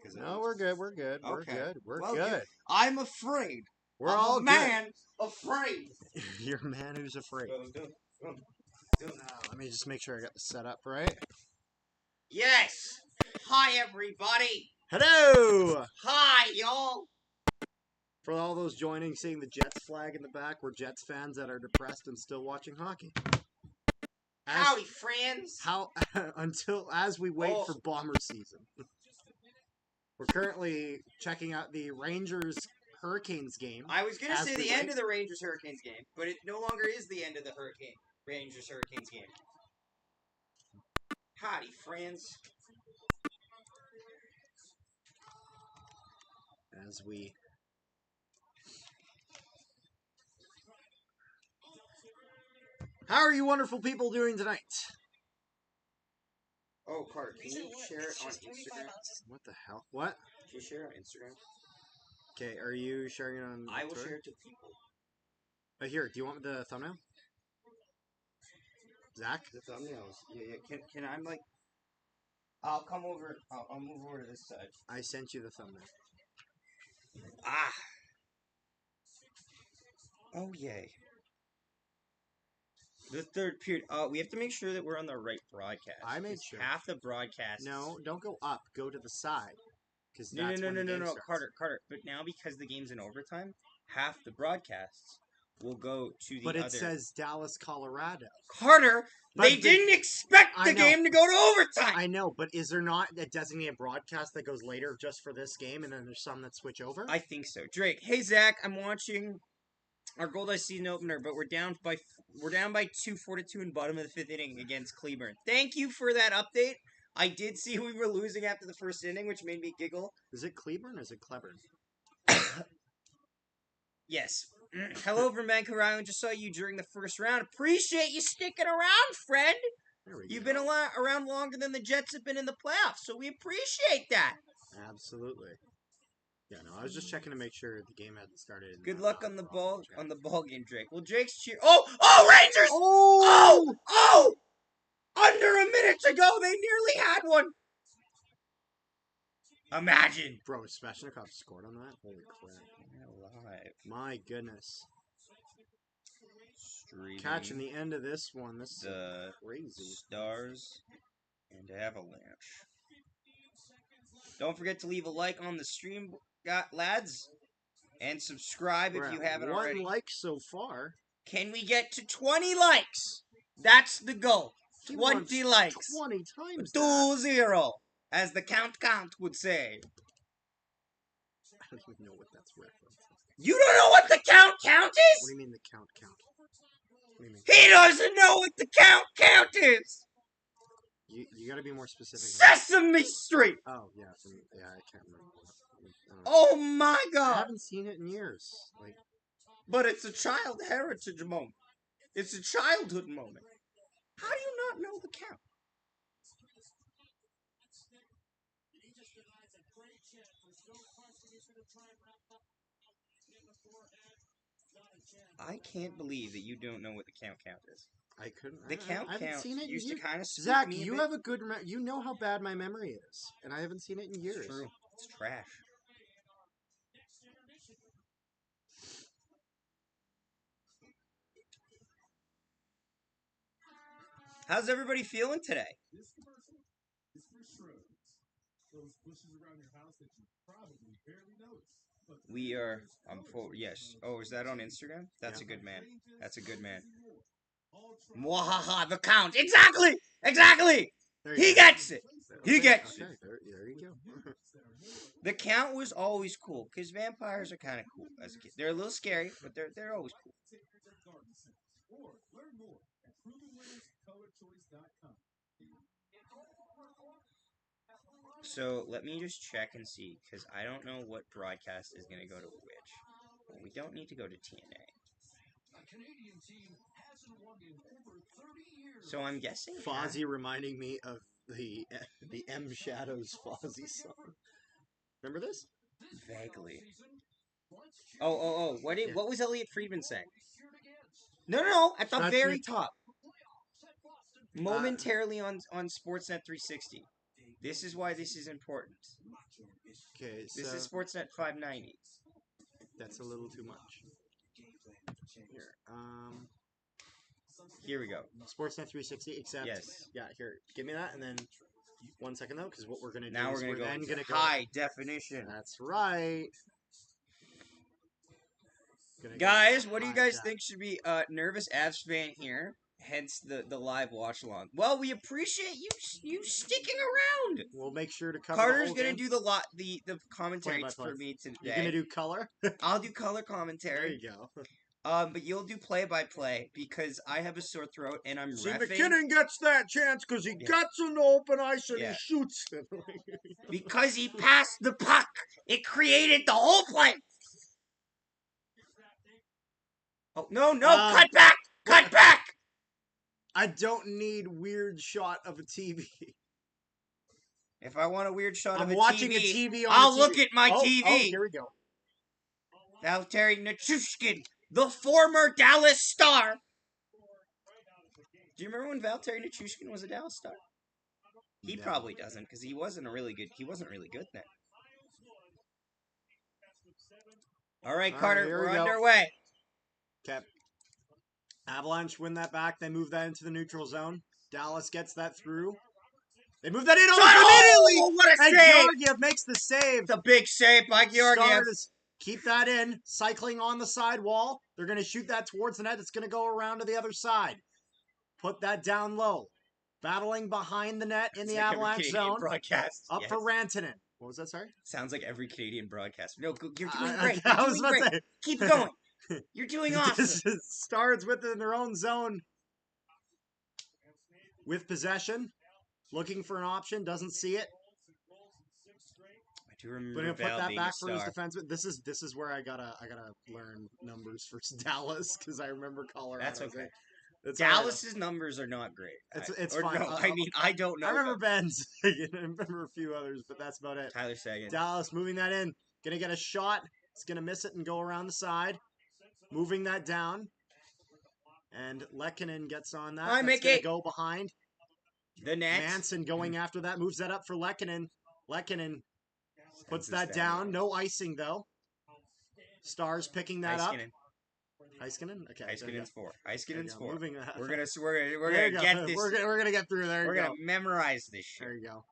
Because No, we're good. We're good. We're Okay. good. We're Well, good. I'm afraid. We're I'm all a man afraid. good. You're a man who's afraid. Go. Let me just make sure I got the setup right. Yes. Hi, everybody. Hello! Hi, y'all. For all those joining, seeing the Jets flag in the back, we're Jets fans that are depressed and still watching hockey. Howdy, friends. As we wait for Bomber season. We're currently checking out the Rangers Hurricanes game. I was gonna say the end of the Rangers Hurricanes game, but it no longer is the end of the Rangers Hurricanes game. Howdy, friends. How are you wonderful people doing tonight? Oh, Carter, can you share it on Instagram? What the hell? What? Can you share it on Instagram? Okay, are you sharing it on I will Twitter? share it to people. Here, do you want the thumbnail? Zach? The thumbnails. Yeah. Can I, like... I'll come over. I'll move over to this side. I sent you the thumbnail. Ah! Oh, yay. The third period. We have to make sure that we're on the right broadcast. I made sure. Half the broadcast. No, don't go up. Go to the side. No. Carter. But now because the game's in overtime, half the broadcasts will go to the other. But it says Dallas, Colorado. Carter, they didn't expect the game to go to overtime. I know, but is there not a designated broadcast that goes later just for this game, and then there's some that switch over? I think so. Drake, hey Zach, I'm watching our Gold Ice season opener, but we're down by 2-4-2 in bottom of the fifth inning against Cleburne. Thank you for that update. I did see we were losing after the first inning, which made me giggle. Is it Cleburne or is it Cleburne? Yes. Hello from Vancouver Island. Just saw you during the first round. Appreciate you sticking around, friend. You've been around longer than the Jets have been in the playoffs, so we appreciate that. Absolutely. Yeah, no, I was just checking to make sure the game hadn't started. Good luck on the ball game, Drake. Well, Drake's cheer. Oh, Rangers! Oh! Under a minute to go, they nearly had one. Imagine. Bro, Sveshnikov scored on that? Holy crap. Alive. My goodness. Streaming Catching the end of this one. This is crazy. Stars and Avalanche. Don't forget to leave a like on the stream, lads. And subscribe if you haven't already. 1 like so far. Can we get to 20 likes? That's the goal. 20 likes. 20 times 2-0, as the count would say. I don't even know what that's reference. You don't know what the count is? What do you mean the count? What do you mean? He doesn't know what the count is. You gotta be more specific. Sesame Street. Oh yeah, I can't remember. Oh my God! I haven't seen it in years. But it's a child heritage moment. It's a childhood moment. How do you not know the count? I can't believe that you don't know what the count is. I couldn't. The count seen it used to kind of spook Zach, me you have a good. You know how bad my memory is, and I haven't seen it in years. It's true. It's trash. How's everybody feeling today? This commercial is for shrubs. Those bushes around your house that you probably barely notice. We are yes. Oh, is that on Instagram? That's a good man. That's a good man. Mwahaha, the count. Exactly! He gets it. He gets it. There you go. The count was always cool, because vampires are kind of cool as a kid. They're a little scary, but they're always cool. Or learn more at provenwinnerscolorchoice.com. So let me just check and see, because I don't know what broadcast is going to go to which. Well, we don't need to go to TNA. So I'm guessing Fozzie reminding me of the M Shadows Fozzie song. Remember this? Vaguely. Oh! What was Elliot Friedman saying? No! At the very top. Momentarily on Sportsnet 360. This is why this is important. Okay, so This is Sportsnet 590. that's a little too much. Here, Here we go. Sportsnet 360, except Yes. yeah. Here, give me that, and then 1 second though, because what we're gonna do Now is we're then gonna gonna go high definition. That's right. Guys, what do you guys think should be nervous Avs fan here? Hence the live watch along. Well, we appreciate you sticking around. We'll make sure to cover. Carter's the whole gonna game. do the commentary Play-by-play. for me today. You're gonna do color. I'll do color There commentary. you go. But you'll do play-by-play because I have a sore throat and I'm See, reffing. McKinnon gets that chance because he gets on the open ice and Yeah. he shoots it. Because he passed the puck. It created the whole play. Oh, no, cut back! Cut back! I don't need weird shot of a TV. If I want a weird shot I'm of watching a TV, on I'll the TV. look at my TV. Oh, here we go. Valtteri Nichushkin, the former Dallas Star. Do you remember when Valtteri Nichushkin was a Dallas Star? He No. probably doesn't because he wasn't really good then. All right, Carter, here we're we go. underway. Okay. Avalanche win that back. They move that into the neutral zone. Dallas gets that through. They move that in immediately. Oh, what a And save! Georgiev makes the save. It's a big save by Georgiev. Stars keep that in. Cycling on the side wall. They're going to shoot that towards the net. It's going to go around to the other side. Put that down low. Battling behind the net in the Avalanche zone. Broadcast. Up for Rantanen. What was that, sorry? Sounds like every Canadian broadcast. No, you're doing I great. was You're about doing to great. say. Keep going. You're doing awesome. Stars with it in their own zone. With possession. Looking for an option. Doesn't see it. I do remember But he'll put Val that being back a for his star. defenseman. This is where I gotta learn numbers for Dallas because I remember Colorado. That's okay. It's all right. Dallas's numbers are not great. It's or fine. No, I mean, I don't know. I remember Ben's. I remember a few others, but that's about it. Tyler Seguin. Dallas moving that in. Gonna get a shot. It's gonna miss it and go around the side. Moving that down. And Lehkonen gets on that. Hi, That's Mickey. gonna go behind. The net. Manson going after that. Moves that up for Lehkonen. Lehkonen puts Sends that us down. No icing, though. Stars picking that up. Heiskanen? Okay. Heiskanen's 4. Heiskanen's 4. Moving that. We're gonna There you get go. this. We're gonna get through there. We're gonna memorize this shit. There you go.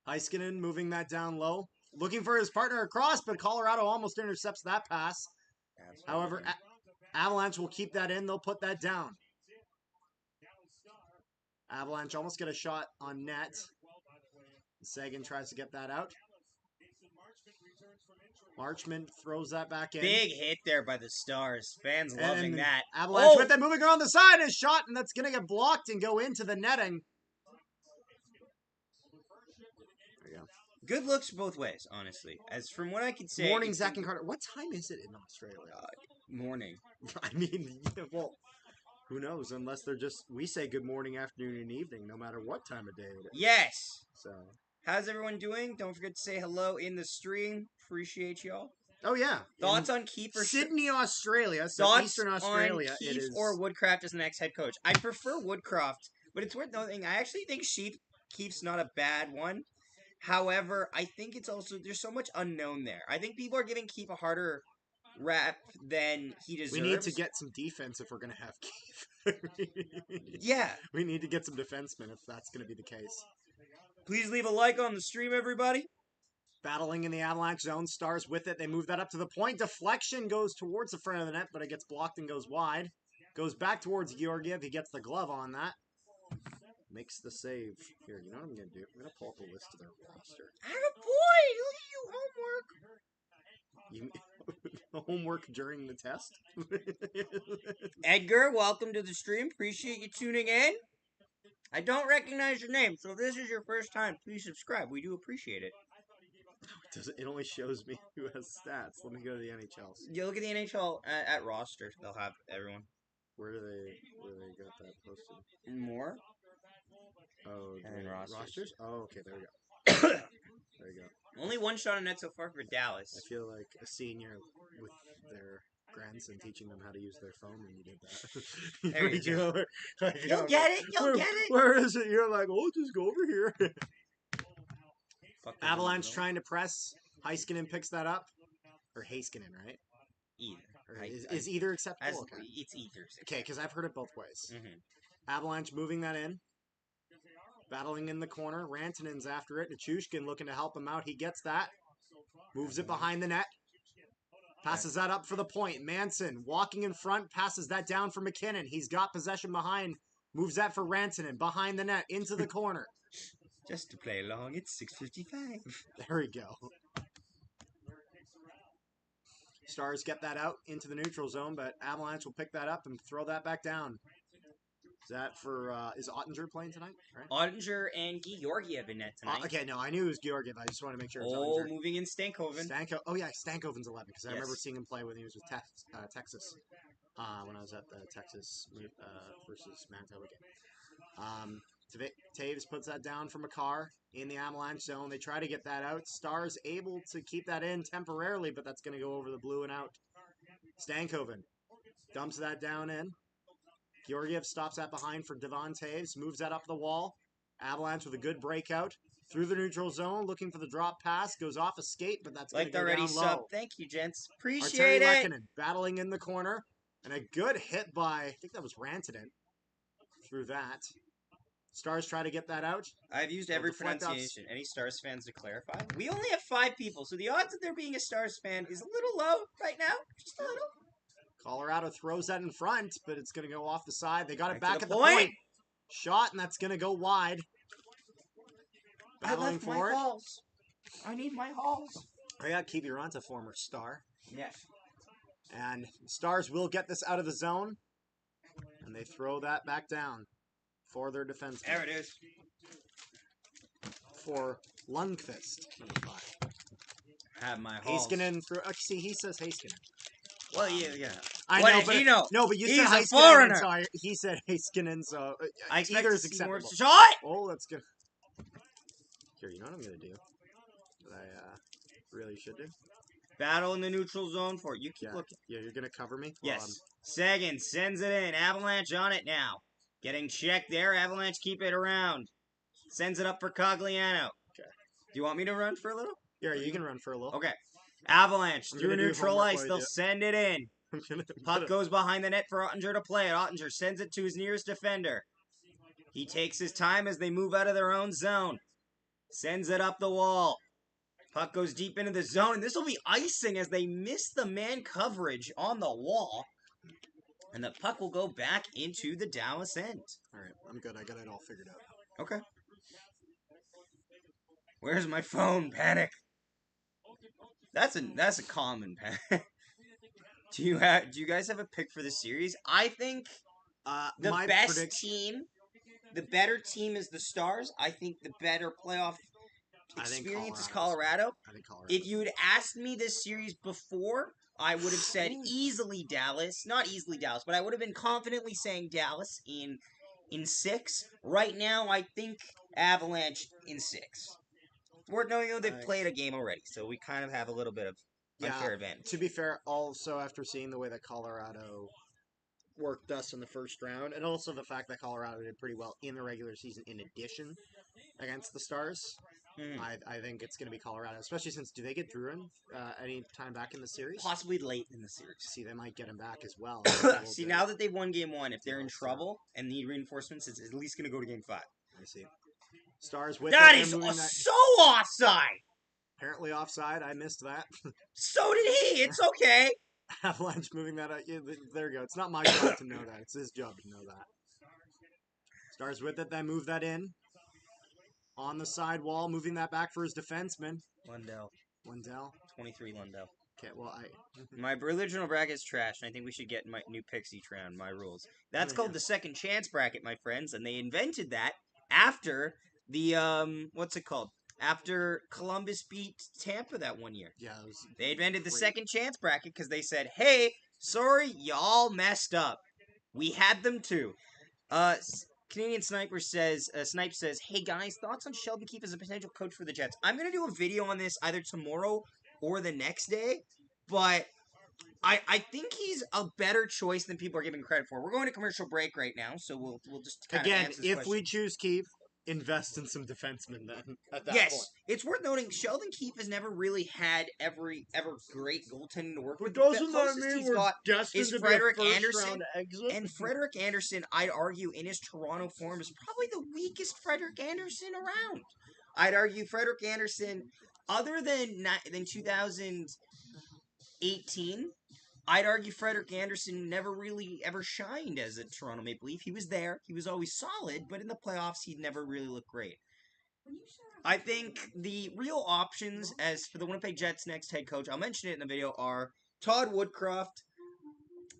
Heiskanen moving that down low. Looking for his partner across, but Colorado almost intercepts that pass. However, Avalanche will keep that in. They'll put that down. Avalanche almost get a shot on net. Sagan tries to get that out. Marchment throws that back in. Big hit there by the Stars. Fans And loving that. Avalanche with it moving around the side. His shot, and that's going to get blocked and go into the netting. There you go. Good looks both ways, honestly. As from what I can say. Morning, Zach and Carter. What time is it in Australia? Morning. I mean, well, who knows? Unless they're just, we say good morning, afternoon, and evening, no matter what time of day it is. Yes. So. How's everyone doing? Don't forget to say hello in the stream. Appreciate y'all. Oh, yeah. Thoughts on Keefe or Sydney, Australia. So Thoughts Eastern Australia. on It Keefe is. or Woodcraft as the next head coach? I prefer Woodcraft, but it's worth noting. I actually think Keefe's not a bad one. However, I think it's also there's so much unknown there. I think people are giving Keefe a harder rap than he deserves. We need to get some defense if we're going to have Keefe. Yeah. We need to get some defensemen if that's going to be the case. Please leave a like on the stream, everybody. Battling in the Avalanche zone. Stars with it. They move that up to the point. Deflection goes towards the front of the net, but it gets blocked and goes wide. Goes back towards Georgiev. He gets the glove on that. Makes the save. Here, you know what I'm going to do? I'm going to pull up a list of their roster. Atta boy! Look at you, homework. Homework during the test? Edgar, welcome to the stream. Appreciate you tuning in. I don't recognize your name, so if this is your first time, please subscribe. We do appreciate it. It only shows me who has stats. Let me go to the NHL. You look at the NHL at roster. They'll have everyone. Where do they got that posted? More? Oh, And then rosters. Oh, okay, there we go. There you go. Only one shot on net so far for Dallas. I feel like a senior with their grandson teaching them how to use their phone when you did that. There you go. You'll get it. You'll get it. Where is it? You're like, oh, just go over here. Puck goes in the Avalanche zone. trying to press. Heiskanen picks that up. Or Heiskanen, right? Either. Or is either acceptable? Okay, It's either. okay, because I've heard it both ways. Mm-hmm. Avalanche moving that in. Battling in the corner. Rantanen's after it. Nichushkin looking to help him out. He gets that. Moves it behind the net. Passes that up for the point. Manson walking in front. Passes that down for McKinnon. He's got possession behind. Moves that for Rantanen. Behind the net. Into the corner. Just to play along, it's 6:55. There we go. Stars get that out into the neutral zone, but Avalanche will pick that up and throw that back down. Is that for, is Ottinger playing tonight? Right? Ottinger and Georgiev in net tonight. Okay, no, I knew it was Georgiev. I just want to make sure it's Oh, Ottinger. moving in Stankoven. Oh, yeah, Stankoven's 11, because I Yes. remember seeing him play when he was with Texas, when I was at the Texas versus Manitoba game. Taves puts that down for McCarr in the Avalanche zone. They try to get that out. Stars able to keep that in temporarily, but that's going to go over the blue and out. Stankoven dumps that down in. Georgiev stops that behind for Devon Taves. Moves that up the wall. Avalanche with a good breakout. Through the neutral zone, looking for the drop pass. Goes off a skate, but that's going to go already down low. sub. Thank you, gents. Artemi Appreciate it. Lehkonen battling in the corner. And a good hit by, I think that was Rantanen. Through that. Stars try to get that out. I've used They'll every deflect off- pronunciation. Any Stars fans to clarify? We only have 5 people, so the odds of there being a Stars fan is a little low right now. Just a little. Colorado throws that in front, but it's going to go off the side. They got it Back back to at the the point. point. Shot, and that's going to go wide. I Battling left my for it. halls. I need my halls. I got Kiviranta, former Star. Yes. And Stars will get this out of the zone. And they throw that back down for their defense. There it is. For Lundqvist, number 5. Have my halls. Heiskanen through. See, he says Heiskanen. Well, yeah. I What know, did but he know? no, but you He's said a Heiskanen, foreigner. so he said Heiskanen, so I expect either to is see more acceptable. shot. Oh, that's good. Here, you know what I'm gonna do? That I really should do. Battle in the neutral zone for it. You keep looking. Yeah, you're gonna cover me. Yes. Sagan sends it in. Avalanche on it now. Getting checked there. Avalanche keep it around. Sends it up for Cogliano. Okay. Do you want me to run for a little? Yeah, you can run for a little. Okay. Avalanche I'm through gonna do neutral homework ice. while you They'll do it. send it in. Puck goes behind the net for Ottinger to play it. Ottinger sends it to his nearest defender. He takes his time as they move out of their own zone. Sends it up the wall. Puck goes deep into the zone, and this will be icing as they miss the man coverage on the wall. And the puck will go back into the Dallas end. All right, I'm good. I got it all figured out. Okay. Where's my phone? Panic. That's a common panic. Do you guys have a pick for the series? I think the My best prediction- team, the better team is the Stars. I think the better playoff experience is Colorado. I think Colorado. If you had asked me this series before, I would have said easily Dallas. Not easily Dallas, but I would have been confidently saying Dallas in 6. Right now, I think Avalanche in 6. Worth knowing though they've played a game already, so we kind of have a little bit of unfair advantage. To be fair, also after seeing the way that Colorado worked us in the first round, and also the fact that Colorado did pretty well in the regular season in addition against the Stars, I think it's going to be Colorado, especially since, do they get Druin any time back in the series? Possibly late in the series. See, they might get him back as well. See, now that they've won game 1, if they're in trouble and need reinforcements, it's at least going to go to game 5. I see. Stars with That it, is they're moving that- so offside! apparently offside. I missed that. So did he! It's okay! Avalanche moving that out. Yeah, there we go. It's not my job to know that. It's his job to know that. Stars with it, then move that in. On the side wall, moving that back for his defenseman. Lundell. 23 Lundell. Okay, well, My original bracket is trash, and I think we should get my new picks each round, my rules. That's called the second chance bracket, my friends, and they invented that after the, what's it called? After Columbus beat Tampa that one year. Yeah, They invented the second chance bracket because they said, hey, sorry, y'all messed up. We had them too. Canadian Snipe says, hey guys, thoughts on Sheldon Keefe as a potential coach for the Jets? I'm going to do a video on this either tomorrow or the next day, but I think he's a better choice than people are giving credit for. We're going to commercial break right now, so we'll just kinda again, answer this if question. we choose Keefe, invest in some defensemen then at that Yes, point. it's worth noting Sheldon Keefe has never really had ever great goaltending to work with. But doesn't The that closest mean he's we're got destined is to Frederick be a first Anderson. round exit? And Frederick Anderson, I'd argue, in his Toronto form, is probably the weakest Frederick Anderson around. I'd argue Frederick Anderson, other than 2018, I'd argue Frederick Anderson never really ever shined as a Toronto Maple Leaf. He was there. He was always solid, but in the playoffs, he'd never really looked great. I think the real options as for the Winnipeg Jets' next head coach, I'll mention it in the video, are Todd Woodcroft.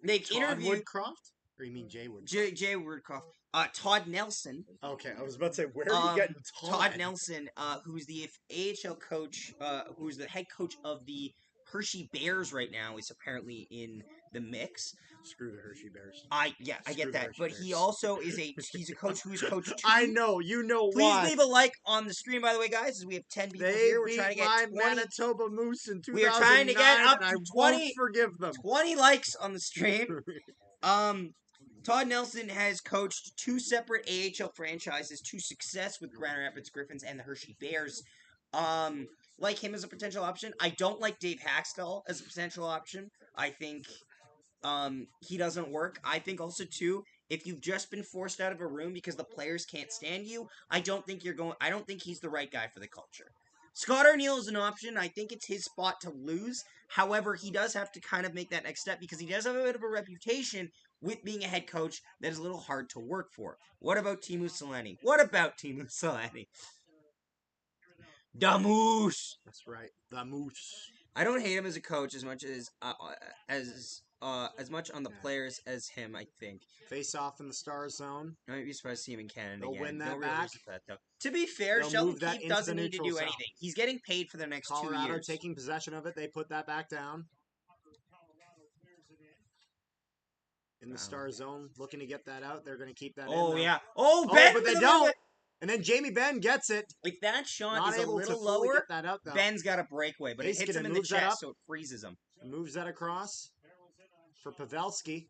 They've Todd interviewed Woodcroft? Or you mean Jay Woodcroft? Jay Woodcroft, Todd Nelson. Okay, I was about to say, where are you getting Todd Nelson, who's the AHL coach, who's the head coach of the Hershey Bears right now, is apparently in the mix. Screw the Hershey Bears. I Screw get the that, Hershey but Bears. he also is he's a coach who's coached two. I know, you know Please why. leave a like on the stream, by the way, guys, as we have 10 people They here. We're beat trying to get my 20, Manitoba Moose in 2009, We are trying to get up and I to won't 20 forgive them. 20 likes on the stream. Todd Nelson has coached two separate AHL franchises to success with Grand Rapids Griffins and the Hershey Bears. Like him as a potential option. I don't like Dave Haxtell as a potential option. I think he doesn't work. I think also too, if you've just been forced out of a room because the players can't stand you, I don't think he's the right guy for the culture. Scott Arniel is an option. I think it's his spot to lose. However, he does have to kind of make that next step because he does have a bit of a reputation with being a head coach that is a little hard to work for. What about Teemu Selänne? The Moose! That's right, the Moose. I don't hate him as a coach as much as much on the players as him, I think. Face off in the Star Zone. I might be surprised to see him in Canada They'll again. win that No real back. reason for that, though. To be fair, They'll Sheldon move that Keefe into doesn't the need to neutral do zone. anything. He's getting paid for the next 2 Colorado years. taking possession of it. They put that back down. In the Star Zone, looking to get that out. They're going to keep that in. Oh, though. yeah. Oh, Ben! But they don't. And then Jamie Benn gets it. If that shot Not is a able to little fully lower, get that out, though. Ben's got a breakaway, but it hits Heiskanen him in the moves that chest, up. so it freezes him. Moves that across for Pavelski.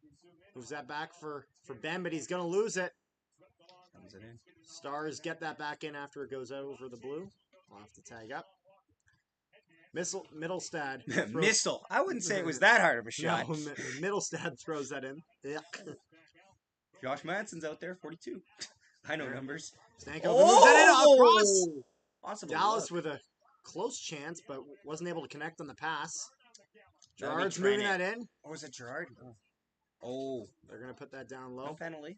Moves that back for Ben, but he's going to lose it. Comes it in. Stars get that back in after it goes over the blue. We'll have to tag up. Middlestad. Missile. I wouldn't say it was that hard of a shot. No, Middlestad throws that in. Yeah. Josh Manson's out there, 42. I know numbers. Stanko moves that in across. Possible Dallas look. with a close chance, but wasn't able to connect on the pass. That'll be Gerard's moving Trent. that in. Oh, was it Gerard? Oh. They're going to put that down No low. penalty.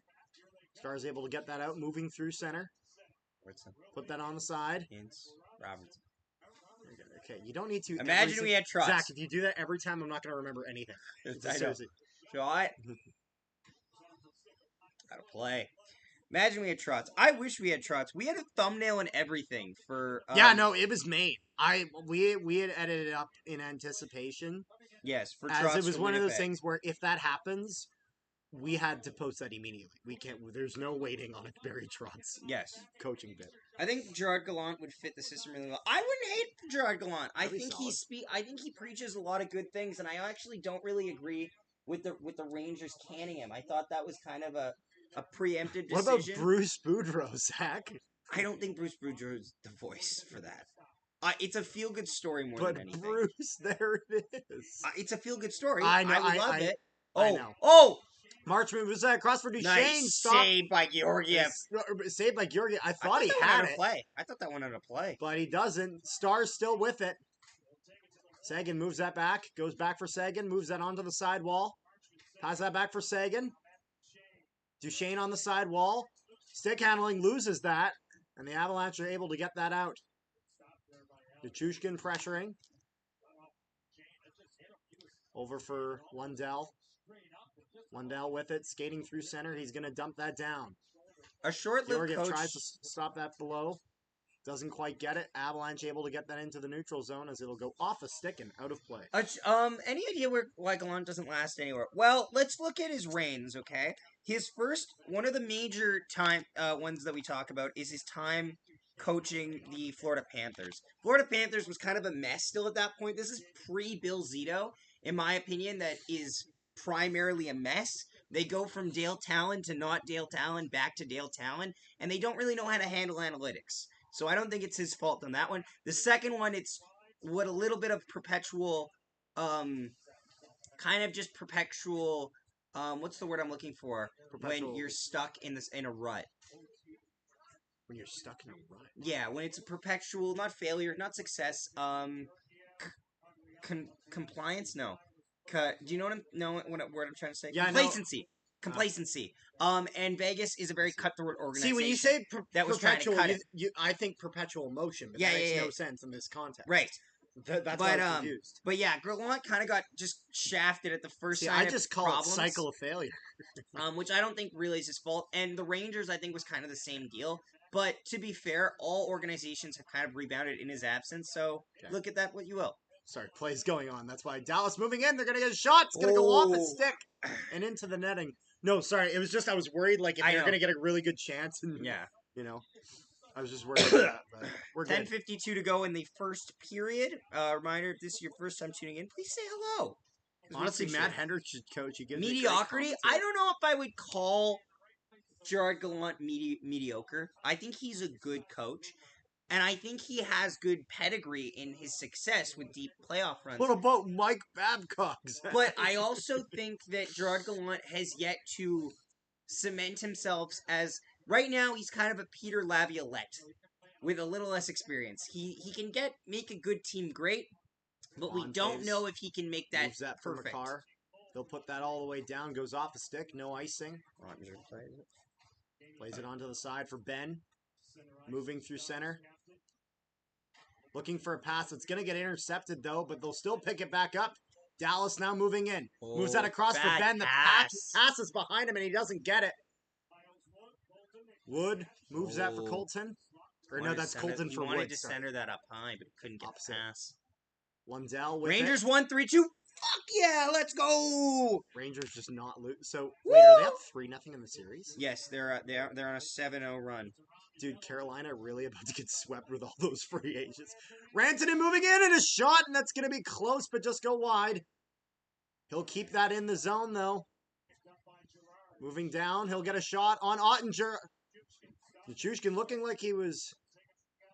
Stars able to get that out, moving through center. Put that on the side. Hintz. Robertson. Okay, you don't need to. Imagine we had Trotz. Zach, if you do that every time, I'm not going to remember anything. I know. Seriously. Shot. Gotta play. Imagine we had Trotz. I wish we had Trotz. We had a thumbnail and everything for. Yeah, no, it was made. We had edited it up in anticipation. Yes, for As Trotz. it was for one of those Winnipeg. things where if that happens, we had to post that immediately. We can't. There's no waiting on it. Barry Trotz Yes. coaching bit. I think Gerard Gallant would fit the system really well. I wouldn't hate Gerard Gallant. I That'd be think I think he preaches a lot of good things, and I actually don't really agree with the Rangers canning him. I thought that was kind of a preempted decision. What about Bruce Boudreau, Zach? I don't think Bruce Boudreau is the voice for that. It's a feel good story more But than anything. Bruce, there it is. It's a feel good story. I know, I would love it. I know. Oh! Marchman was that across for Duchesne. Nice Stop. save by Georgiev. Saved by Georgiev. I thought he had it, play. I thought that went out of play. but he doesn't. Star's still with it. Sagan moves that back. Goes back for Sagan. Moves that onto the side wall. Pass that back for Sagan. Duchesne on the side wall. Stick handling loses that. And the Avalanche are able to get that out. Nichushkin pressuring. Over for Lundell. Lundell with it. Skating through center. He's going to dump that down. A short-lived Georgiev coach. tries to stop that below. Doesn't quite get it. Avalanche able to get that into the neutral zone as it'll go off a stick and out of play. Any idea why Gallant doesn't last anywhere? Well, let's look at his reigns, okay? His first, one of the major ones that we talk about is his time coaching the Florida Panthers. Florida Panthers was kind of a mess still at that point. This is pre-Bill Zito, in my opinion, that is primarily a mess. They go from Dale Talon to not Dale Talon back to Dale Talon, and they don't really know how to handle analytics. So I don't think it's his fault on that one. The second one, it's what a little bit of perpetual, kind of just perpetual. What's the word I'm looking for? Perpetual. When you're stuck in a rut. When you're stuck in a rut. Yeah, when it's a perpetual, not failure, not success. Compliance? No. Do you know what I'm trying to say? Yeah, Complacency. Complacency. And Vegas is a very cutthroat organization. See, when you say that was trying to perpetual, cut it. I think perpetual motion, but Yeah, that makes yeah, no yeah. sense in this context. Right. That's why I'm confused. But yeah, Gallant kind of got just shafted at the first See, sign I just of call problems, it cycle of failure. which I don't think really is his fault. And the Rangers, I think, was kind of the same deal. But to be fair, all organizations have kind of rebounded in his absence. So look at that what you will. Sorry, play's going on. That's why Dallas moving in. They're going to get a shot. It's going to go off his stick and into the netting. No, sorry. It was just I was worried like if they were going to get a really good chance. And, you know, I was just worried about that. But we're good. 10:52 to go in the first period. Reminder, if this is your first time tuning in, please say hello. Honestly, Matt Hendricks should coach. He gives mediocrity. I don't know if I would call Gerard Gallant mediocre. I think he's a good coach. And I think he has good pedigree in his success with deep playoff runs. What about Mike Babcock? But I also think that Gerard Gallant has yet to cement himself as... Right now, he's kind of a Peter Laviolette with a little less experience. He can make a good team great, but we don't know if he can make that moves that perfect. From McCarr. They'll put that all the way down, goes off the stick, no icing. Plays it onto the side for Ben. Moving through center. Looking for a pass. It's going to get intercepted, though, but they'll still pick it back up. Dallas now moving in. Moves that across for Ben. The pass is behind him, and he doesn't get it. Wood moves that for Colton. Or no, that's Colton for Wood. He wanted to center that up high, but couldn't get the pass. Lundell with Rangers 1-3-2. Fuck yeah, let's go! Rangers just not lose. So, wait, are they up 3-0 in the series? Yes, they're on a 7-0 run. Dude, Carolina really about to get swept with all those free agents. Rantanen moving in and a shot, and that's going to be close, but just go wide. He'll keep that in the zone, though. Moving down, he'll get a shot on Ottinger. Nichushkin looking like he was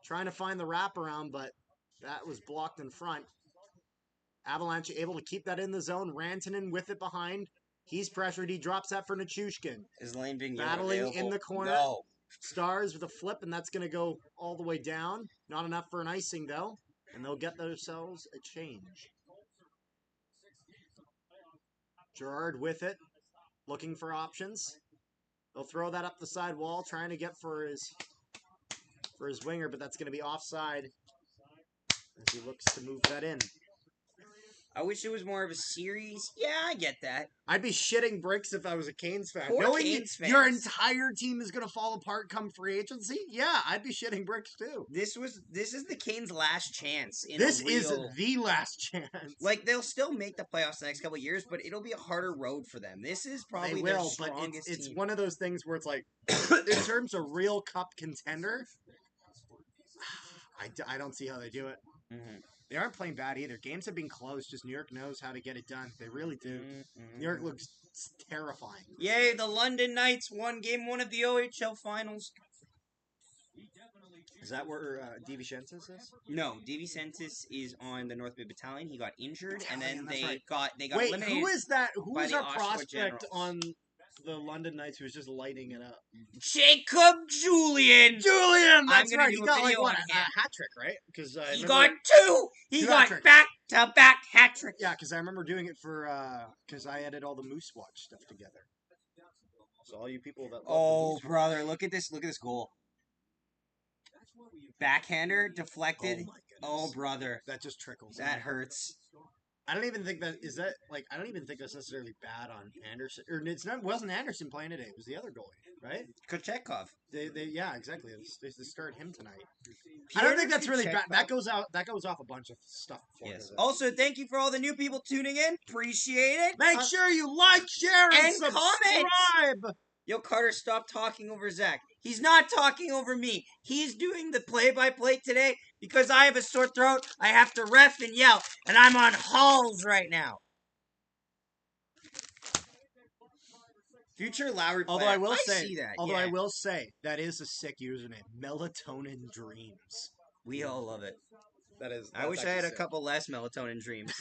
trying to find the wraparound, but that was blocked in front. Avalanche able to keep that in the zone. Rantanen with it behind. He's pressured. He drops that for Nichushkin. Is Lane Vigneault battling available? In the corner. No. Stars with a flip, and that's going to go all the way down. Not enough for an icing, though. And they'll get themselves a change. Gerard with it. Looking for options. They'll throw that up the side wall, trying to get for his winger, but that's going to be offside as he looks to move that in. I wish it was more of a series. Yeah, I get that. I'd be shitting bricks if I was a Canes fan. Poor Knowing Canes fans. Your entire team is going to fall apart come free agency? Yeah, I'd be shitting bricks too. This is the Canes' last chance. This is the last chance. Like, they'll still make the playoffs the next couple of years, but it'll be a harder road for them. This is probably their strongest it's team. one of those things where it's like, in terms of real cup contender, I don't see how they do it. Mm-hmm. They aren't playing bad either. Games have been close. Just New York knows how to get it done. They really do. Mm-hmm. New York looks terrifying. Yay, the London Knights won Game 1 of the OHL Finals. Is that where DiVincentis is? No, DiVincentis is on the North Bay Battalion. He got injured, and then they got Wait, eliminated. who is that? Who by is the our Oshawa prospect Generals. on the London Knights who's just lighting it up? Jacob Julian! That's right. He got like what, a hat trick, right? Because he got two! He got back-to-back hat tricks. Yeah, because I remember doing it for, because I edit all the Moose Watch stuff together. So all you people that love the brother, look at this goal. Backhander, deflected. Oh, brother. That just trickles. That hurts. I don't even think I don't even think that's necessarily bad on Anderson. Or wasn't Anderson playing today. It was the other goalie, right? Kochetkov. Yeah, exactly. They started him tonight. I don't think that's really bad. That goes off a bunch of stuff. Yes. Also, thank you for all the new people tuning in. Appreciate it. Make sure you like, share, and subscribe. Comment. Yo, Carter, stop talking over Zach. He's not talking over me. He's doing the play-by-play today because I have a sore throat. I have to ref and yell, and I'm on halls right now. Future Lowry Although player. I will say, see that. although yeah. I will say that is a sick username, Melatonin Dreams. We all love it. That is. I wish I had a couple less melatonin dreams.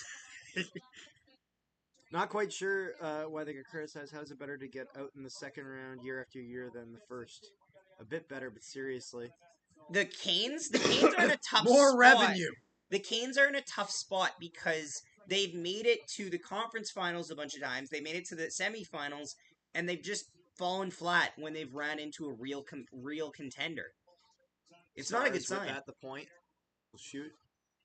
Not quite sure why they get criticized. How is it better to get out in the second round year after year than the first? A bit better, but seriously. The Canes are in a tough More spot. revenue. The Canes are in a tough spot because they've made it to the conference finals a bunch of times. They made it to the semifinals, and they've just fallen flat when they've ran into a real contender. It's not a good sign. At the point, we'll shoot.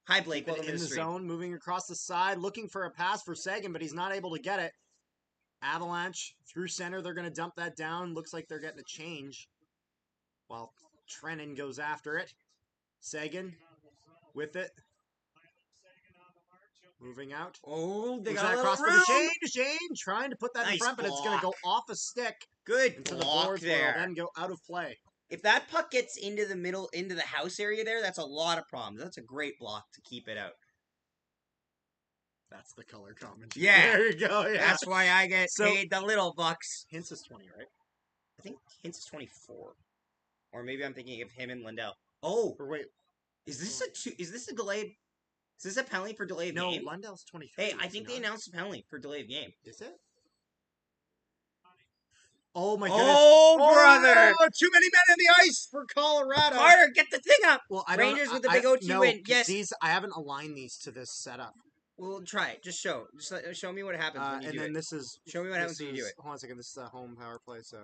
Hi, Blake. Welcome in to the the stream. zone, moving across the side, looking for a pass for Sagan, but he's not able to get it. Avalanche through center. They're going to dump that down. Looks like they're getting a change. While Trennan goes after it. Sagan with it. Moving out. Oh, they Moves got that a across little for room. Duchesne, trying to put that in Nice front, but it's going to go off a stick Good into the block boards where there. it'll then go out of play. If that puck gets into the middle, into the house area there, that's a lot of problems. That's a great block to keep it out. That's the color commentary. Yeah. There you go. Yeah. That's why I get So- paid the little bucks. Hintz is 20, right? I think Hintz is 24. Or maybe I'm thinking of him and Lindell. Oh, Or wait, is this a delayed? Is this a penalty for delay of no, game? Lundell's 23. Hey, I is think he they not? announced a penalty for delay of game. Is it? Oh my goodness. Oh, brother! Too many men in the ice for Colorado. Carter, get the thing up! Well, I Rangers don't, with the big O2 no, win. Yes. These, I haven't aligned these to this setup. We'll try it. Just show me what happens when you And do then it. this is. Show me what happens when you do it. Hold on a second. This is a home power play, so.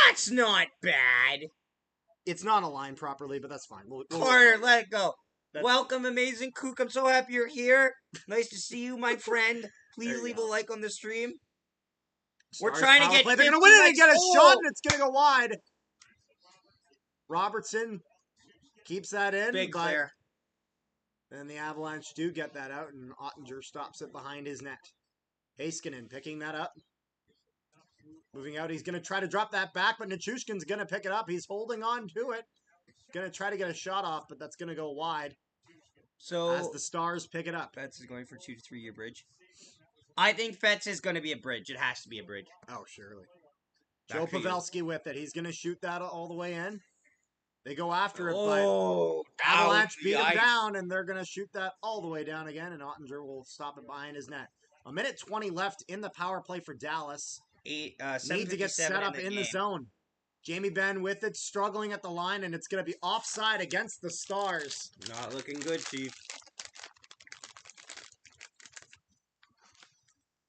That's not bad. It's not aligned properly, but that's fine. We'll Carter, let it go. That's- Welcome, amazing kook. I'm so happy you're here. Nice to see you, my friend. Please There you leave go. a like on the stream. Stars We're trying to power get play. They're 50 gonna win it and likes. get a Oh! shot, and it's gonna go wide. Robertson keeps that in. Big but clear. then the Avalanche do get that out, and Ottinger stops it behind his net. Heiskanen picking that up. Moving out, he's going to try to drop that back, but Nichushkin's going to pick it up. He's holding on to it. Going to try to get a shot off, but that's going to go wide So as the Stars pick it up. Fetz is going for 2 to 3 year bridge. I think Fetz is going to be a bridge. It has to be a bridge. Oh, surely. Back Joe for you. Pavelski with it. He's going to shoot that all the way in. They go after it, Oh, but Avalanche beat him yikes. down, and they're going to shoot that all the way down again, and Ottinger will stop it behind his net. 1:20 left in the power play for Dallas. Need Need to get set up in the zone. Jamie Benn with it, struggling at the line, and it's going to be offside against the Stars. Not looking good, Chief.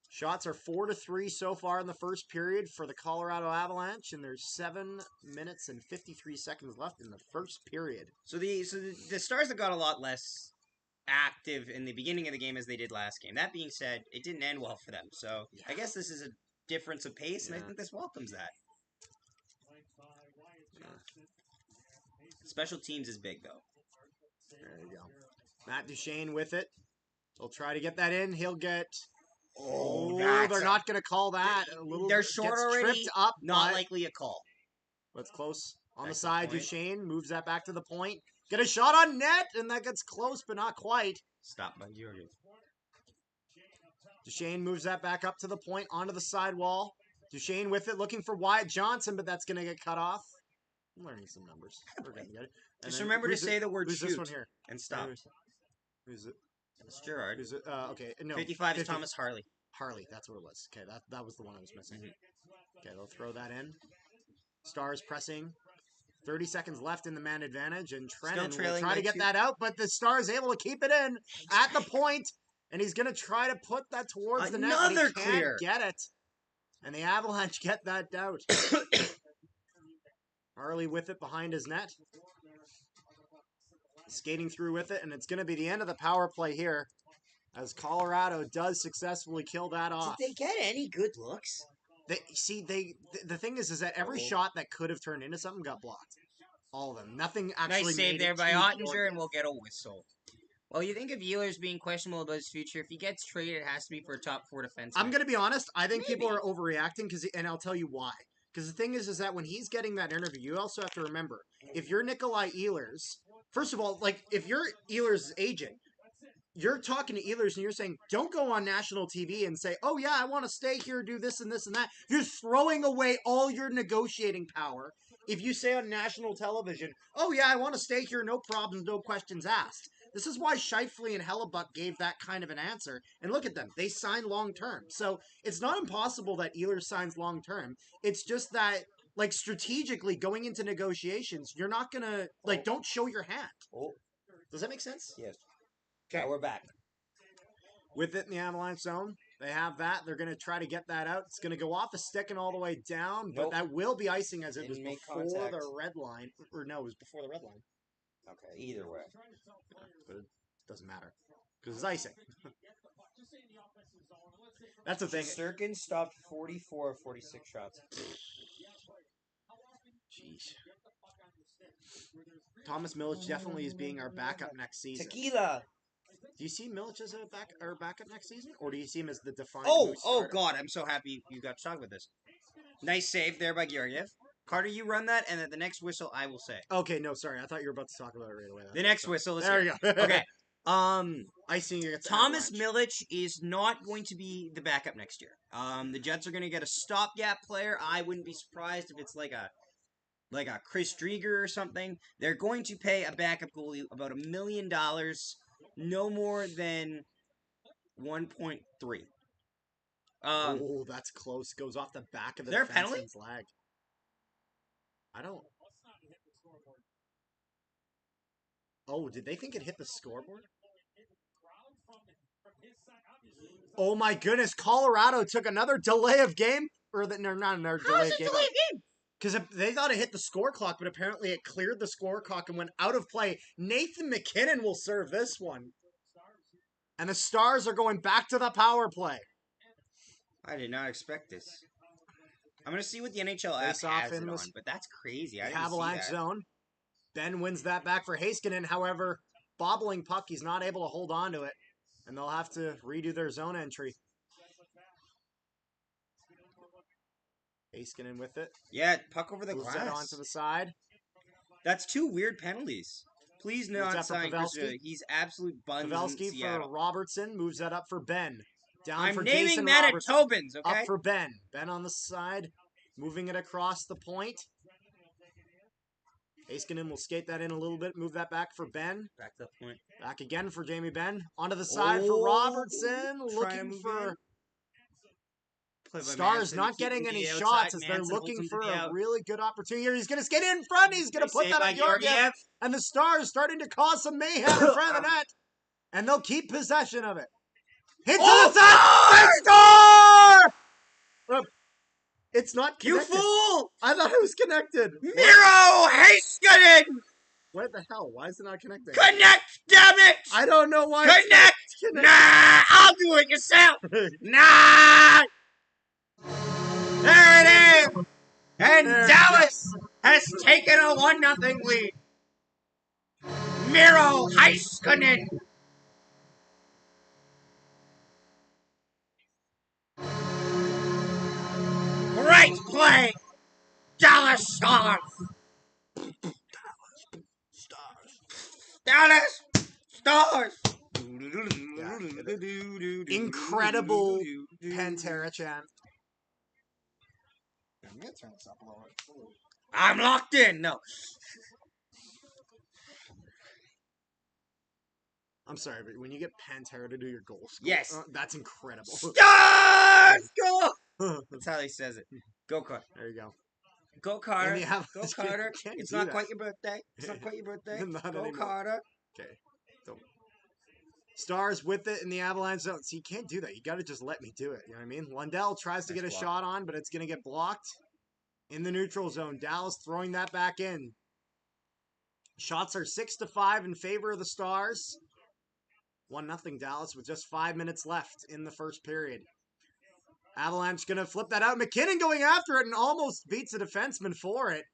Shots are 4-3 so far in the first period for the Colorado Avalanche, and there's 7 minutes and 53 seconds left in the first period. So the Stars have got a lot less active in the beginning of the game as they did last game. That being said, it didn't end well for them. So I guess this is a difference of pace, and I think this welcomes that. Special teams is big, though. There you go. Matt Duchesne with it. He'll try to get that in. He'll get... Oh, they're not going to call that. A little They're short gets already. Tripped up, Not but likely a call. it's close. On Back the to side, the point. Duchesne moves that back to the point. Get a shot on net, and that gets close, but not quite. Stop by Georgia. Duchesne moves that back up to the point, onto the sidewall. Duchesne with it, looking for Wyatt Johnson, but that's going to get cut off. I'm learning some numbers. We're getting good. And Just then remember to who's say the word Who's this shoot one here? and stop. Who's it? It's Gerard. Who's it? Okay, no. 55 is 50. Thomas Harley. Harley, that's what it was. Okay, that was the one I was missing. Mhm. Okay, they'll throw that in. Stars pressing. 30 seconds left in the man advantage, and Trennan will trailing try by to get 2. that out, but the Stars able to keep it in at the point, and he's going to try to put that towards the net, but Another he can't clear. get it. And the Avalanche get that out. Harley with it behind his net. Skating through with it, and it's going to be the end of the power play here, as Colorado does successfully kill that off. Did they get any good looks? The thing is that every Uh-oh. shot that could have turned into something got blocked. All of them. Nothing actually Nice made save there it by to Ottinger, Georgia. and we'll get a whistle. Well, you think of Ehlers being questionable about his future. If he gets traded, it has to be for a top 4 defenseman. I'm going to be honest. I think people Maybe. are overreacting, and I'll tell you why. Because the thing is that when he's getting that interview, you also have to remember, if you're Nikolai Ehlers, first of all, like, if you're Ehlers' agent, you're talking to Ehlers and you're saying, don't go on national TV and say, oh yeah, I want to stay here, do this and this and that. You're throwing away all your negotiating power. If you say on national television, oh yeah, I want to stay here, no problems, no questions asked. This is why Scheifele and Hellebuck gave that kind of an answer. And look at them. They signed long term. So it's not impossible that Ehlers signs long term. It's just that, like, strategically going into negotiations, you're not going to, like, don't show your hand. Oh, Does that make sense? yes. Okay. Now we're back. With it in the Avalanche zone, they have that. They're going to try to get that out. It's going to go off the stick and all the way down, but Nope. that will be icing as it was Didn't make before contact. the red line. Or no, it was before the red line. Okay, either way. Yeah, but it doesn't matter because it's icing. That's the thing. Sturkin stopped 44 of 46 shots. Jeez. Thomas Milic definitely is being our backup next season. Tequila. Do you see Milic as a backup next season, or do you see him as the defiant? Oh starter? God! I'm so happy you got to talk about this. Nice save there by Georgiev. Carter, you run that, and at the next whistle, I will say. Okay, no, sorry. I thought you were about to talk about it right away. The next whistle. There we go. Okay. Icing against Thomas Avalanche. Milic is not going to be the backup next year. The Jets are going to get a stopgap player. I wouldn't be surprised if it's like a Chris Drieger or something. They're going to pay a backup goalie about $1 million, no more than 1.3. Oh, that's close. Goes off the back of the Is there a penalty? defenseman's leg. I don't. Oh, did they think it hit the scoreboard? Oh my goodness! Colorado took another delay of game, or no, not another delay of game. Because they thought it hit the score clock, but apparently it cleared the score clock and went out of play. Nathan McKinnon will serve this one. And the Stars are going back to the power play. I did not expect this. I'm going to see what the NHL app Face off has in it the on, but that's crazy. I The didn't see Avalanche that. zone. Ben wins that back for Heiskanen. However, bobbling puck, he's not able to hold on to it. And they'll have to redo their zone entry. Heiskanen with it. Yeah, puck over the Moves glass. that onto the side. That's two weird penalties. Please Moves not that for sign Pavelski. Krzyzewski. He's absolute buns in Pavelski Seattle. for Robertson. Moves that up for Ben. Down I'm for naming Jason Robertson. Manitobans, okay? Up for Ben. Ben on the side. Moving it across the point. Heiskanen will skate that in a little bit. Move that back for Ben. Back to the point. Back again for Jamie Benn. Onto the side for Robertson. Trying to Looking move for... in. Play by Stars Manson, not keeping getting to any the shots outside. as they're Manson looking holds him for to the a out. really good opportunity here. He's going to skate in front. He's going to put Saved that by on Georgiev. And the Stars starting to cause some mayhem in front of the net. And they'll keep possession of it. Hit to the side! Score! It's not connected. You fool! I thought it was connected. Miro Heiskanen! What the hell? Why is it not connecting? Connect, damn it! I don't know why. it's Connect! not Nah, I'll do it yourself! Nah! There it is! And There. Dallas has taken a 1-0 lead. Miro Heiskanen! Great play! Dallas Stars! Dallas Stars! Incredible Pantera chant. I'm gonna turn this up a little bit. I'm locked in. No. I'm sorry, but when you get Pantera to do your goal score, Yes. that's incredible. Stars! Go! That's how he says it. Go Carter. There you go. Go Carter. And the Avalanche Go Carter. can't It's do not that. quite your birthday. It's not quite your birthday. Not Go anymore. Carter. Okay. So, Stars with it in the Avalanche zone. See, you can't do that. You got to just let me do it. You know what I mean? Lundell tries to Nice get a block. shot on, but it's going to get blocked in the neutral zone. Dallas throwing that back in. Shots are 6-5 in favor of the Stars. 1-0 Dallas with just 5 minutes left in the first period. Avalanche going to flip that out. McKinnon going after it and almost beats a defenseman for it.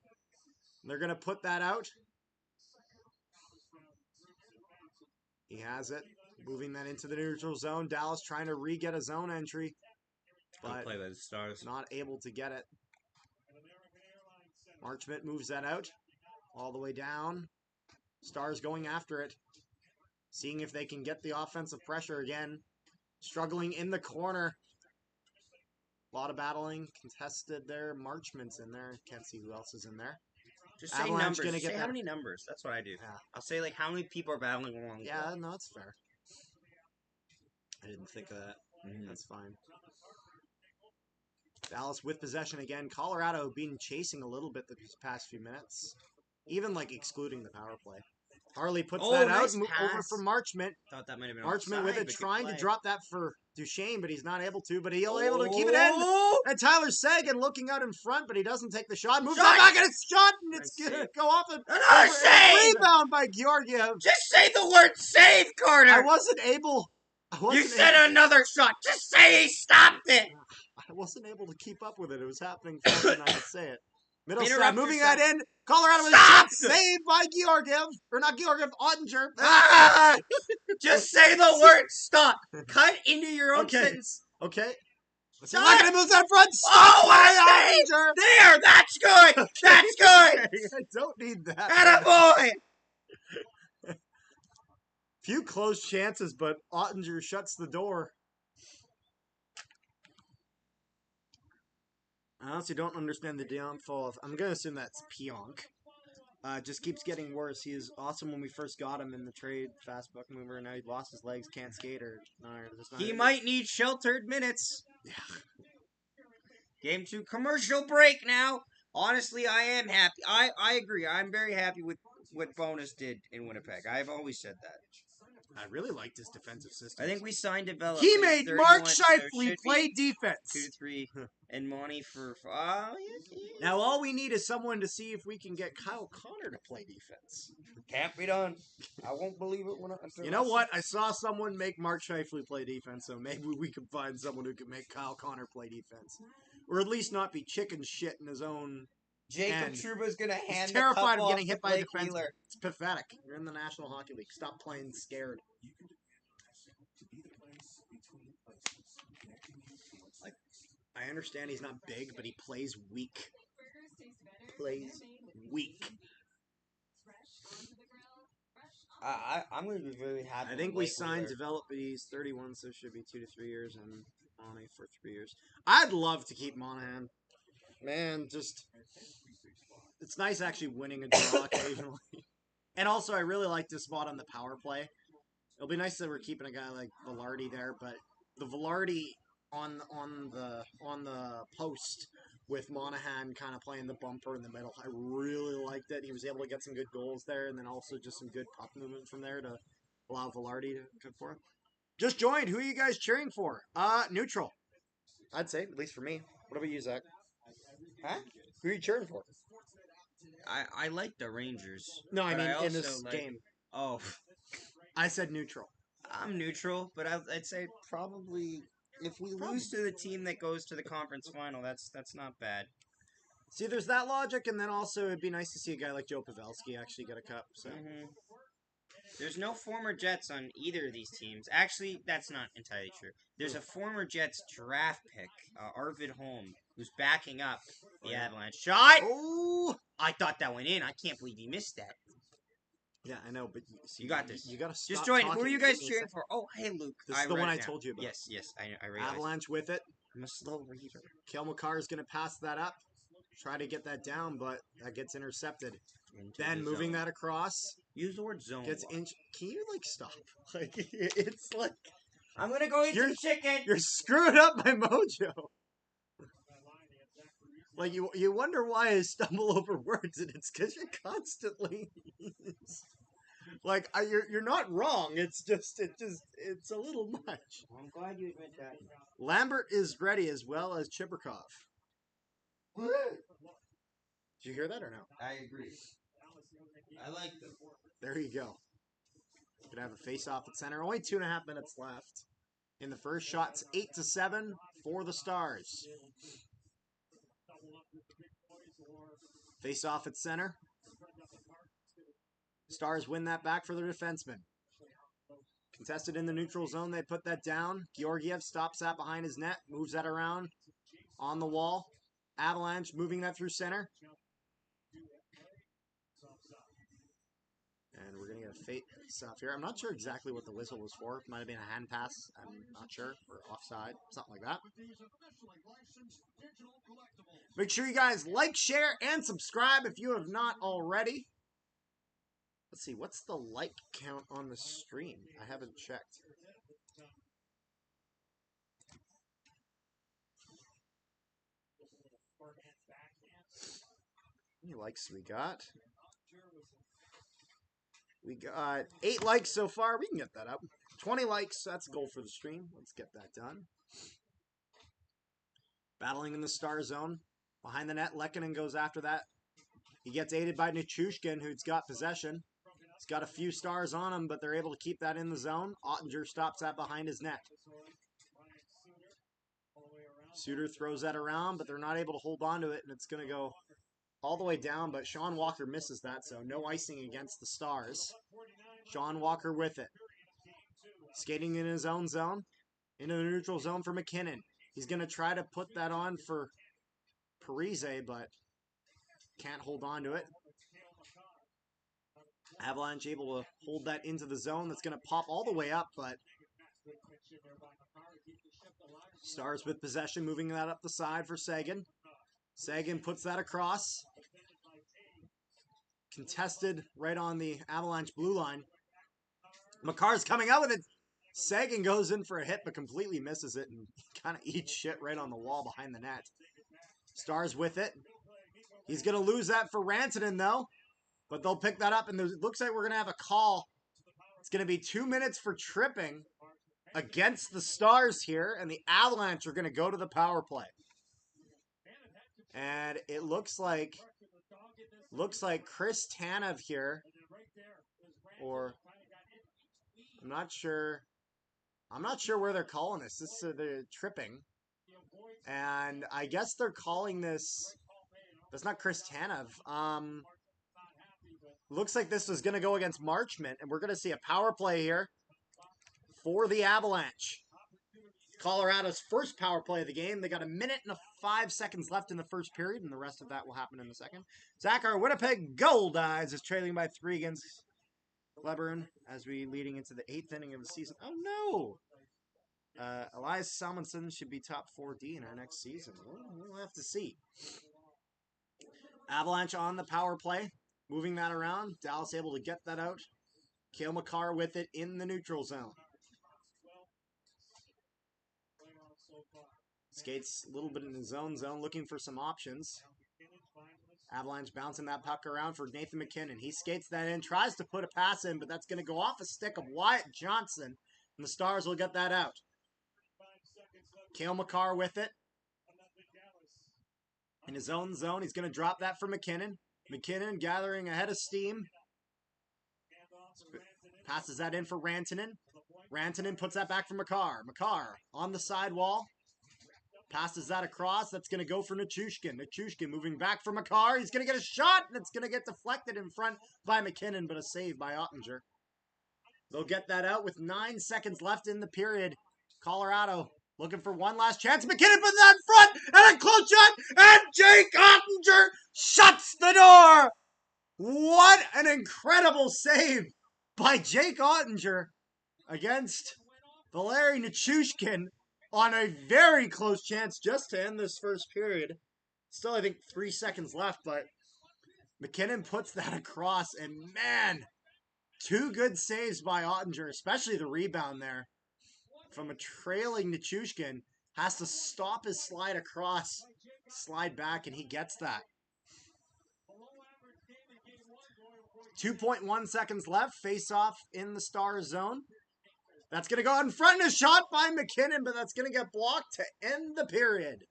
They're going to put that out. He has it. Moving that into the neutral zone. Dallas trying to re-get a zone entry. But Play by the Stars. not able to get it. Marchment moves that out. All the way down. Stars going after it. seeing if they can get the offensive pressure again. Struggling in the corner. A lot of battling, contested there. Marchment's in there. Can't see who else is in there. Just say Avalanche numbers. gonna get Say how that- many numbers. That's what I do. Yeah. I'll say like how many people are battling along. Yeah, no, that's fair. I didn't think of that. Mhm. That's fine. Dallas with possession again. Colorado been chasing a little bit the past few minutes. Even like excluding the power play. Harley puts Oh, that nice out. Over pass. for Marchment. Thought that might have been Marchment with offside, it, but good trying to play. drop that for Duchesne, but he's not able to. But he'll able to keep it in. Oh! And Tyler Sagan looking out in front, but he doesn't take the shot. Moves Shot! that back and it's shot, and it's Nice gonna save. go off and Another save! rebound by Georgiev. Just say the word save, Carter. I wasn't able. You said another shot. Just say he stopped it. I wasn't able to keep up with it. It was happening faster than I could say it. Middle Interrupt side, moving yourself. that in. Colorado with a Stop! shot saved by Georgiev. Or not Georgiev, Ottinger. Ah! Just say the word stop. Cut into your own Okay. sentence. Okay. Let's see Stop! if I can move that front. Oh, Stop what a by save! Ottinger. There, that's good. That's good. I don't need that. Attaboy. Few close chances, but Ottinger shuts the door. I honestly don't understand the downfall of... I'm going to assume that's Pionk. Just keeps getting worse. He was awesome when we first got him in the trade. Fast buck mover. Now he lost his legs. Can't skate or... He might need sheltered minutes. Yeah. Game 2 commercial break now. Honestly, I am happy. I agree. I'm very happy with what Bonus did in Winnipeg. I've always said that. I really liked his defensive system. I think we signed development. He made Mark Scheifele play defense. 2-3 and Monty for Now all we need is someone to see if we can get Kyle Connor to play defense. Can't be done. I won't believe it when You know what? I saw someone make Mark Scheifele play defense, so maybe we can find someone who can make Kyle Connor play defense. Or at least not be chicken shit in his own... Jacob And Trouba's gonna hand He's terrified the of cup getting off hit by a Blake defenseman. Wheeler. It's pathetic. You're in the National Hockey League. Stop playing scared. Like, I understand he's not big, but he plays weak. Plays weak. I'm gonna be very happy. I think with we Blake signed Wheeler. develop, but he's 31, so it should be 2 to 3 years, and Monty for 3 years. I'd love to keep Monahan. Man, just... It's nice actually winning a draw occasionally. And also, I really like this spot on the power play. It'll be nice that we're keeping a guy like Velarde there, but the Velarde on the post with Monahan kind of playing the bumper in the middle, I really liked it. He was able to get some good goals there, and then also just some good puck movement from there to allow Velarde to cook for him. Just joined. Who are you guys cheering for? Neutral. I'd say, at least for me. What about you, Zach? Huh? Who are you cheering for? I like the Rangers. No, I but mean in also this like- game. Oh, I said neutral. I'm neutral, but I'd say probably if we lose to the team that goes to the conference final, that's not bad. See, there's that logic, and then also it'd be nice to see a guy like Joe Pavelski actually get a cup. So There's no former Jets on either of these teams. Actually, that's not entirely true. There's a former Jets draft pick, Arvid Holm, who's backing up the Avalanche. Shot! Oh, I thought that went in. I can't believe he missed that. yeah, I know, but You got this. You got to Just join. Who are you guys cheering for? Oh, hey, Luke. This is the wrote one it I down. told you about. Yes, I realized. Avalanche with it. I'm a slow reader. Kale McCarr is going to pass that up. Try to get that down, but that gets intercepted. Into Then the moving zone. that across. Use the word zone. Gets inch. Can you like stop? Like it's like I'm gonna go eat You're- some chicken. you're screwing up my mojo. Like you wonder why I stumble over words, and it's because you're constantly like you're not wrong. It's a little much. I'm glad you admit that. Lambert is ready as well as Chibrikov. Did you hear that or no? I agree. I like them. There you go. Gonna have a face-off at center. Only 2.5 minutes left. In the first shot's 8-7 for the Stars. Face-off at center. Stars win that back for their defenseman. Contested in the neutral zone. They put that down. Georgiev stops that behind his net. Moves that around. On the wall. Avalanche moving that through center. And we're going to get of fate stuff here. I'm not sure exactly what the whistle was for. Might have been a hand pass. I'm not sure. Or offside. Something like that. Make sure you guys like, share, and subscribe if you have not already. Let's see. What's the like count on the stream? I haven't checked. How many likes we got? We got 8 likes so far. We can get that up. 20 likes. That's a goal for the stream. Let's get that done. Battling in the star zone. Behind the net, Lehkonen goes after that. He gets aided by Nichushkin, who's got possession. He's got a few stars on him, but they're able to keep that in the zone. Ottinger stops that behind his net. Suter throws that around, but they're not able to hold on to it, and it's going to go all the way down, but Sean Walker misses that, so no icing against the Stars. Sean Walker with it. Skating in his own zone. Into the neutral zone for McKinnon. He's going to try to put that on for Parise, but can't hold on to it. Avalanche able to hold that into the zone. That's going to pop all the way up, but Stars with possession, moving that up the side for Sagan. Sagan puts that across. Contested right on the Avalanche blue line. Makar's coming out with it. Sagan goes in for a hit, but completely misses it and kind of eats shit right on the wall behind the net. Stars with it. He's going to lose that for Rantanen, though. But they'll pick that up, and it looks like we're going to have a call. It's going to be 2 minutes for tripping against the Stars here, and the Avalanche are going to go to the power play. And it looks like Chris Tanev here, or I'm not sure where they're calling this. This is the tripping, and I guess they're calling this. That's not Chris Tanev. Looks like this is going to go against Marchment, and we're going to see a power play here for the Avalanche. Colorado's first power play of the game. They got 1 minute and 5 seconds left in the first period, and the rest of that will happen in the second. Zach, our Winnipeg Goldeyes is trailing by 3 against Cleburne as we leading into the 8th inning of the season. Oh, no! Elias Salmonson should be top 4D in our next season. We'll have to see. Avalanche on the power play. Moving that around. Dallas able to get that out. Cale Makar with it in the neutral zone. Skates a little bit in his own zone, looking for some options. Avalanche bouncing that puck around for Nathan McKinnon. He skates that in, tries to put a pass in, but that's going to go off a stick of Wyatt Johnson, and the Stars will get that out. Cale Makar with it. In his own zone, he's going to drop that for McKinnon. McKinnon gathering a head of steam. Passes that in for Rantanen. Rantanen puts that back for Makar. Makar on the sidewall. Passes that across. That's going to go for Nichushkin. Nichushkin moving back for Makar. He's going to get a shot, and it's going to get deflected in front by McKinnon, but a save by Ottinger. They'll get that out with 9 seconds left in the period. Colorado looking for one last chance. McKinnon puts that in front, and a close shot, and Jake Ottinger shuts the door. What an incredible save by Jake Ottinger against Valeri Nichushkin on a very close chance just to end this first period. Still, I think 3 seconds left, but McKinnon puts that across, and man, 2 good saves by Ottinger, especially the rebound there from a trailing Nichushkin. Has to stop his slide across, slide back, and he gets that. 2.1 seconds left. Face off in the Stars zone. That's going to go out in front and a shot by McKinnon, but that's going to get blocked to end the period.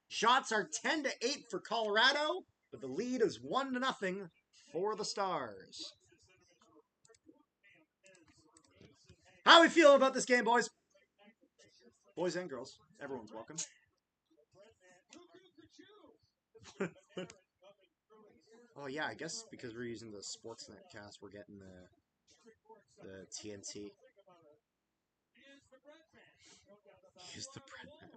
Shots are 10-8 for Colorado, but the lead is 1-0 for the Stars. How are we feeling about this game, boys? Boys and girls. Everyone's welcome. Oh, yeah, I guess because we're using the Sportsnet cast, we're getting the TNT. Use the bread man.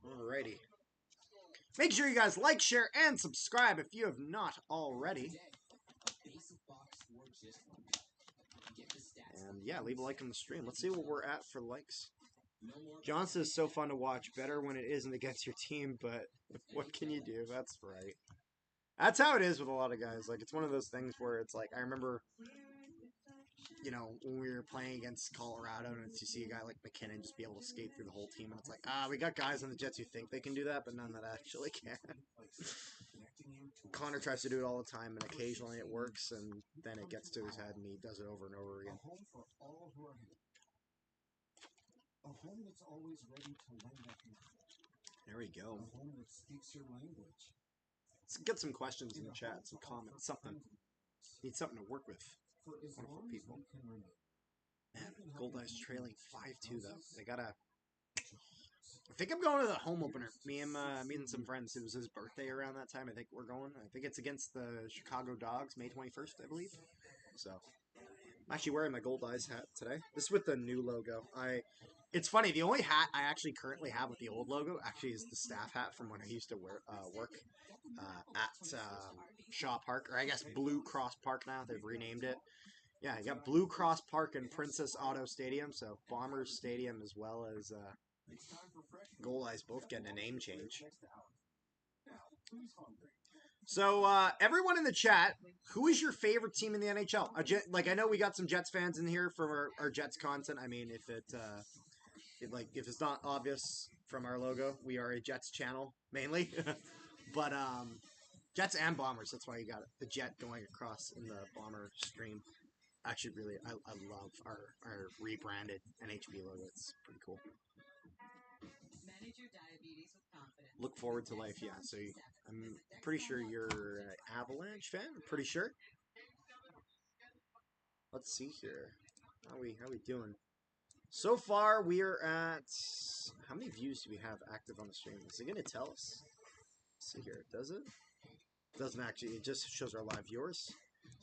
Alrighty. Make sure you guys like, share, and subscribe if you have not already. And yeah, leave a like on the stream. Let's see what we're at for likes. Johnson is so fun to watch. Better when it isn't against your team, but what can you do? That's right. That's how it is with a lot of guys. Like, it's one of those things where it's like, I remember, you know, when we were playing against Colorado, and you see a guy like McKinnon just be able to skate through the whole team, and it's like, we got guys on the Jets who think they can do that, but none that actually can. Connor tries to do it all the time, and occasionally it works, and then it gets to his head, and he does it over and over again. A home that's always ready to lend a hand. There we go. A home that speaks your language. Let's get some questions in the chat, some comments, something. Need something to work with. For as Wonderful long as people. we can remember. Man, Goldeye's trailing 5-2 though. They gotta. I think I'm going to the home opener. Me and some friends. It was his birthday around that time. I think we're going. I think it's against the Chicago Dogs, May 21st, I believe. So I'm actually wearing my Goldeyes hat today. This is with the new logo. It's funny. The only hat I actually currently have with the old logo actually is the staff hat from when I used to work at Shaw Park, or I guess Blue Cross Park now. They've renamed it. Yeah, you got Blue Cross Park and Princess Auto Stadium, so Bombers Stadium as well as Goldeyes both getting a name change. So everyone in the chat, who is your favorite team in the NHL? I know we got some Jets fans in here for our Jets content. I mean, if it's not obvious from our logo, we are a Jets channel mainly, but Jets and Bombers. That's why you got the jet going across in the Bomber stream. Actually, really, I love our rebranded NHB logo. It's pretty cool. Manage your diabetes with confidence. Look forward to life, yeah. So I'm pretty sure you're an Avalanche fan. I'm pretty sure. Let's see here. How are we doing? So far, we are at... How many views do we have active on the stream? Is it going to tell us? Let's see here. Does it? It doesn't actually. It just shows our live viewers.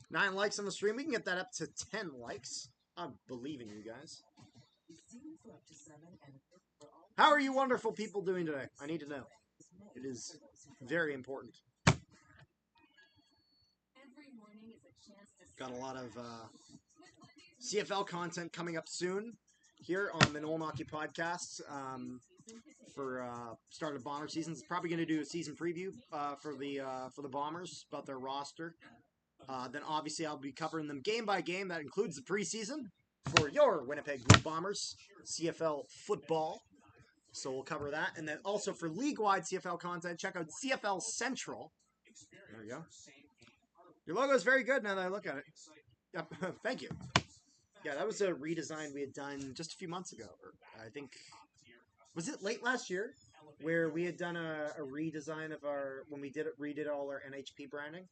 9 likes on the stream. We can get that up to 10 likes. I believe in you guys. How are you wonderful people doing today? I need to know. It is very important. Got a lot of CFL content coming up soon here on the Nolan Hockey Podcast for start of Bomber season. It's probably going to do a season preview for the Bombers about their roster. Then obviously I'll be covering them game by game. That includes the preseason for your Winnipeg Blue Bombers CFL football. So we'll cover that. And then also for league-wide CFL content, check out CFL Central. There we go. Your logo is very good now that I look at it. Yep. Thank you. Yeah, that was a redesign we had done just a few months ago. I think, was it late last year? Where we had done a redesign of when we redid all our NHP branding.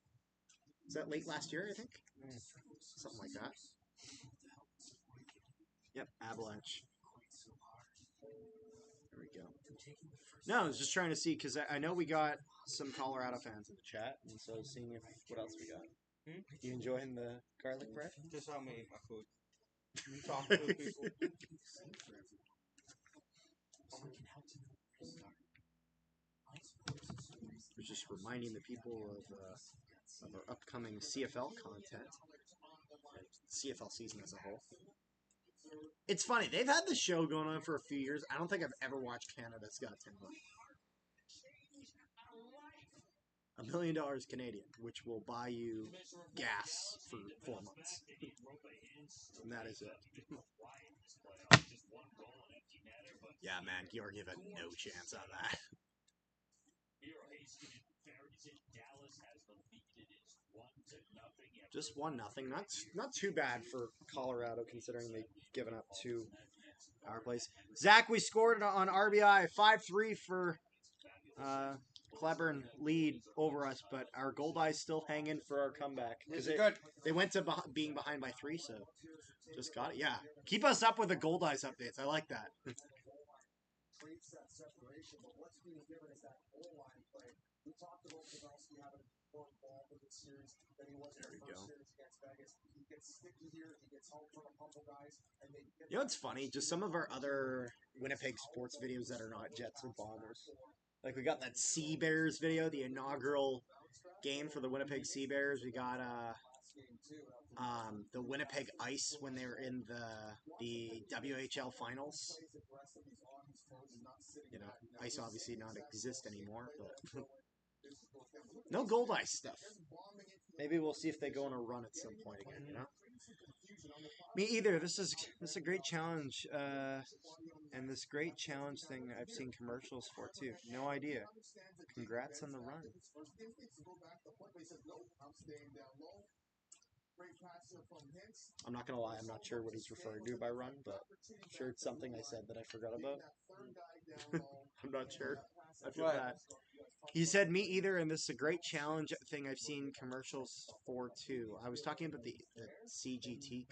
Is that late last year, I think? Something like that. Yep, Avalanche. There we go. No, I was just trying to see, because I know we got some Colorado fans in the chat, and so seeing what else we got. You enjoying the garlic bread? Just how me eat my food. You talk to people. I was just reminding the people of our upcoming CFL content, CFL season as a whole. It's funny, they've had the show going on for a few years. I don't think I've ever watched Canada's Got Talent. $1 million Canadian, which will buy you gas for 4 months. And that is it. Yeah, man, Georgiev had no chance on that. Just 1-0. Not too bad for Colorado, considering they've given up 2 power plays. Zach, we scored on RBI 5-3 for Cleburne lead over us, but our Goldeyes still hang in for our comeback. This is good. They went to being behind by 3, so just got it. Yeah, keep us up with the Goldeyes updates. I like that. There we go. You know what's funny? Just some of our other Winnipeg sports videos that are not Jets or Bombers. Like we got that Sea Bears video, the inaugural game for the Winnipeg Sea Bears. We got the Winnipeg Ice when they were in the WHL finals. You know, Ice obviously not exist anymore, but no Gold Ice stuff. Maybe we'll see if they go on a run at some point again. You know. Me either. This is a great challenge, and this great challenge thing I've seen commercials for too. No idea. Congrats on the run. I'm not gonna lie. I'm not sure what he's referring to by run, but I'm sure it's something I said that I forgot about. I'm not sure. I feel bad. He said me either, and this is a great challenge thing I've seen commercials for too. I was talking about the CGT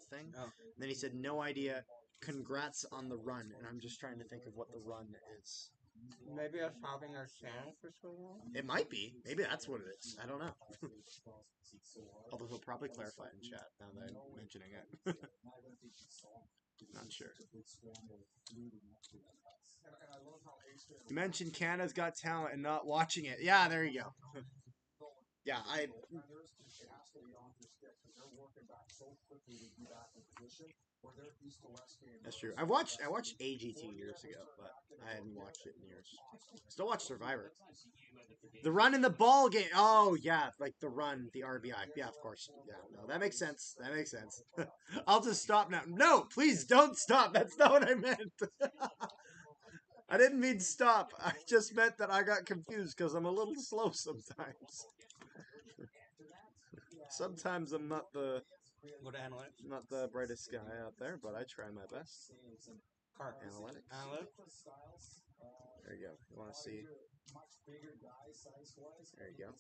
thing. Oh. And then he said no idea. Congrats on the run, and I'm just trying to think of what the run is. Maybe us having our channel for so long? It might be. Maybe that's what it is. I don't know. Although he'll probably clarify in chat now that I'm mentioning it. Not sure. You mentioned Canada's Got Talent and not watching it. Yeah, there you go. Yeah, that's true. I watched AGT years ago, but I hadn't watched it in years. Still watch Survivor. The run in the ball game. Oh yeah, like the run, the RBI. Yeah, of course. Yeah, no, that makes sense. That makes sense. I'll just stop now. No, please don't stop. That's not what I meant. I didn't mean stop. I just meant that I got confused because I'm a little slow sometimes. Sometimes I'm not the brightest guy out there, but I try my best. Analytics. There you go. You want to see? There you go.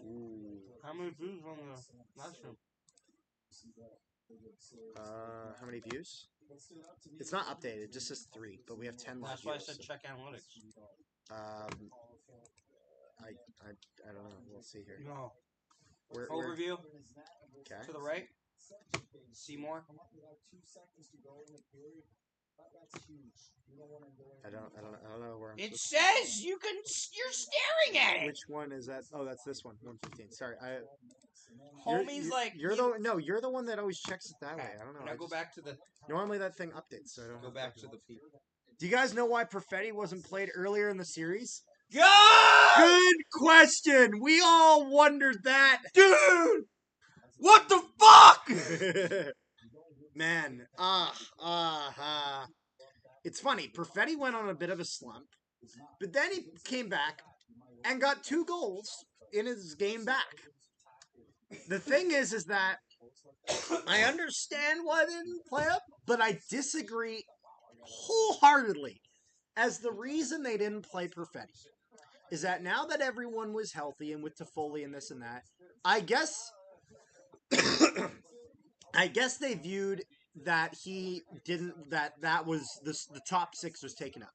Ooh. How many views on the live stream? How many views? It's not updated. It just says 3, but we have 10 live That's why I views, said check analytics. I don't know. We'll see here. No. We're Overview. Okay. To the right. See more. I don't know where I'm It says you're staring at it. Which one is that? Oh, that's this one. 115. Sorry, Homie's you're the one that always checks it that way. I don't know. Now go back to the. Normally that thing updates, so I don't Go back to the people. Do you guys know why Perfetti wasn't played earlier in the series? Good question. We all wondered that, dude. What the fuck? Man, it's funny. Perfetti went on a bit of a slump, but then he came back and got 2 goals in his game back. The thing is that I understand why they didn't play up, but I disagree wholeheartedly as the reason they didn't play Perfetti is that now that everyone was healthy and with Toffoli and this and that, I guess they viewed that that was the top 6 was taken up.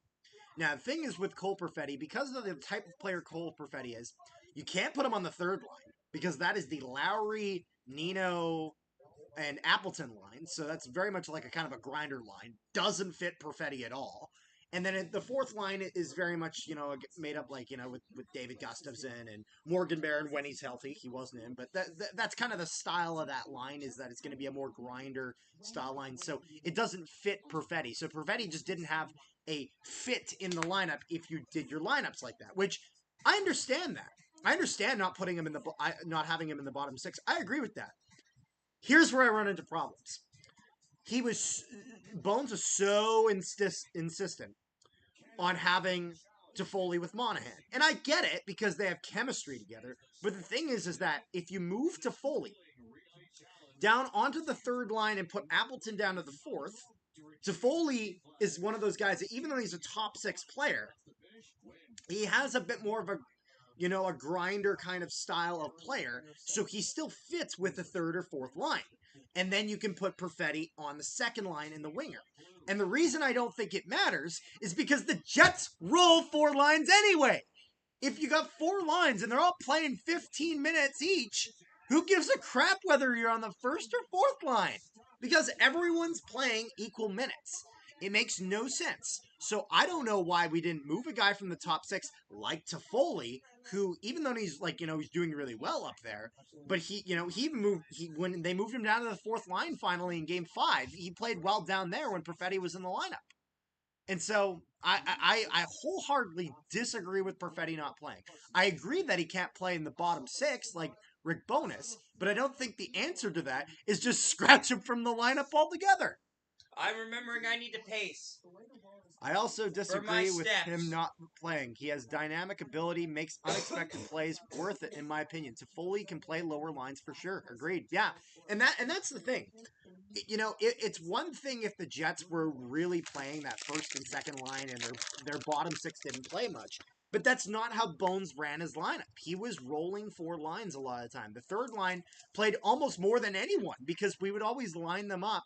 Now the thing is with Cole Perfetti, because of the type of player Cole Perfetti is, you can't put him on the 3rd line because that is the Lowry, Nino, and Appleton line. So that's very much like a kind of a grinder line. Doesn't fit Perfetti at all. And then the 4th line is very much, made up like, with David Gustafson and Morgan Barron when he's healthy. He wasn't in, but that's kind of the style of that line, is that it's going to be a more grinder style line. So it doesn't fit Perfetti. So Perfetti just didn't have a fit in the lineup if you did your lineups like that, which I understand that. I understand not having him in the bottom 6. I agree with that. Here's where I run into problems. Bones was so insistent on having Toffoli with Monahan. And I get it because they have chemistry together. But the thing is that if you move Toffoli down onto the 3rd line and put Appleton down to the 4th, Toffoli is one of those guys that even though he's a top 6 player, he has a bit more of a grinder kind of style of player. So he still fits with the 3rd or 4th line. And then you can put Perfetti on the 2nd line in the winger. And the reason I don't think it matters is because the Jets roll 4 lines anyway. If you got 4 lines and they're all playing 15 minutes each, who gives a crap whether you're on the first or fourth line? Because everyone's playing equal minutes. It makes no sense. So I don't know why we didn't move a guy from the top 6 like Toffoli, who, even though he's like, he's doing really well up there, but when they moved him down to the fourth line finally in game 5, he played well down there when Perfetti was in the lineup. And so I wholeheartedly disagree with Perfetti not playing. I agree that he can't play in the bottom 6 like Rick Bowness, but I don't think the answer to that is just scratch him from the lineup altogether. I'm remembering I need to pace. I also disagree with steps. him not playing. He has dynamic ability, makes unexpected plays worth it, in my opinion. Toffoli can play lower lines for sure. Agreed. Yeah, and that's the thing. It's one thing if the Jets were really playing that first and second line and their bottom 6 didn't play much. But that's not how Bones ran his lineup. He was rolling 4 lines a lot of the time. The third line played almost more than anyone because we would always line them up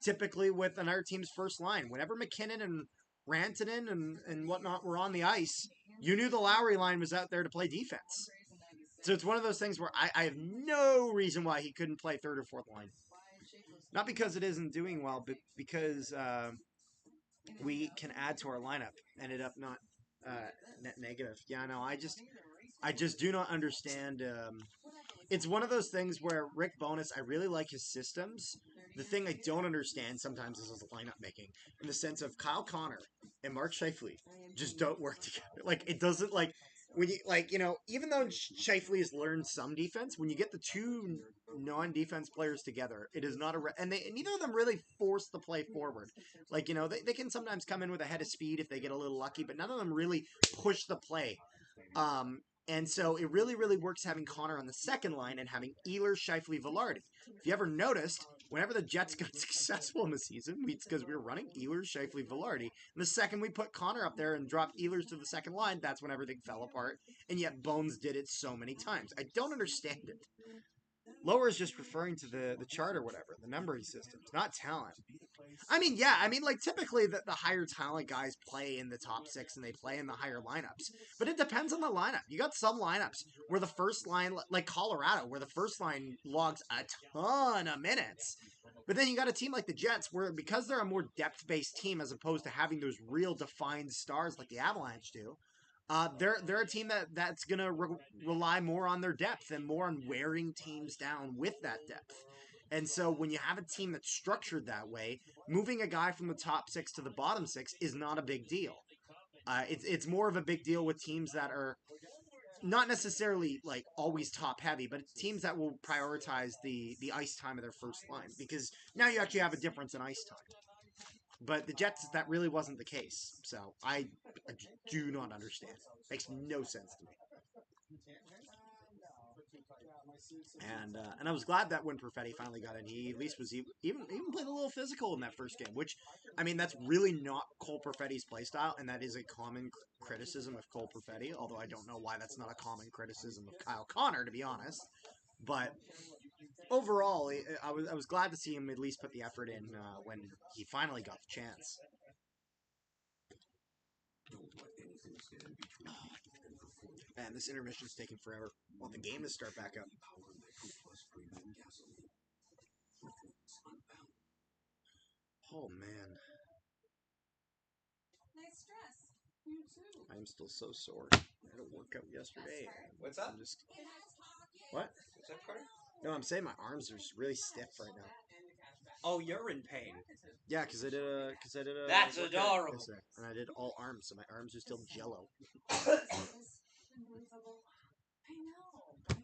typically with another team's first line. Whenever McKinnon and Rantanen and whatnot were on the ice, you knew the Lowry line was out there to play defense. So it's one of those things where I have no reason why he couldn't play third or fourth line. Not because it isn't doing well, but because we can add to our lineup. Ended up not net negative. Yeah, no, I just do not understand. It's one of those things where Rick Bowness, I really like his systems. The thing I don't understand sometimes is his lineup making, in the sense of Kyle Connor and Mark Scheifele just don't work together. Like, it doesn't, like, when you, like, even though Scheifele has learned some defense, when you get the two non-defense players together, it is not and neither of them really force the play forward. Like, they can sometimes come in with a head of speed if they get a little lucky, but none of them really push the play. And so it really, really works having Connor on the second line and having Ehlers, Scheifele, Velarde. If you ever noticed, whenever the Jets got successful in the season, it's because we were running Ehlers, Scheifele, Velarde. And the second we put Connor up there and dropped Ehlers to the second line, that's when everything fell apart. And yet Bones did it so many times. I don't understand it. Lower is just referring to the chart or whatever, the numbering systems, not talent. Like typically the higher talent guys play in the top 6 and they play in the higher lineups. But it depends on the lineup. You got some lineups where the first line, like Colorado, where the first line logs a ton of minutes. But then you got a team like the Jets where, because they're a more depth-based team as opposed to having those real defined stars like the Avalanche do, they're a team that's going to rely more on their depth and more on wearing teams down with that depth. And so when you have a team that's structured that way, moving a guy from the top 6 to the bottom 6 is not a big deal. It's more of a big deal with teams that are not necessarily like always top heavy, but teams that will prioritize the ice time of their first line, because now you actually have a difference in ice time. But the Jets, that really wasn't the case. So I do not understand. Makes no sense to me. And I was glad that when Perfetti finally got in, he at least was even played a little physical in that first game, which, that's really not Cole Perfetti's playstyle, and that is a common criticism of Cole Perfetti, although I don't know why that's not a common criticism of Kyle Connor, to be honest. But overall, I was glad to see him at least put the effort in when he finally got the chance. Man, this intermission's taking forever. I want the game to start back up. Oh, man. Nice dress. You too. I'm still so sore. I had a workout yesterday. What's up? What? What's up, Carter? No, I'm saying my arms are just really stiff right now. Oh, you're in pain. Yeah, because I did a. That's workout adorable. yesterday, and I did all arms, so my arms are still jello. Unbelievable. I know, right?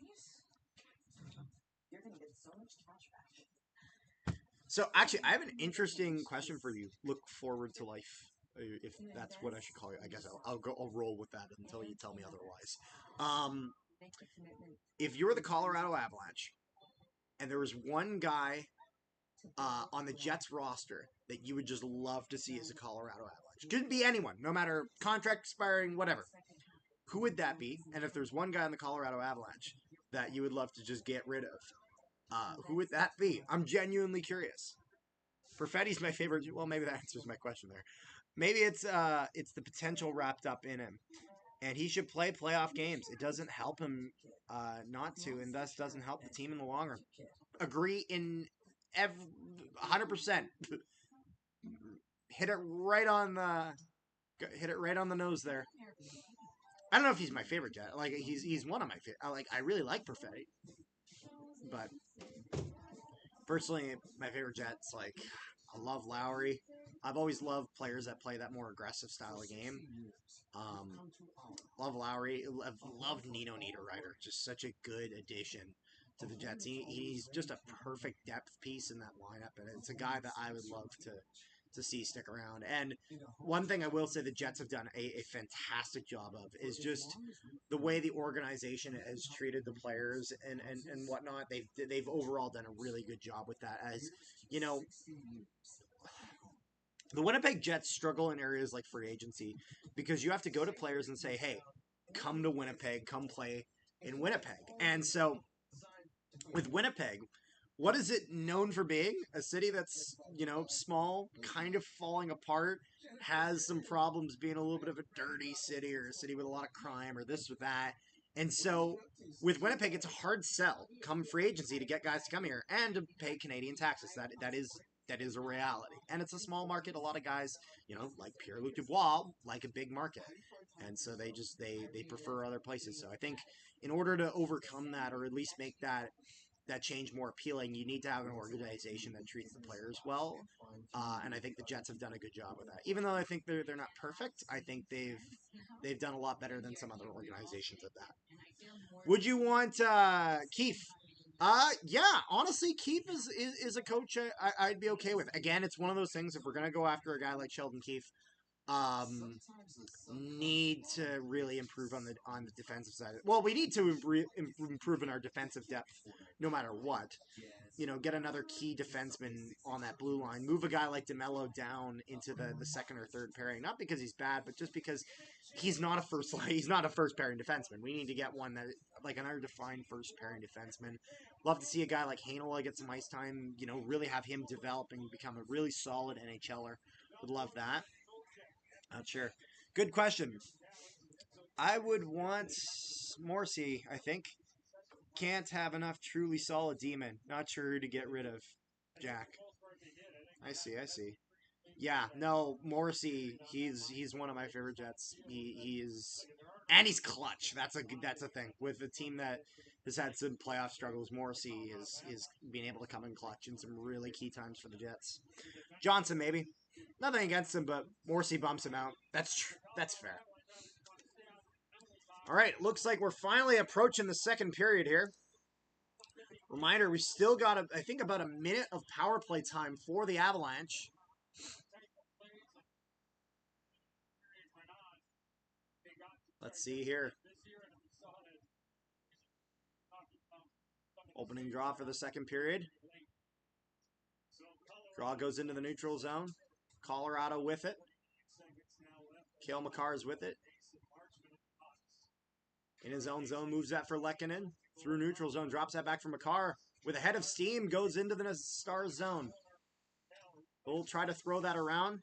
You're gonna get so much cash back. So actually, I have an interesting question for you. Look forward to life, if that's what I should call you. I guess I'll roll with that until you tell me otherwise. If you're the Colorado Avalanche, and there was one guy on the Jets roster that you would just love to see as a Colorado Avalanche, could be anyone, no matter contract expiring, whatever. Who would that be? And if there's one guy on the Colorado Avalanche that you would love to just get rid of, who would that be? I'm genuinely curious. Perfetti's my favorite. Well, maybe that answers my question there. Maybe it's the potential wrapped up in him. And he should play playoff games. It doesn't help him not to, and thus doesn't help the team in the long run. Agree in 100%. Hit it right on the nose there. I don't know if he's my favorite Jet. Like he's one of my favorite. I really like Perfetti, but personally, my favorite Jet's like I love Lowry. I've always loved players that play that more aggressive style of game. Love Lowry. Love Nino Niederreiter. Just such a good addition to the Jets. He's just a perfect depth piece in that lineup, and it's a guy that I would love to see stick around. And one thing I will say the Jets have done a fantastic job of is just the way the organization has treated the players and whatnot. They've overall done a really good job with that. As you know, the Winnipeg Jets struggle in areas like free agency because you have to go to players and say, hey, come to Winnipeg, come play in Winnipeg. And so with Winnipeg, what is it known for being? A city that's, small, kind of falling apart, has some problems being a little bit of a dirty city or a city with a lot of crime or this or that. And so with Winnipeg, it's a hard sell come free agency to get guys to come here and to pay Canadian taxes. That is a reality. And it's a small market. A lot of guys, like Pierre-Luc Dubois, like a big market. And so they prefer other places. So I think in order to overcome that or at least make that change more appealing, you need to have an organization that treats the players well. And I think the Jets have done a good job with that. Even though I think they're not perfect, I think they've done a lot better than some other organizations at that. Would you want Keefe? Yeah, honestly, Keefe is a coach I'd be okay with. Again, it's one of those things, if we're going to go after a guy like Sheldon Keefe, need to really improve on the defensive side. Well, we need to improve in our defensive depth no matter what. Get another key defenseman on that blue line. Move a guy like DeMello down into the second or third pairing. Not because he's bad, but just because he's not a first pairing defenseman. We need to get one that like another defined first pairing defenseman. Love to see a guy like Heinola get some ice time. Really have him develop and become a really solid NHLer. Would love that. Not sure. Good question. I would want Morrissey, I think. Can't have enough truly solid demon. Not sure who to get rid of. Jack. I see. Yeah, no, Morrissey, he's one of my favorite Jets. He is, and he's clutch. That's a thing. With a team that has had some playoff struggles, Morrissey is being able to come in clutch in some really key times for the Jets. Johnson, maybe. Nothing against him, but Morrissey bumps him out. That's true. That's fair. All right, looks like we're finally approaching the second period here. Reminder, we still got, I think, about a minute of power play time for the Avalanche. Let's see here. Opening draw for the second period. Draw goes into the neutral zone. Colorado with it. Cale Makar is with it. In his own zone, moves that for Lehkonen. Through neutral zone, drops that back for Makar. With a head of steam, goes into the Stars zone. We'll try to throw that around.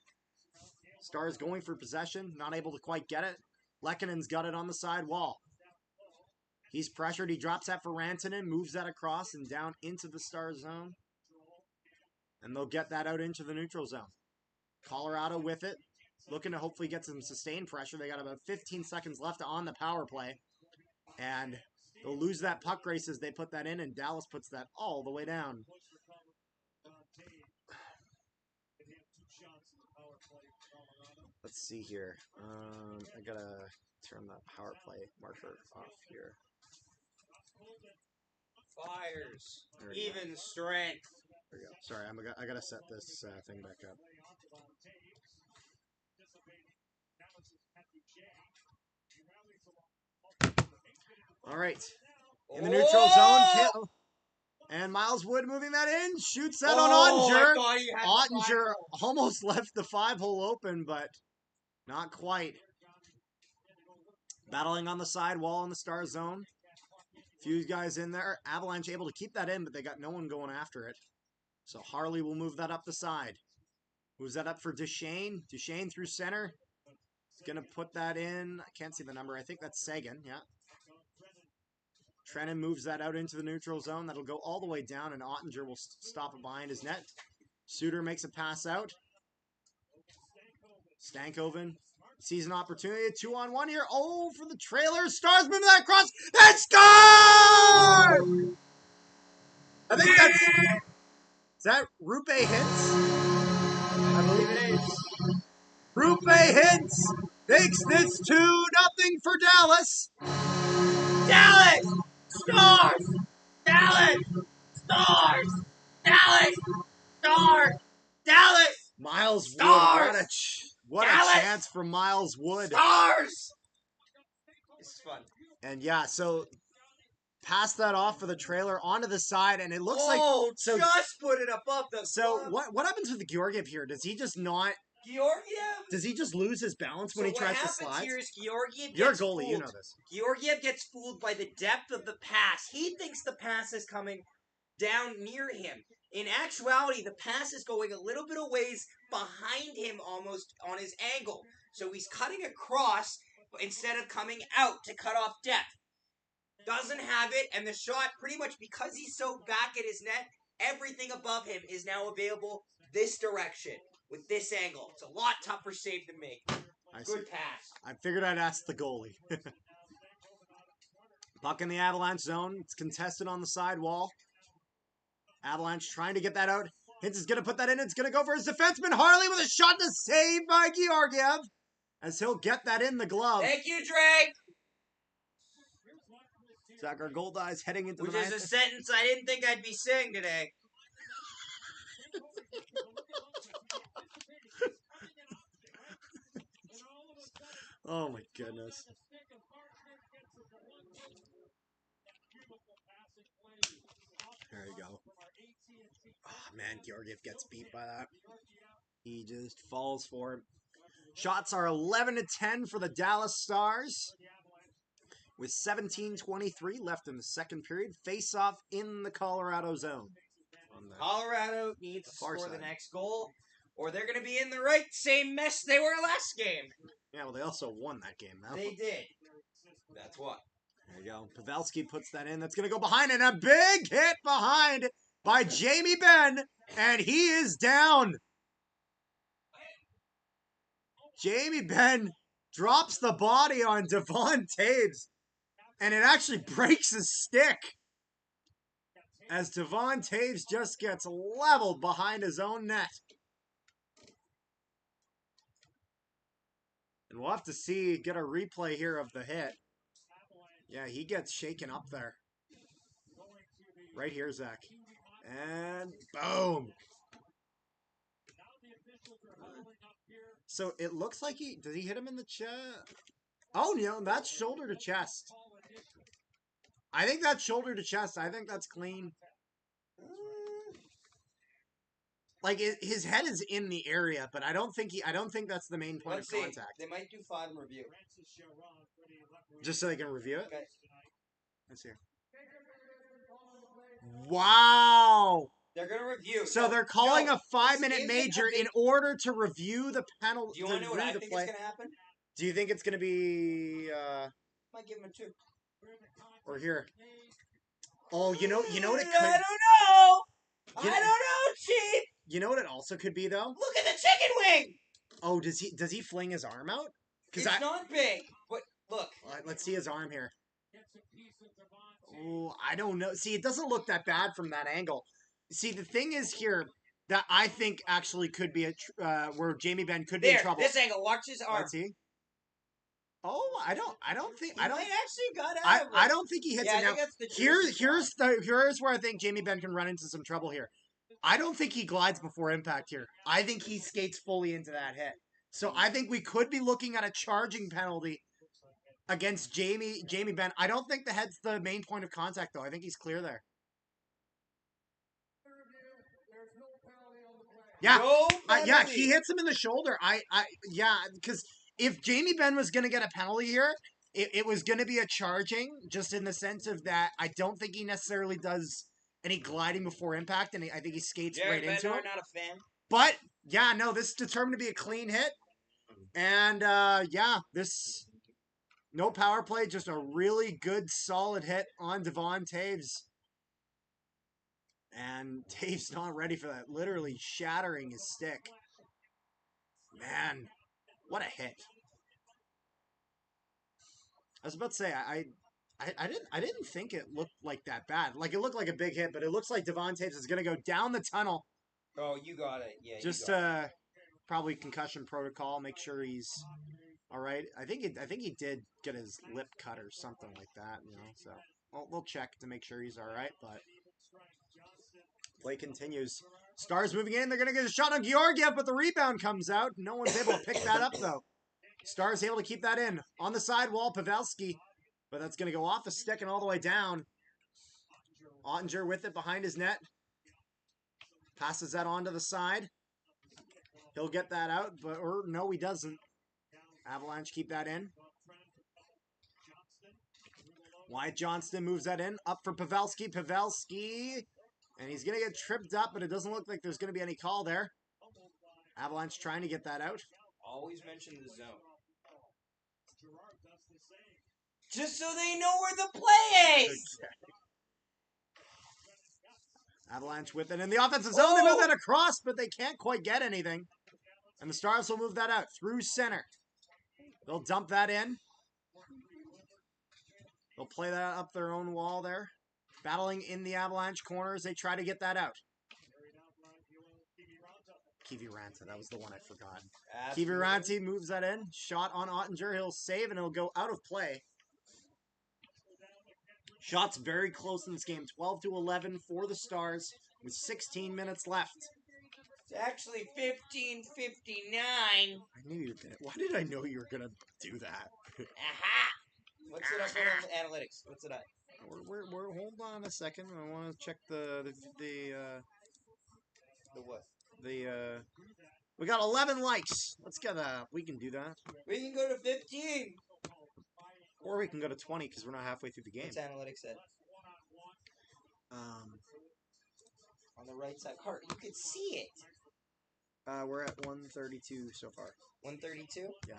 Stars going for possession, not able to quite get it. Lehkonen's got it on the side wall. He's pressured. He drops that for Rantanen, moves that across and down into the Stars zone. And they'll get that out into the neutral zone. Colorado with it, looking to hopefully get some sustained pressure. They got about 15 seconds left on the power play. And they'll lose that puck race as they put that in, and Dallas puts that all the way down. Let's see here. I gotta turn the power play marker off here. Fires. Even strength. There we go. Sorry, I gotta set this thing back up. All right. In the neutral zone, kill. And Miles Wood moving that in. Shoots that on Ottinger. Ottinger almost left the 5-hole open, but not quite. Battling on the side wall in the Star zone. Few guys in there. Avalanche able to keep that in, but they got no one going after it. So Harley will move that up the side. Moves that up for Duchesne. Duchesne through center. He's going to put that in. I can't see the number. I think that's Sagan, yeah. Trennan moves that out into the neutral zone. That'll go all the way down, and Ottinger will stop it behind his net. Suter makes a pass out. Stankoven sees an opportunity. 2-on-1 here. Oh, for the trailer. Stars moving that across. And score! I think that's... Is that Rupe Hintz? I believe it is. Rupe Hintz makes this 2-0 for Dallas. Dallas! Stars! Dallas! Stars! Dallas! Stars! Dallas! Miles Wood. Stars! What Dallas! a chance for Miles Wood. Stars! This is fun. And yeah, so pass that off for the trailer onto the side, and it looks like... Oh, So, just put it above the so glove. what happens with the Georgiev here? Does he just not... Georgiev? Does he just lose his balance when he tries to slide? What happens here is Georgiev You're a gets goalie, you fooled. know this. Georgiev gets fooled by the depth of the pass. He thinks the pass is coming down near him. In actuality, the pass is going a little bit of ways behind him almost on his angle. So he's cutting across instead of coming out to cut off depth. Doesn't have it, and the shot, pretty much because he's so back at his net, everything above him is now available this direction with this angle. It's a lot tougher save to make. Good pass. I figured I'd ask the goalie. Puck in the Avalanche zone. It's contested on the side wall. Avalanche trying to get that out. Hintz is going to put that in. It's going to go for his defenseman. Harley with a shot to save by Georgiev. As he'll get that in the glove. Thank you, Drake. Zachar Goldeyes heading into Which the is ninth. a sentence I didn't think I'd be saying today. Oh my goodness. There you go. Oh man, Georgiev gets beat by that. He just falls for it. Shots are 11-10 for the Dallas Stars. With 17:23 left in the second period. Face-off in the Colorado zone. Colorado needs to far score the side. next goal, or they're going to be in the right same mess they were last game. Yeah, well, they also won that game, though. They did. That's what. There you go. Pavelski puts that in. That's going to go behind, and a big hit behind by Jamie Benn, and he is down. Jamie Benn drops the body on Devon Taves, and it actually breaks his stick as Devon Taves just gets leveled behind his own net. And we'll have to get a replay here of the hit. Yeah, he gets shaken up there. Right here, Zach. And boom. So it looks like did he hit him in the chest? Oh, no, that's shoulder to chest. I think that's shoulder to chest. I think that's clean. Like his head is in the area, but I don't think that's the main point Let's of see. contact. They might do 5 and review. Just so they can review it. Okay. Let's see. Wow. They're going to review. So they're calling a 5-minute isn't major a big- in order to review the penalty. Do you want to know what I think is going to happen? Do you think it's going to be Might give him a 2. or here? Oh, you know what it could. I don't know. You I know- don't know, Chief. You know what it also could be though. Look at the chicken wing. Oh, does he fling his arm out? It's not big, but look. Let's see his arm here. Oh, I don't know. See, it doesn't look that bad from that angle. See, the thing is here that I think actually could be where Jamie Benn could be in There, trouble. this angle. Watch his arm. Let's see. Oh, I don't think He might actually got out of it. I don't think he hits Yeah, it I now. think that's the Here's where I think Jamie Benn can run into some trouble here. I don't think he glides before impact here. I think he skates fully into that hit. So I think we could be looking at a charging penalty against Jamie Benn. I don't think the head's the main point of contact though. I think he's clear there. Yeah. No Yeah, penalty. he hits him in the shoulder. Because if Jamie Benn was going to get a penalty here, it was going to be a charging, just in the sense of that I don't think he necessarily does any gliding before impact, and I think he skates Jared right into Bednar, it. not a fan. But, yeah, no, this is determined to be a clean hit. And yeah, this no power play, just a really good solid hit on Devon Taves. And Taves not ready for that, literally shattering his stick. Man, what a hit. I was about to say I didn't think it looked like that bad. Like it looked like a big hit, but it looks like Devon Taves is gonna go down the tunnel. Oh, you got it. Yeah, Just probably concussion protocol, make sure he's all right. I think he did get his lip cut or something like that, you know. So we'll check to make sure he's all right. But play continues. Stars moving in. They're gonna get a shot on Georgiev, but the rebound comes out. No one's able to pick that up though. Stars able to keep that in on the sidewall. Pavelski, but that's gonna go off the stick and all the way down. Ottinger with it behind his net. Passes that on to the side. He'll get that out, but or no, he doesn't. Avalanche keep that in. Wyatt Johnston moves that in. Up for Pavelski. Pavelski. And he's going to get tripped up, but it doesn't look like there's going to be any call there. Avalanche trying to get that out. Always mention the zone. Just so they know where the play is! Avalanche with it in the offensive zone. They move that across, but they can't quite get anything. And the Stars will move that out through center. They'll dump that in. They'll play that up their own wall there. Battling in the Avalanche corners. They try to get that out. Kiviranta, that was the one I forgot. Kiviranta moves that in. Shot on Ottinger. He'll save and it'll go out of play. Shots very close in this game. 12-11 for the Stars with 16 minutes left. It's actually 15:59. I knew you were gonna. Why did I know you were gonna do that? Aha! What's it up with analytics? What's it up? We're hold on a second. I want to check the what? We got 11 likes. Let's get we can do that. We can go to 15. Or we can go to 20 because we're not halfway through the game. What's analytics at? On the right side card, you can see it. We're at 132 so far. 132? Yeah.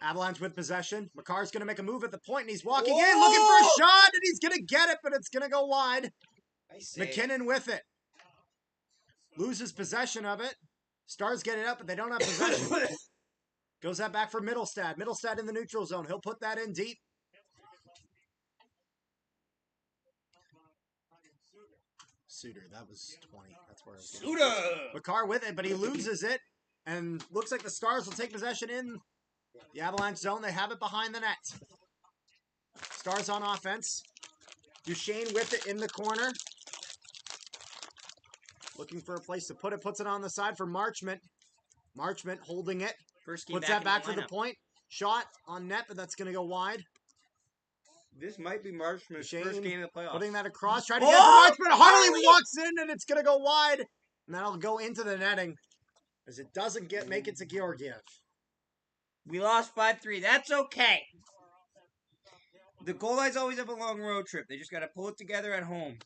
Avalanche with possession. McCarr's going to make a move at the point, and he's walking in, looking for a shot, and he's going to get it, but it's going to go wide. McKinnon with it. Loses possession of it. Stars get it up, but they don't have possession. Goes that back for Middlestad. Middlestad in the neutral zone. He'll put that in deep. Suter, that was 20. That's where I was going. Suter! McCarr with it, but he loses it. And looks like the Stars will take possession in the Avalanche zone. They have it behind the net. Stars on offense. Duchesne with it in the corner. Looking for a place to put it. Puts it on the side for Marchment. Marchment holding it. Puts that back for the point. Shot on net, but that's going to go wide. This might be Marchman's first game of the playoffs. Putting that across. Trying to get Marchment. Harley walks in, and it's going to go wide. And that'll go into the netting. As it doesn't make it to Georgiev. We lost 5-3. That's okay. The goal lines always have a long road trip. They just got to pull it together at home.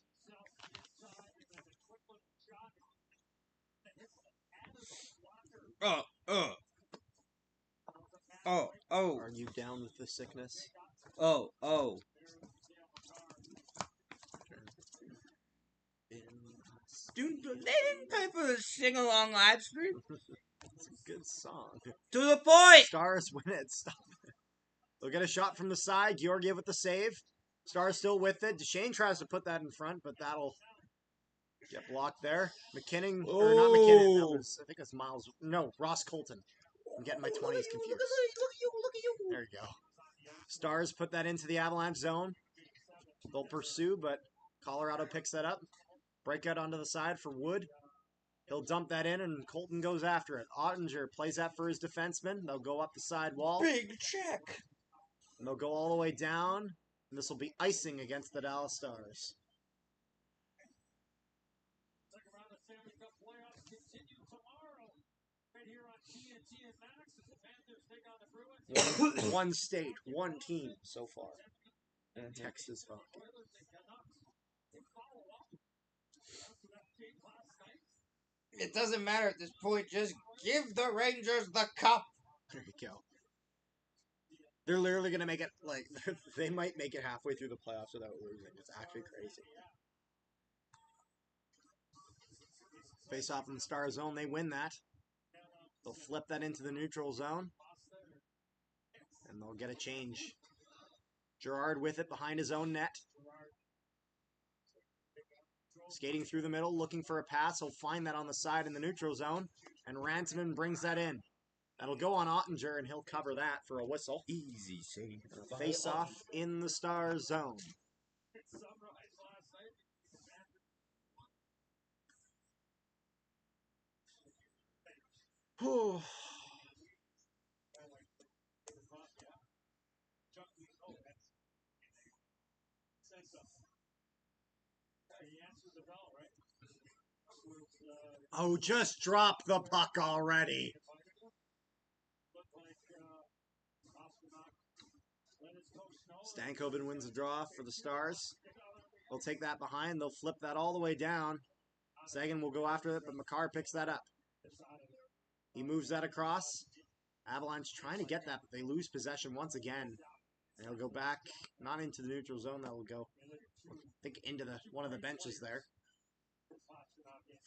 Oh. Are you down with the sickness? Oh. Dude, they didn't pay for the sing-along live stream. It's a good song. To the point! Stars win it. Stop it. They'll get a shot from the side. Georgiev with the save. Stars still with it. Duchesne tries to put that in front, but that'll get blocked there. McKinnon, or not McKinnon. That was, I think that's Miles. No, Ross Colton. I'm getting my 20s confused. Look at you. There you go. Stars put that into the Avalanche zone. They'll pursue, but Colorado picks that up. Breakout onto the side for Wood. He'll dump that in, and Colton goes after it. Ottinger plays that for his defenseman. They'll go up the side wall. Big check. And they'll go all the way down. And this will be icing against the Dallas Stars. One state, one team so far. Texas hockey. It doesn't matter at this point. Just give the Rangers the cup. There you go. They're literally going to make it, like, they might make it halfway through the playoffs without losing. It's actually crazy. Face off in the Star Zone, they win that. They'll flip that into the neutral zone. And they'll get a change. Gerard with it behind his own net. Skating through the middle, looking for a pass. He'll find that on the side in the neutral zone. And Rantanen brings that in. That'll go on Ottinger, and he'll cover that for a whistle. Easy save. Face off in the Star Zone. Whew. Oh, just drop the puck already. Stankoven wins the draw for the Stars. They'll take that behind. They'll flip that all the way down. Sagan will go after it, but Makar picks that up. He moves that across. Avalanche trying to get that, but they lose possession once again. And he'll go back, not into the neutral zone. That will go, I think, into one of the benches there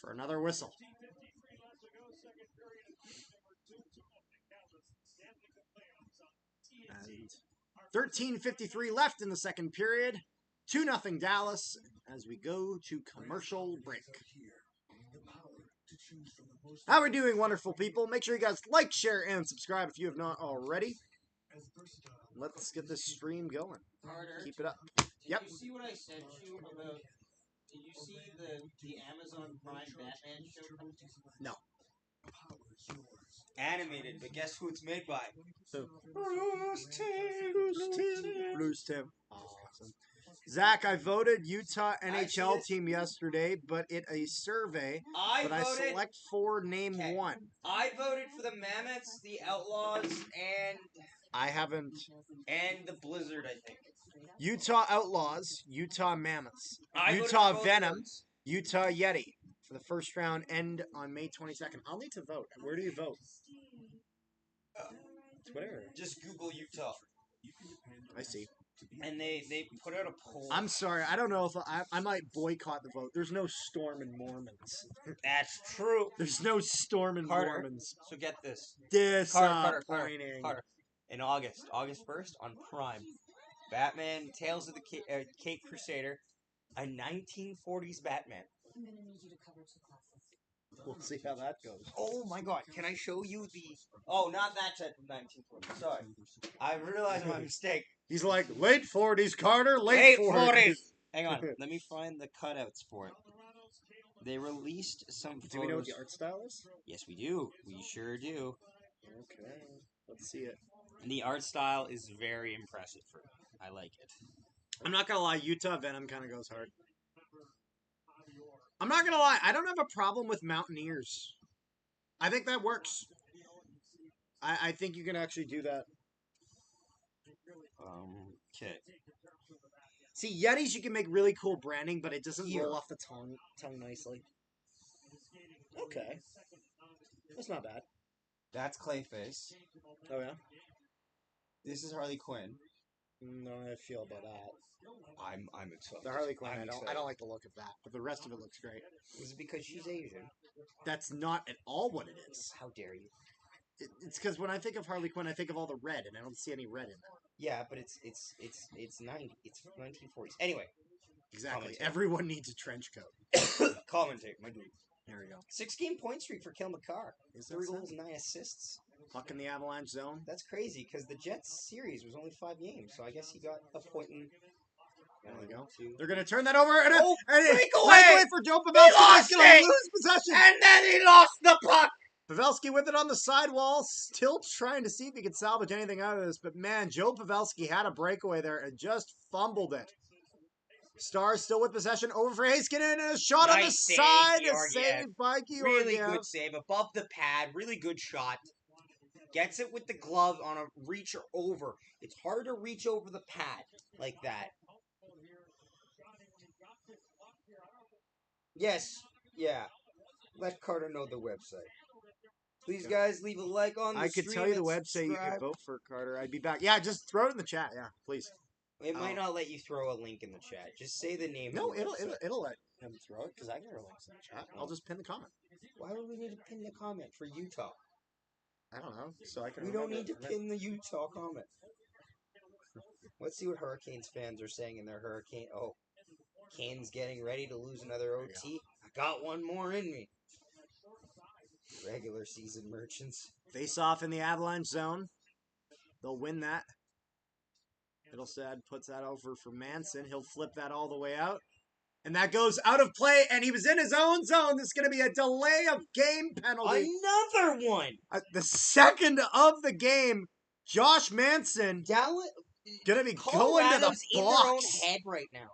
for another whistle. And 13:53 left in the second period. 2-0 Dallas as we go to commercial break. How are we doing, wonderful people? Make sure you guys like, share, and subscribe if you have not already. Let's get this stream going. Carter, Keep it up. Did Yep. you see what I sent you about? Did you see the Amazon Prime Batman show? No. Animated, but guess who it's made by? Who? Bruce Tim. Blues Tim. Awesome. Zach, I voted Utah NHL team yesterday, but a survey. I But I voted. select 4, name Okay. 1. I voted for the Mammoths, the Outlaws, I haven't. and the Blizzard. I think. Utah Outlaws, Utah Mammoths, I voted Utah for both Venom, of those. Utah Yeti for the first round end on May 22nd. I'll need to vote. Where do you vote? Twitter. Just Google Utah, I see. and they put out a poll. I'm sorry. I don't know if I might boycott the vote. There's no storm in Mormons. That's true. There's no storm in Carter. Mormons. So get this. Disappointing. Carter. In August 1st on Prime, Batman Tales of the Cape Crusader, a 1940s Batman. I'm gonna need you to cover 2 classes. We'll see how that goes. Oh my God! Can I show you the? Oh, not that type of 1940s. Sorry, I realized my mistake. He's like, late 40s, Carter, late 40s. Hang on, let me find the cutouts for it. They released some photos. Do we know what the art style is? Yes, we do. We sure do. Okay. Let's see it. The art style is very impressive for me. I like it. I'm not going to lie, Utah Venom kind of goes hard. I'm not going to lie, I don't have a problem with Mountaineers. I think that works. I think you can actually do that. Okay. See, Yetis you can make really cool branding, but it doesn't Here. roll off the tongue nicely. Okay. That's not bad. That's Clayface. Oh, yeah? This is Harley Quinn. No, I feel about that. I'm excited. The Harley Quinn, I'm I excited. don't like the look of that, but the rest of it looks great. Is it because she's Asian? That's not at all what it is. How dare you? It's because when I think of Harley Quinn, I think of all the red, and I don't see any red in it. Yeah, but it's 1940s. Anyway, Exactly. Commentate. Everyone needs a trench coat. commentate, my dude. There we go. 6-game point streak for Kel McCarr. Is that 3 so? goals, 9 assists. Puck in the Avalanche zone. That's crazy because the Jets series was only 5 games, so I guess he got a point in. There we go. 2. They're going to turn that over, and Oh, breakaway breakaway! for Joe Pavelski. lost He's going to it! lose possession. And then he lost the puck. Pavelski with it on the sidewall, still trying to see if he can salvage anything out of this. But man, Joe Pavelski had a breakaway there and just fumbled it. Stars still with possession, over for Heiskanen, and a shot on the Nice save, side, a Georgiev. save by Georgiev. Really good save above the pad. Really good shot. Gets it with the glove on a reach or over. It's hard to reach over the pad like that. Yes. Yeah. let Carter know the website. Please, guys, leave a like on the I could stream tell you the and website you subscribe. could vote for, Carter. I'd be back. Yeah, just throw it in the chat. Yeah, please. It might not let you throw a link in the chat. Just say the name. No, of the website. it'll let him throw it because I can throw links in the chat. I'll just pin the comment. Why would we need to pin the comment for Utah? I don't know, so I can. We don't remember need to it. pin the Utah comment. Let's see what Hurricanes fans are saying in their Hurricane. Oh, Canes getting ready to lose another OT. I got one more in me. Regular season merchants. Face off in the Avalanche zone. They'll win that. Middlestad puts that over for Manson. He'll flip that all the way out. And that goes out of play, and he was in his own zone. This is going to be a delay of game penalty. Another one! The second of the game. Josh Manson Dallas, going to be Colorado's going to the in their own box. head right now.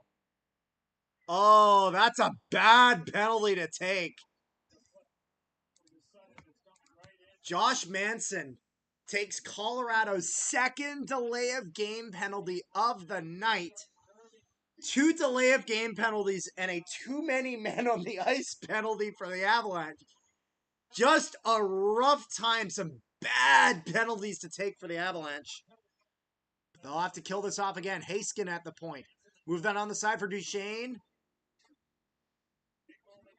Oh, that's a bad penalty to take. Josh Manson takes Colorado's second delay of game penalty of the night. 2 delay of game penalties and a too many men on the ice penalty for the Avalanche. Just a rough time. Some bad penalties to take for the Avalanche. They'll have to kill this off again. Haskin at the point. Move that on the side for Duchesne.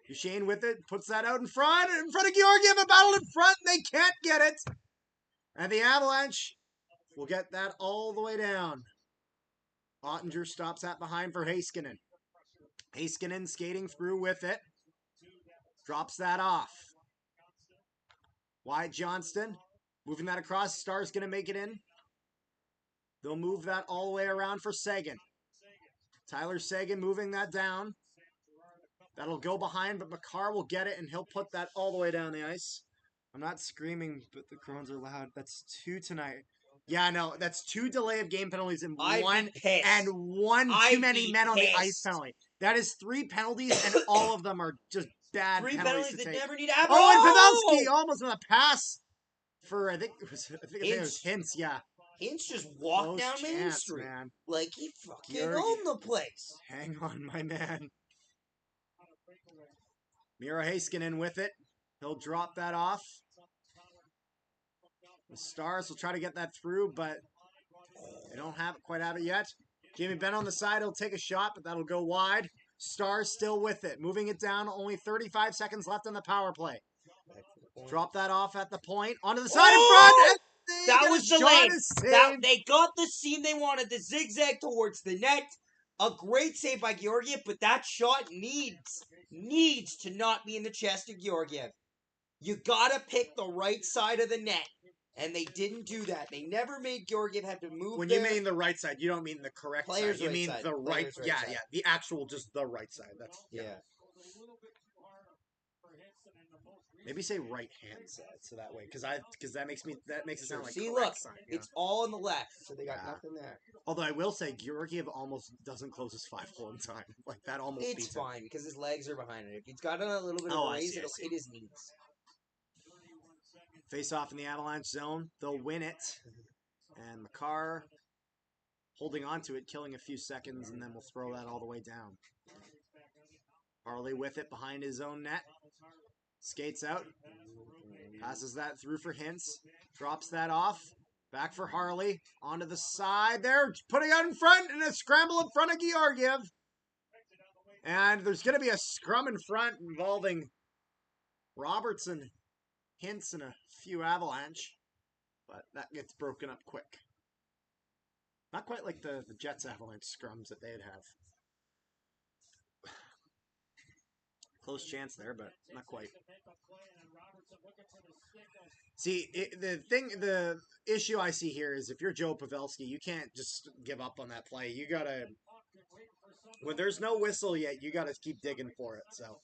Duchesne with it. Puts that out in front of Georgiev. A battle in front. They can't get it. And the Avalanche will get that all the way down. Ottinger stops that behind for Heiskanen. Heiskanen skating through with it. Drops that off. Wyatt Johnston moving that across. Star's going to make it in. They'll move that all the way around for Seguin. Tyler Seguin moving that down. That'll go behind, but Makar will get it, and he'll put that all the way down the ice. I'm not screaming, but the groans are loud. That's 2 tonight. Yeah, no, that's 2 delay of game penalties and one too many men on the ice penalty. That is 3 penalties, and all of them are just bad 3 penalties penalties to that take. never need to happen. Oh, and Pavelski almost with a pass for I think it was Hintz. Yeah, Hintz just walked close down Main chance, Street man. like he fucking Georgi. owned the place. Hang on, my man. Miro Heiskanen with it. He'll drop that off. The Stars will try to get that through, but they don't quite have it yet. Jamie Benn on the side. He'll take a shot, but that'll go wide. Stars still with it. Moving it down. Only 35 seconds left on the power play. Drop that off at the point. Onto the side in front. That was the lane. They got the seam they wanted. The zigzag towards the net. A great save by Georgiev, but that shot needs to not be in the chest of Georgiev. You gotta pick the right side of the net. And they didn't do that. They never made Georgiev have to move. When you mean the right side, you don't mean the correct Player's side. You right mean side. the right. Player's right Yeah, side. yeah. The actual, just the right side. That's Yeah. Maybe say right hand side, so that way, because that makes it sound like See, correct look, side, it's all on the left, so they got Yeah. nothing there. Although I will say, Georgiev almost doesn't close his 5-hole in time. Like that almost It's beats him. fine because his legs are behind it. If he's got a little bit of Oh, a I raise, see, I it'll see. hit his knees. Face off in the Avalanche zone. They'll win it. And Makar holding on to it, killing a few seconds, and then we'll throw that all the way down. Harley with it behind his own net. Skates out. Passes that through for Hintz. Drops that off. Back for Harley. Onto the side there. Putting out in front and a scramble in front of Georgiev. And there's going to be a scrum in front involving Robertson, Hintz, and a few Avalanche. But that gets broken up quick. Not quite like the Jets Avalanche scrums that they'd have. Close chance there, but not quite. See, the issue I see here is if you're Joe Pavelski, you can't just give up on that play. You gotta, when there's no whistle yet, you gotta keep digging for it. So,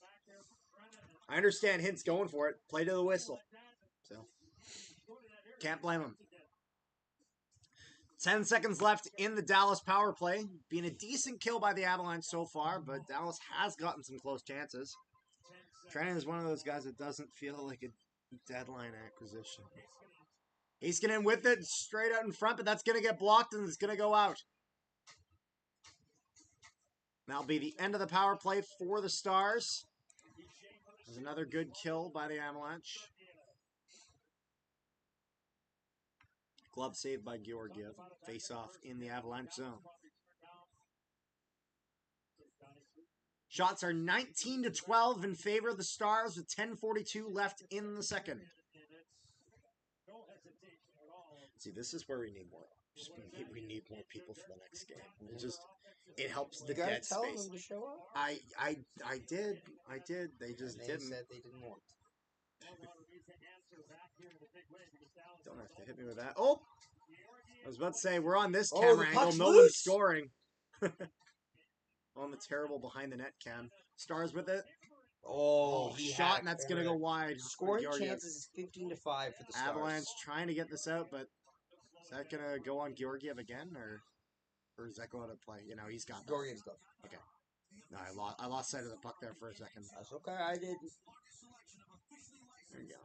I understand Hintz going for it. Play to the whistle. So, can't blame him. 10 seconds left in the Dallas power play. Being a decent kill by the Avalanche so far, but Dallas has gotten some close chances. Trennan is one of those guys that doesn't feel like a deadline acquisition. He's getting with it straight out in front, but that's going to get blocked and it's going to go out. That'll be the end of the power play for the Stars. There's another good kill by the Avalanche. Glove saved by Georgiev. Face off in the Avalanche zone. Shots are 19-12 in favor of the Stars with 10:42 left in the second. See, this is where we need more. We need more people for the next game. It helps the dead tell space. them to show up. I did. They just They didn't. said they didn't want. Don't have to hit me with that. Oh! I was about to say, we're on this Oh, camera the angle. puck's No one's loose! scoring. On the terrible behind the net cam. Stars with it. Oh, he Shot, had and that's it. going to go wide. Scoring Georgiev. chances is 15-5 for the Stars. Avalanche trying to get this out, but is that going to go on Georgiev again, or is that going to play? You know, he's got that. Georgiev's go. Okay. No, I lost sight of the puck there for a second. That's okay. I did. There you go.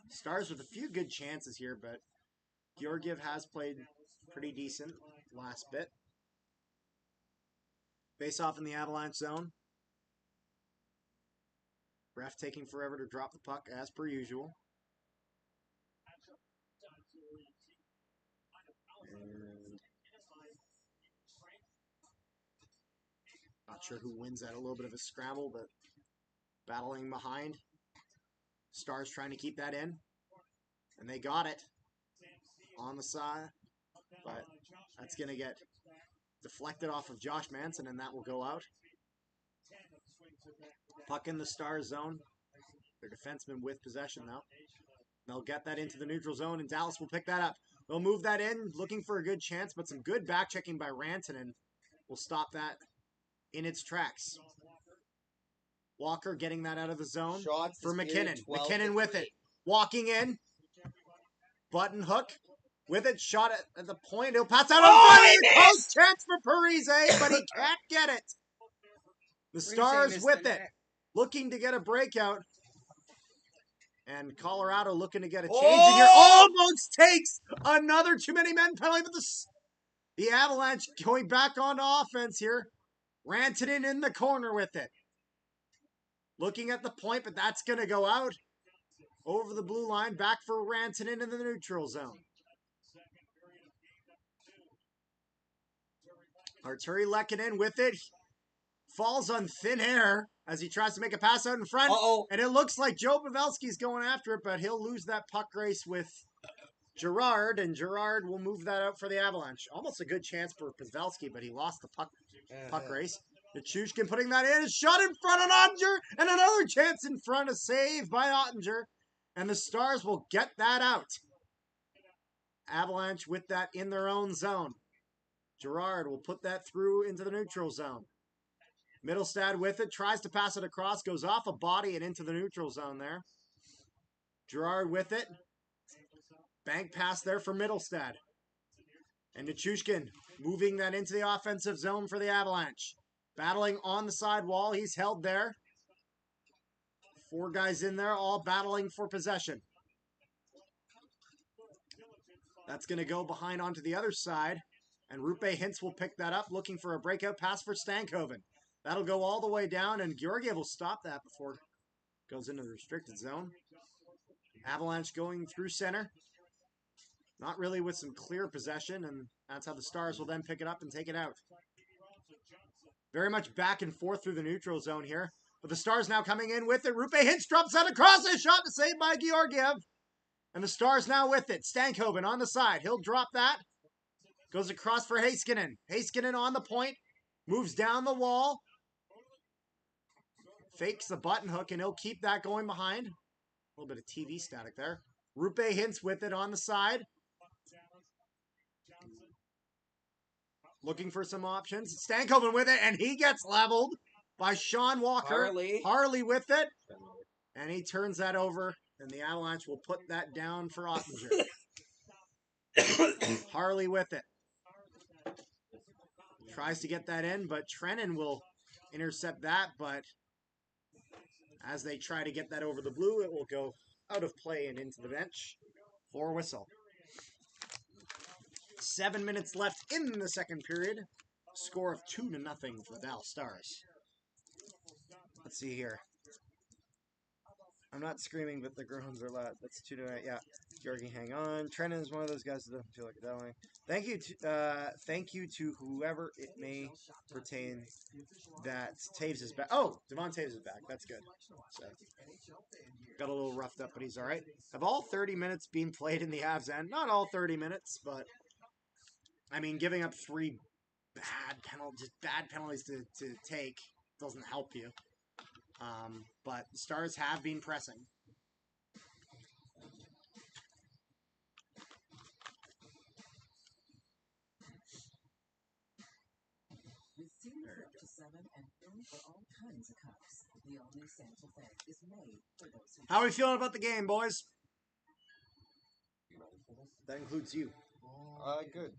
Stars with a few good chances here, but Georgiev has played pretty decent last bit. Face off in the Avalanche zone. Ref taking forever to drop the puck as per usual. And not sure who wins that. A little bit of a scramble, but battling behind. Stars trying to keep that in. And they got it on the side. But that's going to get deflected off of Josh Manson, and that will go out. Puck in the Stars zone. Their defenseman with possession now. They'll get that into the neutral zone, and Dallas will pick that up. They'll move that in, looking for a good chance, but some good back-checking by Rantanen will stop that in its tracks. Walker getting that out of the zone Shots for this period, McKinnon. 12 McKinnon to with 3. it. Walking in. Button hook. With it. Shot at the point. He'll pass out on the close chance for Parise, but he can't get it. The Stars with it. Looking to get a breakout. And Colorado looking to get a change in here. Almost takes another too many men penalty, but the Avalanche going back on offense here. Rantanen in the corner with it. Looking at the point, but that's going to go out. Over the blue line, back for Rantanen in the neutral zone. Arturi Lehkonen with it. Falls on thin air as he tries to make a pass out in front. And it looks like Joe Pavelski's going after it, but he'll lose that puck race with Girard, and Girard will move that out for the Avalanche. Almost a good chance for Pavelski, but he lost the puck race. Nichushkin putting that in. A shot in front of Ottinger, and another chance in front. A save by Ottinger, and the Stars will get that out. Avalanche with that in their own zone. Girard will put that through into the neutral zone. Middlestad with it, tries to pass it across, goes off a body and into the neutral zone there. Girard with it. Bank pass there for Middlestad. And Nichushkin moving that into the offensive zone for the Avalanche. Battling on the side wall, he's held there. 4 guys in there, all battling for possession. That's going to go behind onto the other side. And Rupe Hintz will pick that up, looking for a breakout pass for Stankoven. That'll go all the way down, and Georgiev will stop that before it goes into the restricted zone. Avalanche going through center. Not really with some clear possession, and that's how the Stars will then pick it up and take it out. Very much back and forth through the neutral zone here. But the Stars now coming in with it. Rupe Hintz drops out across a shot to save by Georgiev. And the Stars now with it. Stankoven on the side. He'll drop that. Goes across for Heiskanen. Heiskanen on the point. Moves down the wall. Fakes the button hook, and he'll keep that going behind. A little bit of TV static there. Rupe Hintz with it on the side. Looking for some options. Stankoven with it, and he gets leveled by Sean Walker. Harley with it. And he turns that over, and the Avalanche will put that down for Ottinger. Harley with it. Tries to get that in, but Trennan will intercept that, but as they try to get that over the blue, it will go out of play and into the bench for a whistle. 7 minutes left in the second period. Score of 2-0 for the Dallas Stars. Let's see here. I'm not screaming, but the groans are loud. That's 2-0. Yeah. Georgie, hang on. Trenton is one of those guys that doesn't feel like dialing. Thank you to whoever it may pertain that Taves is back. Oh, Devon Taves is back. That's good. So, got a little roughed up, but he's all right. Have all 30 minutes been played in the Avs end? Not all 30 minutes, but I mean, giving up 3 bad penalties to take doesn't help you. But the Stars have been pressing. With sealers up to 7 and room for all kinds of cups, the all-new Santa Fe is made for those who... How are we feeling about the game, boys? That includes you. Good.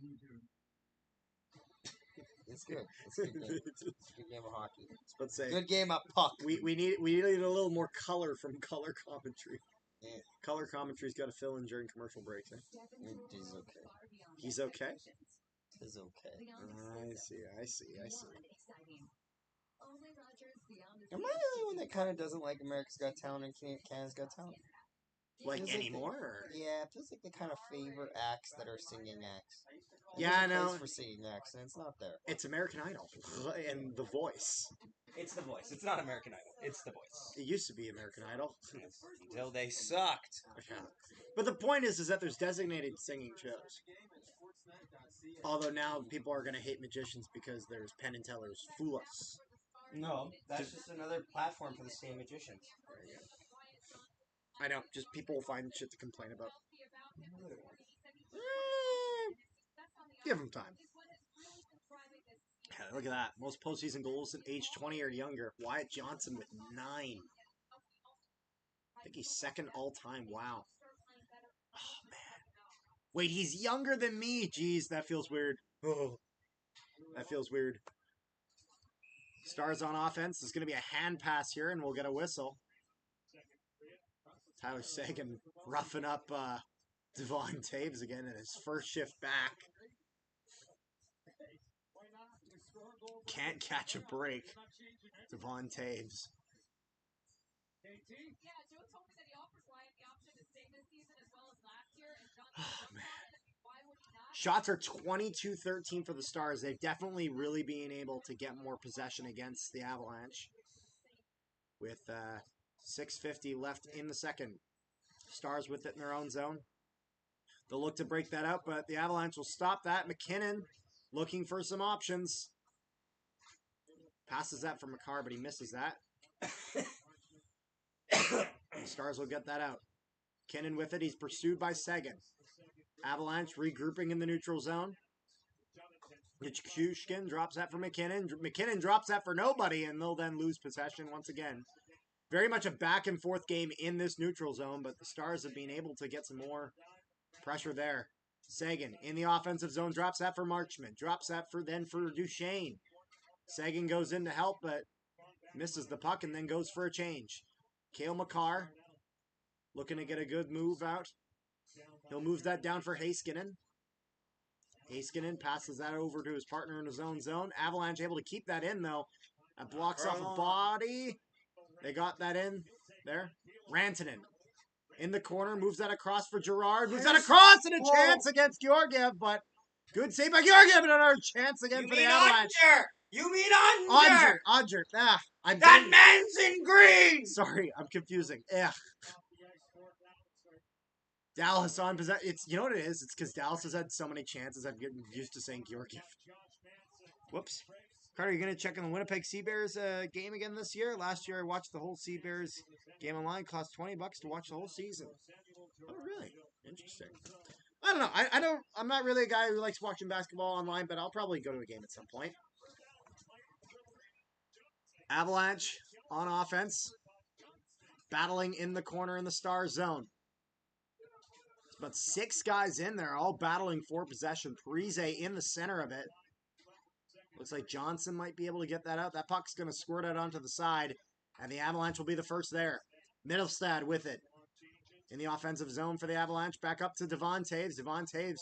It's good. It's a good game. It's a good game of hockey. Let's say Good game of puck. we need a little more color from color commentary. Yeah. Color commentary's got to fill in during commercial breaks. Eh? He's okay. He's okay. He's okay. I see. Am I the only one that kind of doesn't like America's Got Talent and Canada's Got Talent? Like Feels anymore? Or? Yeah, it feels like they kind of favor acts that are singing acts. Yeah, I There's a know. place for singing acts, and it's not there. It's American Idol and The Voice. It's The Voice. It's not American Idol. It's The Voice. It used to be American Idol. Until they sucked. Yeah. But the point is that there's designated singing shows. Although now people are going to hate magicians because there's Penn and Teller's Fool Us. No, that's just another platform for the same magicians. There you go. I know, just people will find shit to complain about. Give them time. Yeah, look at that. Most postseason goals at age 20 or younger. Wyatt Johnson with 9. I think he's second all-time. Wow. Oh, man. Wait, he's younger than me. Jeez, that feels weird. Oh, that feels weird. Stars on offense. There's going to be a hand pass here, and we'll get a whistle. Tyler Seguin roughing up Devon Taves again in his first shift back. Can't catch a break. Devon Taves. Oh, man. Shots are 22-13 for the Stars. They've definitely really been able to get more possession against the Avalanche. With 6:50 left in the second. Stars with it in their own zone. They'll look to break that out, but the Avalanche will stop that. McKinnon looking for some options. Passes that for McCarr, but he misses that. The Stars will get that out. McKinnon with it. He's pursued by Seguin. Avalanche regrouping in the neutral zone. Nichushkin drops that for McKinnon. McKinnon drops that for nobody, and they'll then lose possession once again. Very much a back-and-forth game in this neutral zone, but the Stars have been able to get some more pressure there. Seguin in the offensive zone drops that for Marchment. Drops that for Duchesne. Seguin goes in to help, but misses the puck and then goes for a change. Cale Makar looking to get a good move out. He'll move that down for Heiskanen. Heiskanen passes that over to his partner in his own zone. Avalanche able to keep that in, though. That blocks off a body. They got that in there. Rantanen in the corner. Moves that across for Girard. Moves that across and a chance against Georgiev, but good save by Georgiev and another chance again for the Avalanche. You mean under! Odger. Ah, that man's in green! Sorry, I'm confusing. Yeah. Dallas on possession. You know what it is? It's because Dallas has had so many chances. I'm getting used to saying Georgiev. Whoops. Carter, are you going to check on the Winnipeg Sea Bears game again this year? Last year I watched the whole Sea Bears game online. Cost $20 to watch the whole season. Oh, really? Interesting. I don't know. I'm not really a guy who likes watching basketball online, but I'll probably go to a game at some point. Avalanche on offense. Battling in the corner in the Star zone. But 6 guys in there, all battling for possession. Parise in the center of it. Looks like Johnson might be able to get that out. That puck's going to squirt out onto the side, and the Avalanche will be the first there. Mittelstadt with it. In the offensive zone for the Avalanche. Back up to Devon Taves. Devon Taves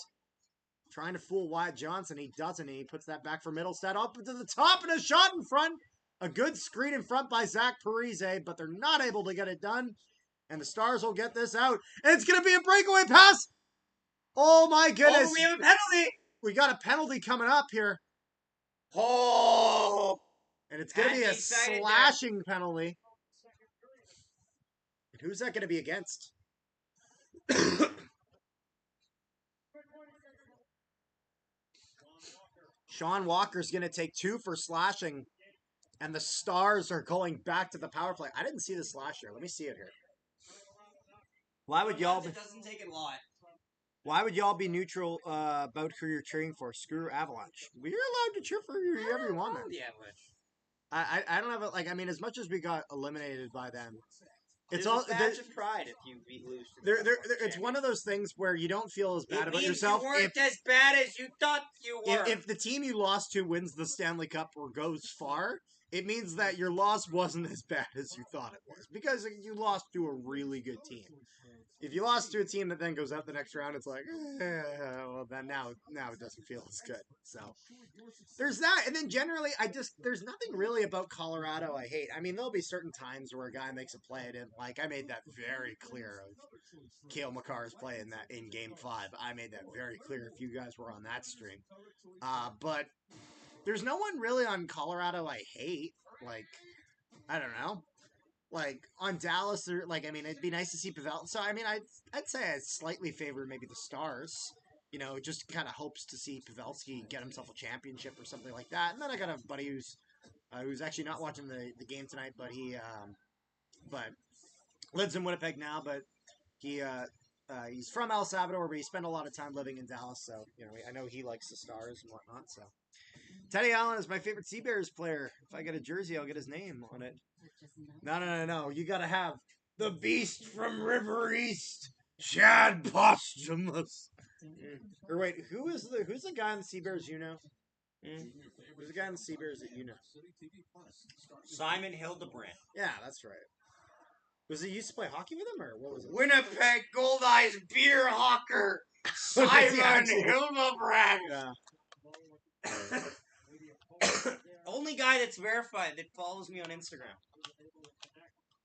Trying to fool Wyatt Johnson. He doesn't. And he puts that back for Middlestead up to the top and a shot in front. A good screen in front by Zach Parise, but they're not able to get it done. And the Stars will get this out. And it's going to be a breakaway pass. Oh, my goodness. Oh, we have a penalty. We got a penalty coming up here. Oh. And it's going to be a Excited slashing penalty. And who's that going to be against? Sean Walker's going to take 2 for slashing. And the Stars are going back to the power play. I didn't see this last year. Let me see it here. Why would y'all be, It doesn't take a lot. why would y'all be neutral about who you're cheering for? Screw Avalanche. We're allowed to cheer for whoever you want, man. The Avalanche. I don't have it. Like, I mean, as much as we got eliminated by them, it's There's all a badge of pride if you lose. To the it's one of those things where you don't feel as bad It about means yourself you weren't as bad as you thought you were. if the team you lost to wins the Stanley Cup or goes far. It means that your loss wasn't as bad as you thought it was because you lost to a really good team. If you lost to a team that then goes out the next round, it's like, well, then now it doesn't feel as good. So there's that. And then generally, there's nothing really about Colorado I hate. I mean, there'll be certain times where a guy makes a play I didn't like. I made that very clear of Cale Makar's play in Game 5. I made that very clear if you guys were on that stream. But there's no one really on Colorado I hate. Like, I don't know. Like, on Dallas, I mean, it'd be nice to see Pavel. So, I mean, I'd say I slightly favor maybe the Stars. You know, just kind of hopes to see Pavelski get himself a championship or something like that. And then I got a buddy who's actually not watching the game tonight, but he lives in Winnipeg now, but he's from El Salvador, but he spent a lot of time living in Dallas. So, you know, I know he likes the Stars and whatnot. So, Teddy Allen is my favorite Sea Bears player. If I get a jersey, I'll get his name on it. No. You gotta have the Beast from River East, Chad Posthumous. Or wait, who's the guy in the Sea Bears you know? Who's the guy in the Sea Bears that you know? Simon Hildebrand. Yeah, that's right. Was he used to play hockey with him, or what was it? Winnipeg Goldeyes beer hawker. Was he Simon actually? Hildebrand. Yeah. Only guy that's verified that follows me on Instagram.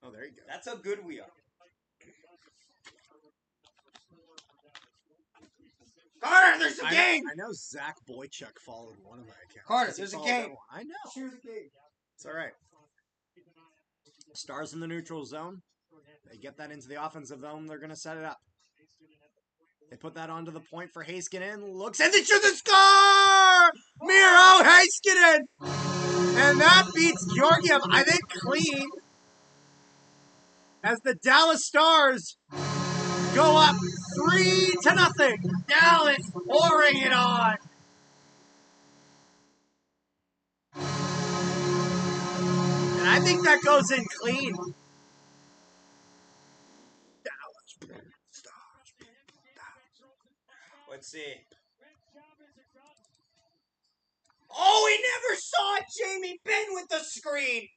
Oh, there you go. That's how good we are. Carter, there's a game! I know Zach Boychuk followed one of my accounts. Carter, Does he there's a follow game. that one? I know. Here's a game. It's all right. Stars in the neutral zone. They get that into the offensive zone. They're going to set it up. They put that onto the point for Heiskanen. Looks and they shoot the score! Miro Heiskanen! And that beats Georgiev, I think, clean. As the Dallas Stars go up 3-0. Dallas pouring it on. And I think that goes in clean. Let's see. Oh, he never saw Jamie Benn with the screen.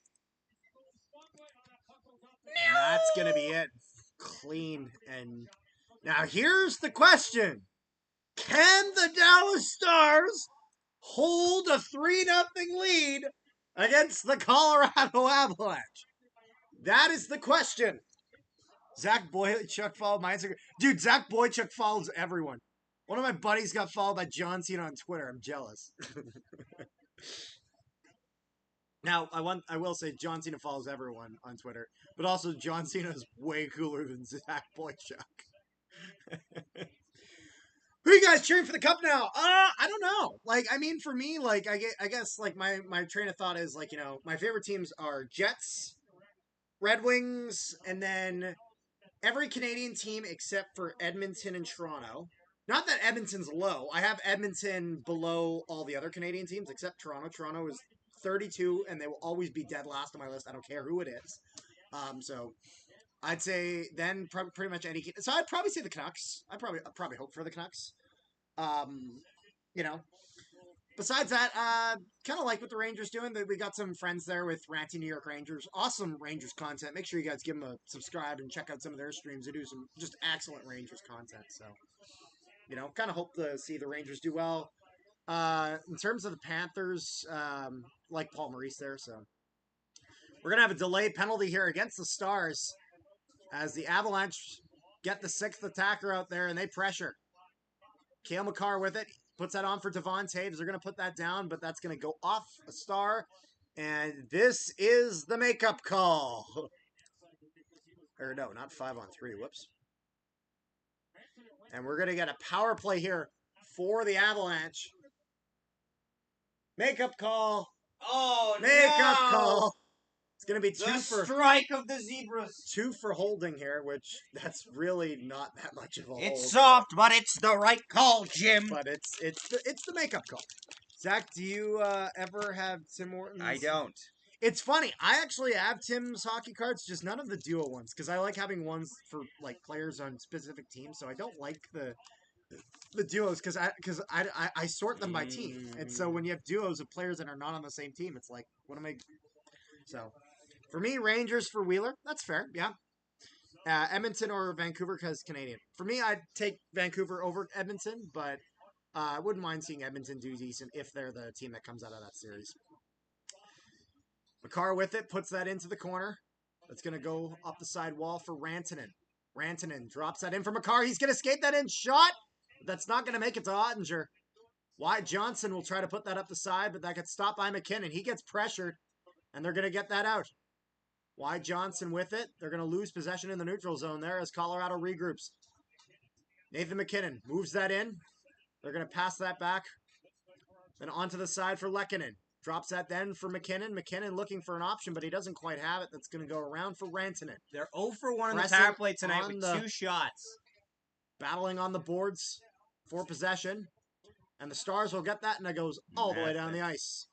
And that's going to be it. Clean. And now here's the question. Can the Dallas Stars hold a 3-0 lead against the Colorado Avalanche? That is the question. Zach Boychuk followed my Instagram. Dude, Zach Boychuk follows everyone. One of my buddies got followed by John Cena on Twitter. I'm jealous. Now, I will say John Cena follows everyone on Twitter, but also John Cena is way cooler than Zach Boychuk. Who are you guys cheering for the cup now? I don't know. Like, I mean, for me, like, I guess, like, my train of thought is, like, you know, my favorite teams are Jets, Red Wings, and then every Canadian team except for Edmonton and Toronto. Not that Edmonton's low. I have Edmonton below all the other Canadian teams except Toronto. Toronto is 32, and they will always be dead last on my list. I don't care who it is. So I'd say then pretty much any. So I'd probably say the Canucks. I'd probably hope for the Canucks. You know. Besides that, kind of like what the Rangers doing. We got some friends there with Ranty New York Rangers. Awesome Rangers content. Make sure you guys give them a subscribe and check out some of their streams. They do some just excellent Rangers content. So you know, kind of hope to see the Rangers do well. In terms of the Panthers, like Paul Maurice there, so we're gonna have a delay penalty here against the Stars as the Avalanche get the 6th attacker out there and they pressure. Cale Makar with it, puts that on for Devon Taves. They're gonna put that down, but that's gonna go off a Star, and this is the makeup call. Or no, not 5-on-3. Whoops. And we're gonna get a power play here for the Avalanche. Makeup call. Oh, Makeup no! call. It's going to be The strike of the zebras. 2 for holding here, which that's really not that much of a hold. It's soft, but it's the right call, Jim. But it's the makeup call. Zach, do you ever have Tim Hortons? I don't. It's funny. I actually have Tim's hockey cards, just none of the duo ones, because I like having ones for like players on specific teams. So I don't like the duos because I sort them by team, and so when you have duos of players that are not on the same team, it's like, what am I? So for me, Rangers for Wheeler. That's fair. Yeah. Edmonton or Vancouver because Canadian. For me, I'd take Vancouver over Edmonton, but I wouldn't mind seeing Edmonton do decent if they're the team that comes out of that series. Makar with it, puts that into the corner. That's going to go up the side wall for Rantanen. Rantanen drops that in for Makar. He's going to skate that in. Shot. That's not going to make it to Ottinger. Wyatt Johnson will try to put that up the side, but that gets stopped by McKinnon. He gets pressured, and they're going to get that out. Wyatt Johnson with it. They're going to lose possession in the neutral zone there as Colorado regroups. Nathan McKinnon moves that in. They're going to pass that back. Then onto the side for Lehkonen. Drops that then for McKinnon. McKinnon looking for an option, but he doesn't quite have it. That's going to go around for Rantanen. They're 0 for 1 in the Pressing power play tonight on with the- 2 shots. Battling on the boards for possession. And the Stars will get that, and it goes all the way down the ice.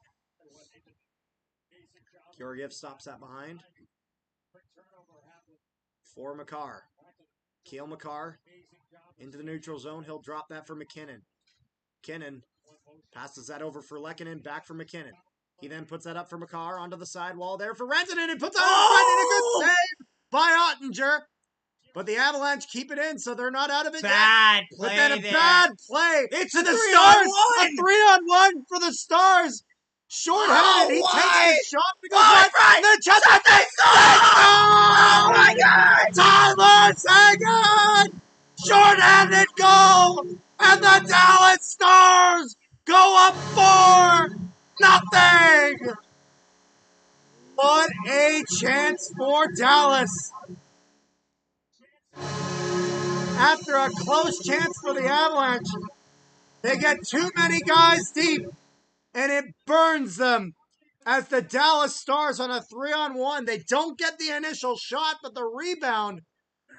Georgiev stops that behind. For Makar. Kale Makar into the neutral zone. He'll drop that for McKinnon. McKinnon passes that over for Lehkonen, back for McKinnon. He then puts that up for Makar onto the sidewall there for Rantanen and puts that in a good save by Ottinger. But the Avalanche keep it in, so they're not out of it Bad yet. play But then a there. bad play. It's to the 3-on-1. Stars. A 3-on-1 for the Stars. Short-handed. He why? takes the shot. And goes Why, right. right? And then Chester Oh my God! Tyler Seguin! Short-handed goal. And the Dallas Stars go up 4-0. What a chance for Dallas. After a close chance for the Avalanche, they get too many guys deep, and it burns them as the Dallas Stars on a 3-on-1. They don't get the initial shot, but the rebound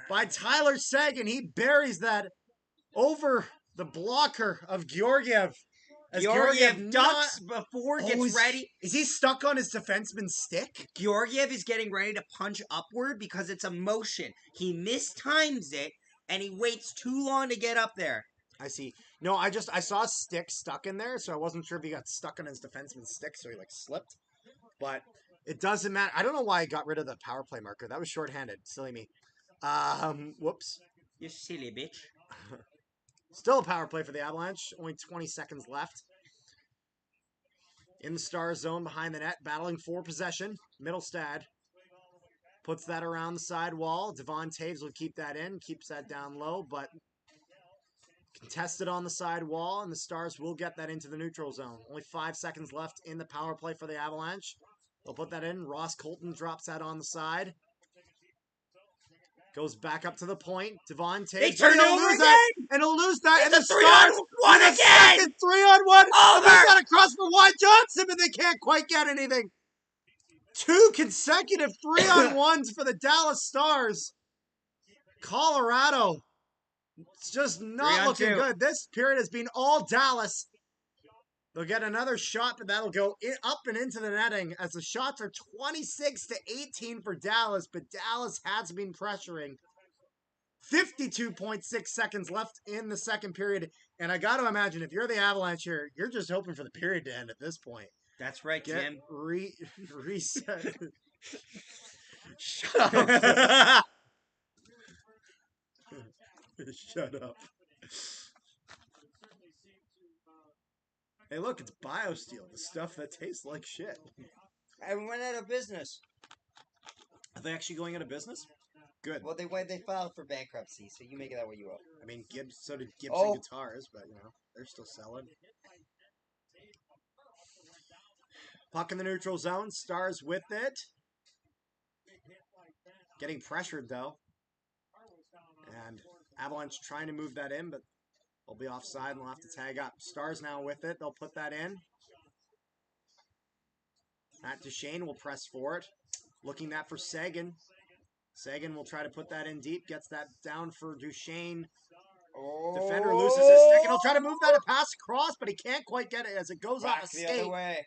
by Tyler Seguin, he buries that over the blocker of Georgiev. As Georgiev ducks before it gets ready. Is he stuck on his defenseman's stick? Georgiev is getting ready to punch upward because it's a motion. He mistimes it, and he waits too long to get up there. I see. No, I saw a stick stuck in there, so I wasn't sure if he got stuck on his defenseman's stick, so he like slipped. But it doesn't matter. I don't know why I got rid of the power play marker. That was shorthanded. Silly me. Whoops. You silly bitch. Still a power play for the Avalanche. Only 20 seconds left. In the Star zone behind the net, battling for possession. Middlestad puts that around the side wall. Devon Taves will keep that in, keeps that down low, but contested on the side wall, and the Stars will get that into the neutral zone. Only 5 seconds left in the power play for the Avalanche. They'll put that in. Ross Colton drops that on the side. Goes back up to the point. Devon Taves. They turn it over again! And he'll lose that. It's and the a 3-on-1 Stars again! Second 3-on-1. Over! They got across for Wyatt Johnson, but they can't quite get anything. 2 consecutive 3-on-1s for the Dallas Stars. Colorado. It's just not looking 3-on-2. good. This period has been all Dallas. They'll get another shot, but that'll go up and into the netting as the shots are 26-18 for Dallas, but Dallas has been pressuring. 52.6 seconds left in the second period, and I got to imagine if you're the Avalanche here, you're just hoping for the period to end at this point. That's right, Get Jim. reset. Shut up. Shut up. Hey, look, it's BioSteel, the stuff that tastes like shit. I went out of business. Are they actually going out of business? Good. Well, they filed for bankruptcy, so you make it that way you will. I mean, so did Gibson Oh. Guitars, but, you know, they're still selling. Puck in the neutral zone. Stars with it. Getting pressured, though. And Avalanche trying to move that in, but they'll be offside and they'll have to tag up. Stars now with it. They'll put that in. Matt Duchesne will press for it. Looking that for Sagan. Sagan will try to put that in deep. Gets that down for Duchesne. Oh. Defender loses his stick, and he'll try to move that pass across, but he can't quite get it as it goes off Back a the other skate. way.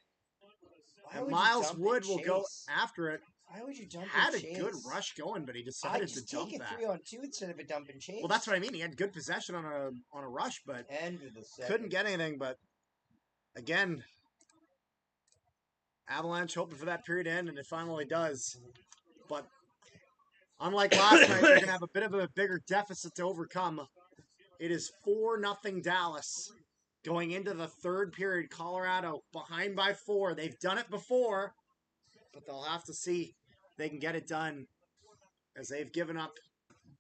Why And would you Miles dump Wood and will go chase? after it. Why would you jump Had a and chase? good rush going, but he I decided to just dump take it that. 3-on-2 instead of a dump and chase. Well, that's what I mean. He had good possession on a rush, but End of the second. couldn't get anything. But again, Avalanche hoping for that period to end, and it finally does. But unlike last night, they're going to have a bit of a bigger deficit to overcome. It is 4-0 Dallas. Going into the third period, Colorado behind by 4. They've done it before, but they'll have to see if they can get it done, as they've given up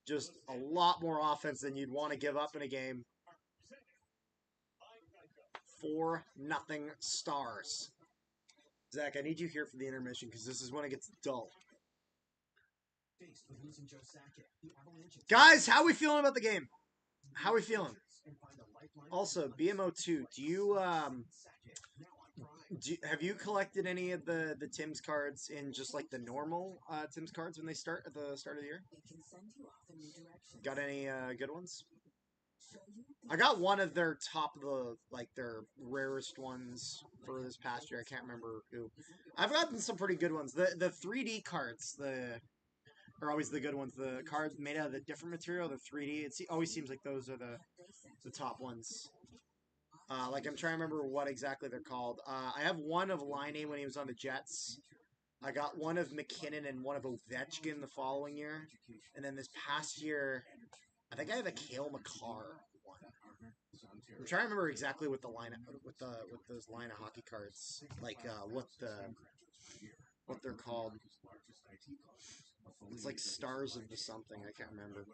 just a lot more offense than you'd want to give up in a game. 4-0 Stars. Zach, I need you here for the intermission because this is when it gets dull. Guys, how are we feeling about the game? How are we feeling? Also, BMO2, have you collected any of the Tim's cards in just like the normal Tim's cards when they start at the start of the year? Got any good ones? I got one of their top of the, like, their rarest ones for this past year. I can't remember who. I've gotten some pretty good ones. The 3D cards are always the good ones. The cards made out of the different material, the 3D. It always seems like those are the top ones. Like, I'm trying to remember what exactly they're called. I have one of Line when he was on the Jets. I got one of McKinnon and one of Ovechkin the following year. And then this past year, I think I have a Cale Makar one. I'm trying to remember exactly what the line with those line of hockey cards, like what they're called. It's like Stars of the something. I can't remember.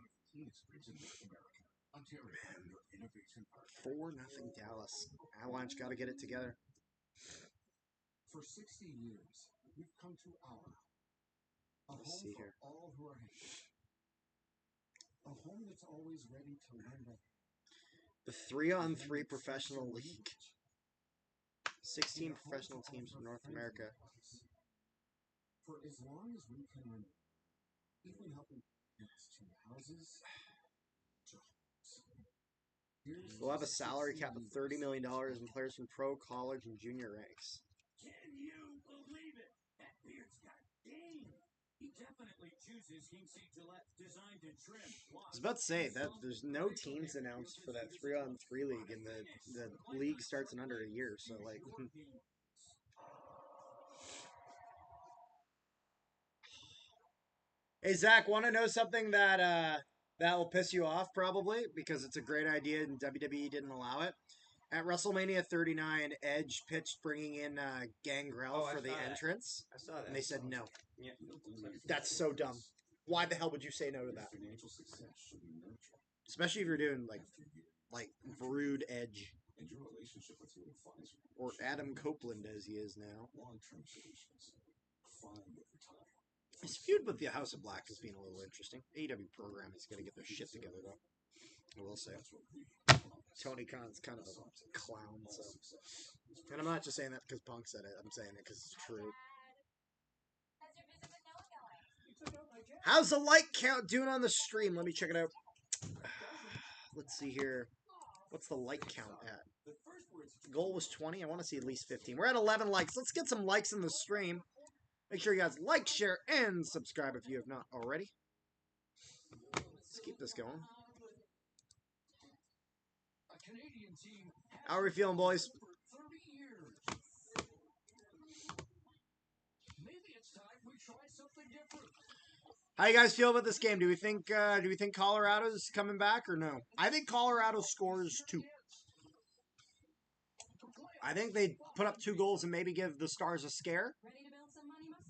4-0 Dallas. Avalanche got to get it together. For 60 years, we've come to our Let's see here. all who are a home that's always ready to learn. The 3-on-3 professional league. 16 professional teams from North America. For as long as we can remember, even helping next to houses. We'll have a salary cap of $30 million and players from pro, college, and junior ranks. Can you believe it? That beard's got game. He definitely chooses Hinksy Gillette designed to trim. I was about to say that there's no teams announced for that 3-on-3 league, and the league starts in under a year. So like, hey Zach, want to know something that will piss you off probably because it's a great idea and WWE didn't allow it. At WrestleMania 39, Edge pitched bringing in Gangrel for the entrance. I saw that. And they said no. Yeah. That's so dumb. Why the hell would you say no to that? Especially if you're doing like Brood Edge. Or Adam Copeland as he is now. His feud with the House of Black has been a little interesting. AEW program is going to get their shit together though. I will say. Tony Khan's kind of a clown, so. And I'm not just saying that because Punk said it. I'm saying it because it's true. How's the like count doing on the stream? Let me check it out. Let's see here. What's the like count at? The goal was 20. I want to see at least 15. We're at 11 likes. Let's get some likes in the stream. Make sure you guys like, share, and subscribe if you have not already. Let's keep this going. How are we feeling, boys? How you guys feel about this game? Do we think Colorado's coming back or no? I think Colorado scores 2. I think they put up 2 goals and maybe give the Stars a scare.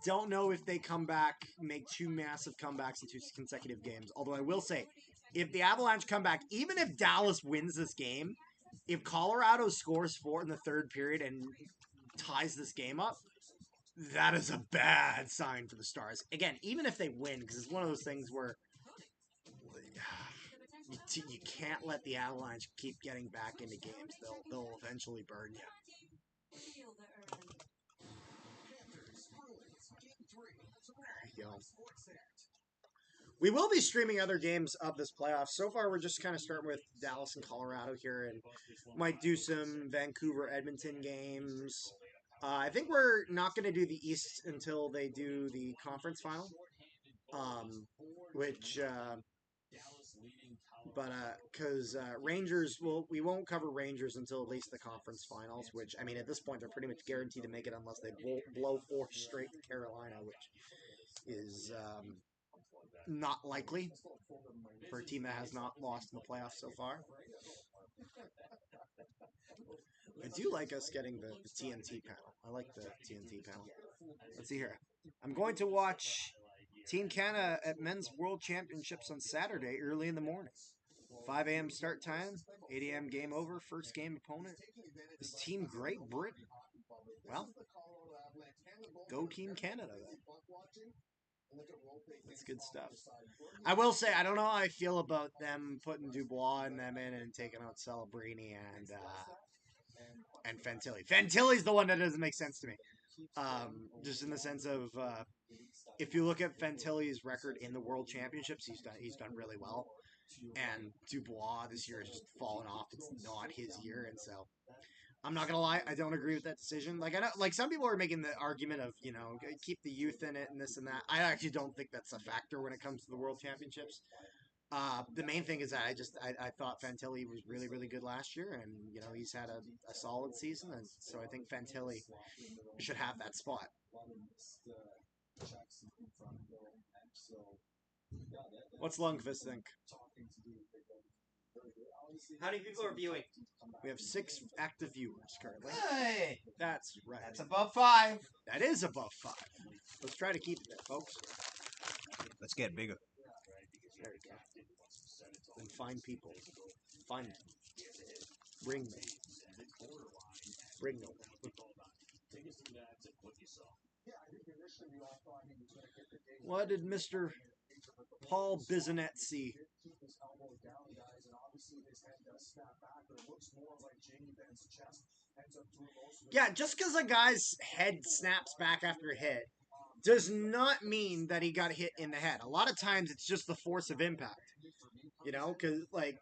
Don't know if they come back, make 2 massive comebacks in 2 consecutive games. Although I will say, if the Avalanche come back, even if Dallas wins this game, if Colorado scores 4 in the 3rd period and ties this game up, that is a bad sign for the Stars. Again, even if they win, because it's one of those things where you can't let the Avalanche keep getting back into games. They'll eventually burn you. There you go. We will be streaming other games of this playoff. So far, we're just kind of starting with Dallas and Colorado here, and might do some Vancouver-Edmonton games. I think we're not going to do the East until they do the conference final, because Rangers, we won't cover Rangers until at least the conference finals, which, I mean, at this point, they're pretty much guaranteed to make it unless they blow 4 straight to Carolina, which is not likely for a team that has not lost in the playoffs so far. I do like us getting the TNT panel. I like the TNT panel. Let's see here. I'm going to watch Team Canada at Men's World Championships on Saturday early in the morning. 5 a.m. start time, 8 a.m. game over, first game opponent is Team Great Britain. Well, go Team Canada then. That's good stuff. I will say, I don't know how I feel about them putting Dubois and them in and taking out Celebrini and Fantilli. Fantilli's the one that doesn't make sense to me. Just in the sense of, if you look at Fantilli's record in the World Championships, he's done really well. And Dubois this year has just fallen off. It's not his year, and so I'm not gonna lie, I don't agree with that decision. Like, I know, like, some people are making the argument of, you know, keep the youth in it and this and that. I actually don't think that's a factor when it comes to the World Championships. The main thing is that I thought Fantilli was really, really good last year, and, you know, he's had a solid season, and so I think Fantilli should have that spot. What's Lundqvist think? How many people are viewing? We have 6 active viewers currently. Hey! That's right. That's above 5. That is above 5. Let's try to keep it there, folks. Let's get bigger. There you go. And find people. Find them. Bring them. Bring them. What did Mr. Paul Bisonet see? Yeah, just because a guy's head snaps back after a hit does not mean that he got hit in the head. A lot of times it's just the force of impact. You know, because, like,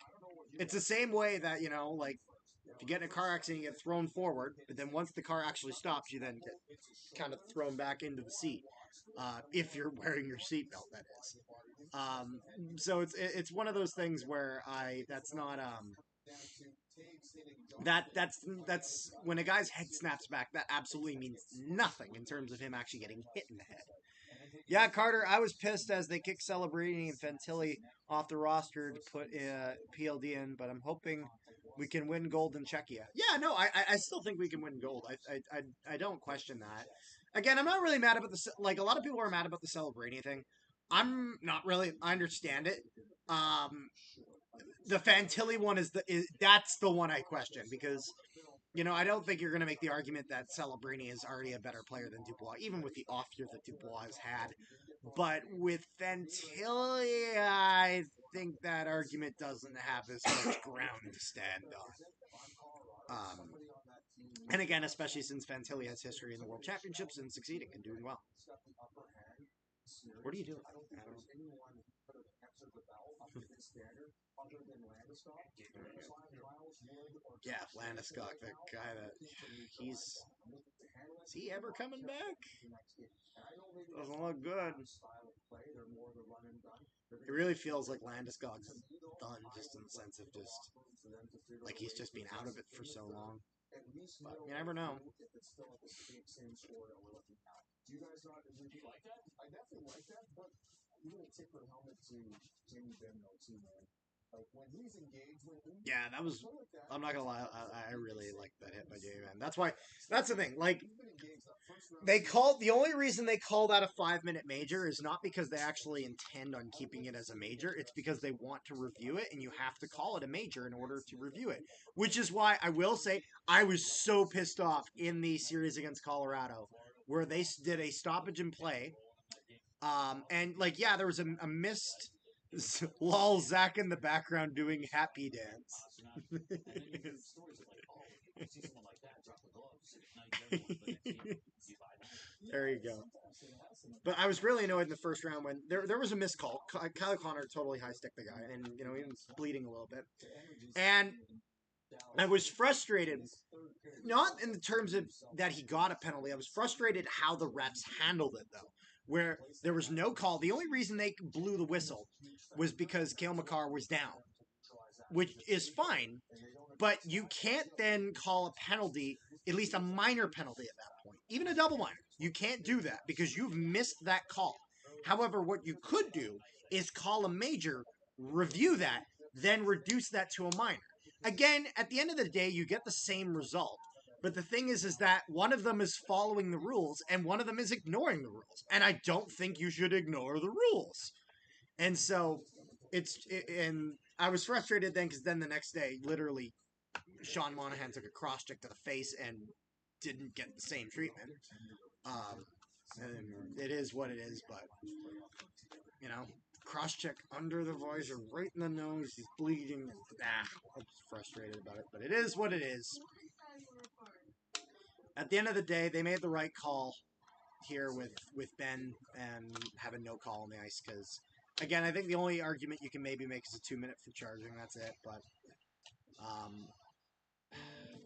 it's the same way that, you know, like, if you get in a car accident, you get thrown forward, but then once the car actually stops, you then get kind of thrown back into the seat. If you're wearing your seatbelt, that is. So it's one of those things where that's not that's when a guy's head snaps back, that absolutely means nothing in terms of him actually getting hit in the head. Yeah, Carter, I was pissed as they kicked Celebrini and Fantilli off the roster to put PLD in, but I'm hoping we can win gold in Czechia. Yeah, no, I still think we can win gold. I don't question that. Again, I'm not really mad about like, a lot of people are mad about the Celebrini thing. I'm not really. I understand it. The Fantilli one that's the one I question, because, you know, I don't think you're going to make the argument that Celebrini is already a better player than Dubois, even with the off year that Dubois has had. But with Fantilli, I think that argument doesn't have as much ground to stand on. And again, especially since Fantilli has history in the World Championships and succeeding and doing well. What are you doing? I don't know. Yeah, Landeskog, the guy that is he ever coming back? Doesn't look good. It really feels like Landeskog's done, just in the sense of just like he's just been out of it for so long. But you never know. Do you guys not like that? I definitely like that, but you need to tip the helmet to Jamie Benno too, man. Like, when he's engaged with him, yeah, that was I'm not gonna lie, I really like that hit by Jamie Man. That's the thing. Like, the only reason they call that a 5-minute major is not because they actually intend on keeping it as a major. It's because they want to review it, and you have to call it a major in order to review it. Which is why I will say I was so pissed off in the series against Colorado, where they did a stoppage in play. And like, yeah, there was a missed lol Zach in the background doing happy dance. There you go. But I was really annoyed in the first round when there was a missed call. Kyle Connor totally high stick the guy, and he was bleeding a little bit. And I was frustrated, not in the terms of that he got a penalty. I was frustrated how the refs handled it, though, where there was no call. The only reason they blew the whistle was because Cale Makar was down, which is fine, but you can't then call a penalty, at least a minor penalty at that point, even a double minor. You can't do that because you've missed that call. However, what you could do is call a major, review that, then reduce that to a minor. Again, at the end of the day, you get the same result. But the thing is that one of them is following the rules and one of them is ignoring the rules. And I don't think you should ignore the rules. And so and I was frustrated then because then the next day, literally, Sean Monahan took a cross check to the face and didn't get the same treatment. And it is what it is, but cross check under the visor, right in the nose. He's bleeding. I'm frustrated about it, but it is what it is. At the end of the day, they made the right call here with Ben and having no call on the ice because, again, I think the only argument you can maybe make is a 2-minute for charging. That's it. But,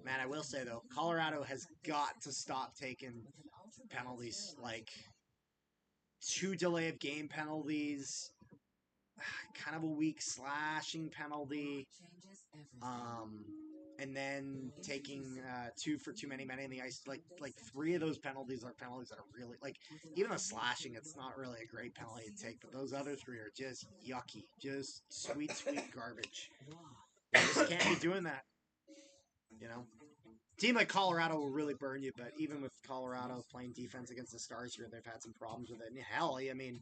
man, I will say, though, Colorado has got to stop taking penalties, like 2 delay of game penalties, kind of a weak slashing penalty, and then taking 2 for too many men in the ice. Like 3 of those penalties are penalties that are really, like, even the slashing, it's not really a great penalty to take, but those other 3 are just yucky, just sweet garbage. You just can't be doing that, Team like Colorado will really burn you, but even with Colorado playing defense against the Stars here, they've had some problems with it. And hell, I mean,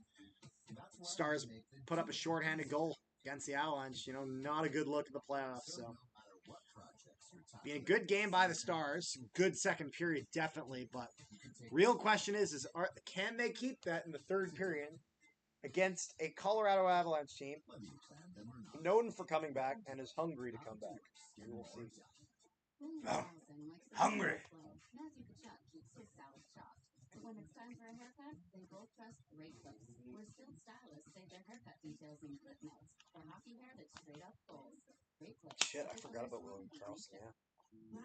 Stars put up a shorthanded goal against the Avalanche. Not a good look at the playoffs. So, being a good game by the Stars, good second period, definitely. But real question is can they keep that in the third period against a Colorado Avalanche team known for coming back and is hungry to come back? We will see. Oh, hungry. When it's time for a haircut, they both trust Great Place, where skilled stylists save their haircut details in clip notes for hockey hair that's straight up gold. Great Place. Shit, I forgot about William Karlsson. Yeah.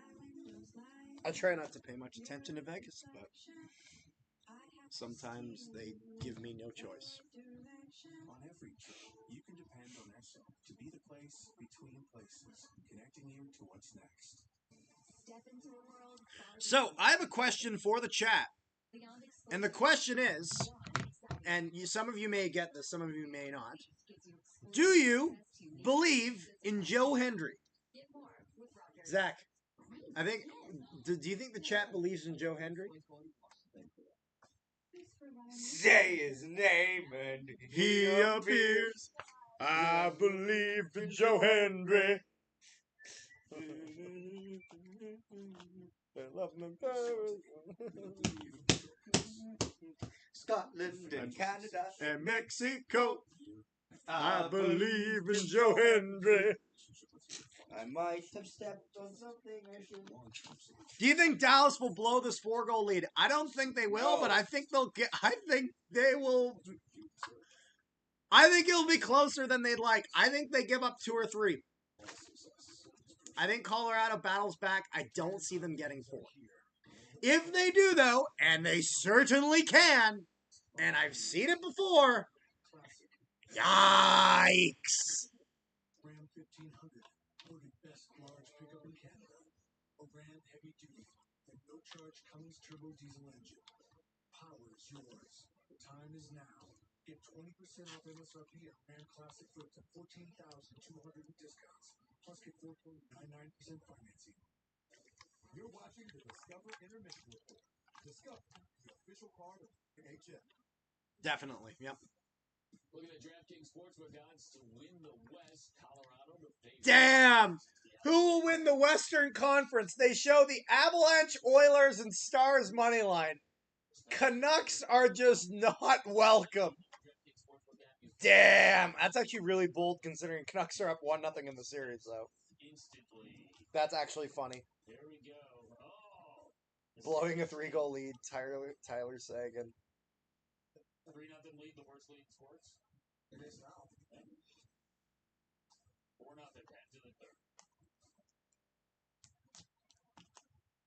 I try not to pay much attention to Vegas, but sometimes they give me no choice. On every trip, you can depend on Esso to be the place between places, connecting you to what's next. Step into a world. So, I have a question for the chat. And the question is, and some of you may get this, some of you may not. Do you believe in Joe Hendry? Zach, do you think the chat believes in Joe Hendry? Say his name and He appears. I believe in Joe Hendry. Scotland and Canada and Mexico. I believe in Joe Hendry. I might have stepped on something I shouldn't. Do you think Dallas will blow this 4-goal lead? I don't think they will, but I think they'll get. I think they will. I think it'll be closer than they'd like. I think they give up 2 or 3. I think Colorado battles back. I don't see them getting 4. If they do, though, and they certainly can, and I've seen it before, yikes. Ram 1500, voted best large pickup in Canada. A Ram heavy duty and no charge Cummins turbo diesel engine. Power is yours. Time is now. Get 20% off MSRP on Ram Classic Flips at $14,200 in discounts. plus get 4.99% financing. You're watching the Discover Intermission Report. Discover, the official card of NHL. Definitely. Yep. Looking at DraftKings Sportsbook odds to win the West, Colorado the favorite. Damn! Who will win the Western Conference? They show the Avalanche, Oilers, and Stars money line. Canucks are just not welcome. Damn! That's actually really bold considering Canucks are up 1-0 in the series, though. Instantly. That's actually funny. There we go. Oh. Blowing a 3-goal lead, Tyler Seguin. 3-0 lead, the worst lead in sports. It is now. 4-0 heads in the third.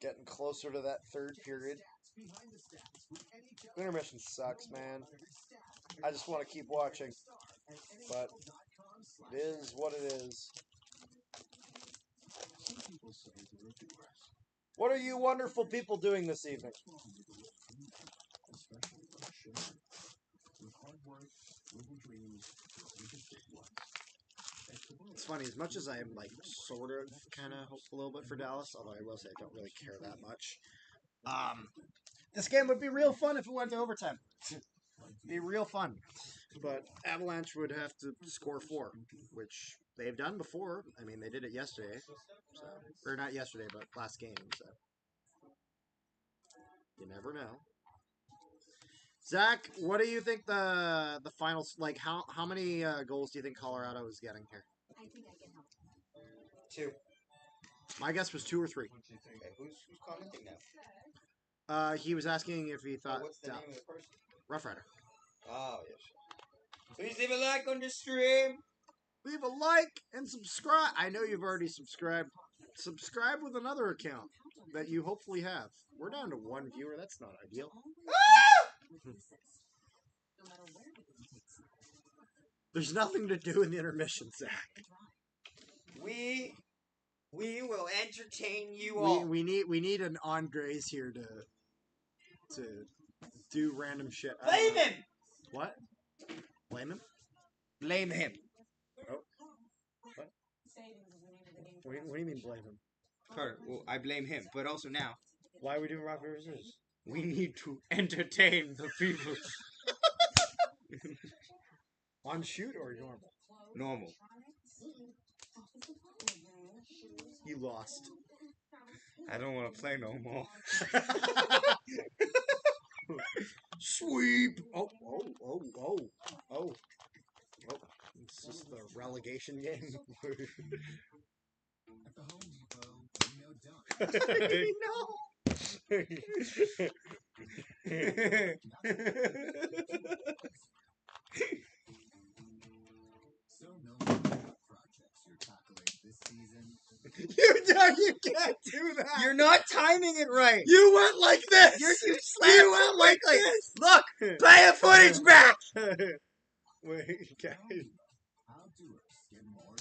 Getting closer to that third period. Intermission sucks, man. I just want to keep watching. But it is what it is. What are you wonderful people doing this evening? It's funny, as much as I'm like sort of kind of hope a little bit for Dallas, although I will say I don't really care that much. This game would be real fun if it went to overtime. Be real fun. But Avalanche would have to score 4, which they've done before. I mean, they did it yesterday. So, or not yesterday, but last game. So you never know. Zach, what do you think the finals, like, how many goals do you think Colorado is getting here? I think I can help. 2. My guess was 2 or 3. Okay, who's commenting now? He was asking if he thought What's the name of the person? Rough Rider. Oh, yes. Please leave a like on the stream. Leave a like and subscribe. I know you've already subscribed. Subscribe with another account that you hopefully have. We're down to 1 viewer. That's not ideal. There's nothing to do in the intermission, Zach. We will entertain you all. We need an Andres here to do random shit. Blame him! What? Blame him? Blame him. Oh. What? What do you mean blame him? Carter, well, I blame him, but also now Why are we doing rock, paper, scissors? we need to entertain the people. On shoot or normal? Normal. You lost. I don't want to play no more. Sweep! Oh. It's just the relegation game. At the Home Depot, we so no projects you're tackling this season. You can't do that! You're not timing it right. You went like this! You You went like this! Look, play the footage back. Wait, guys. How doers get more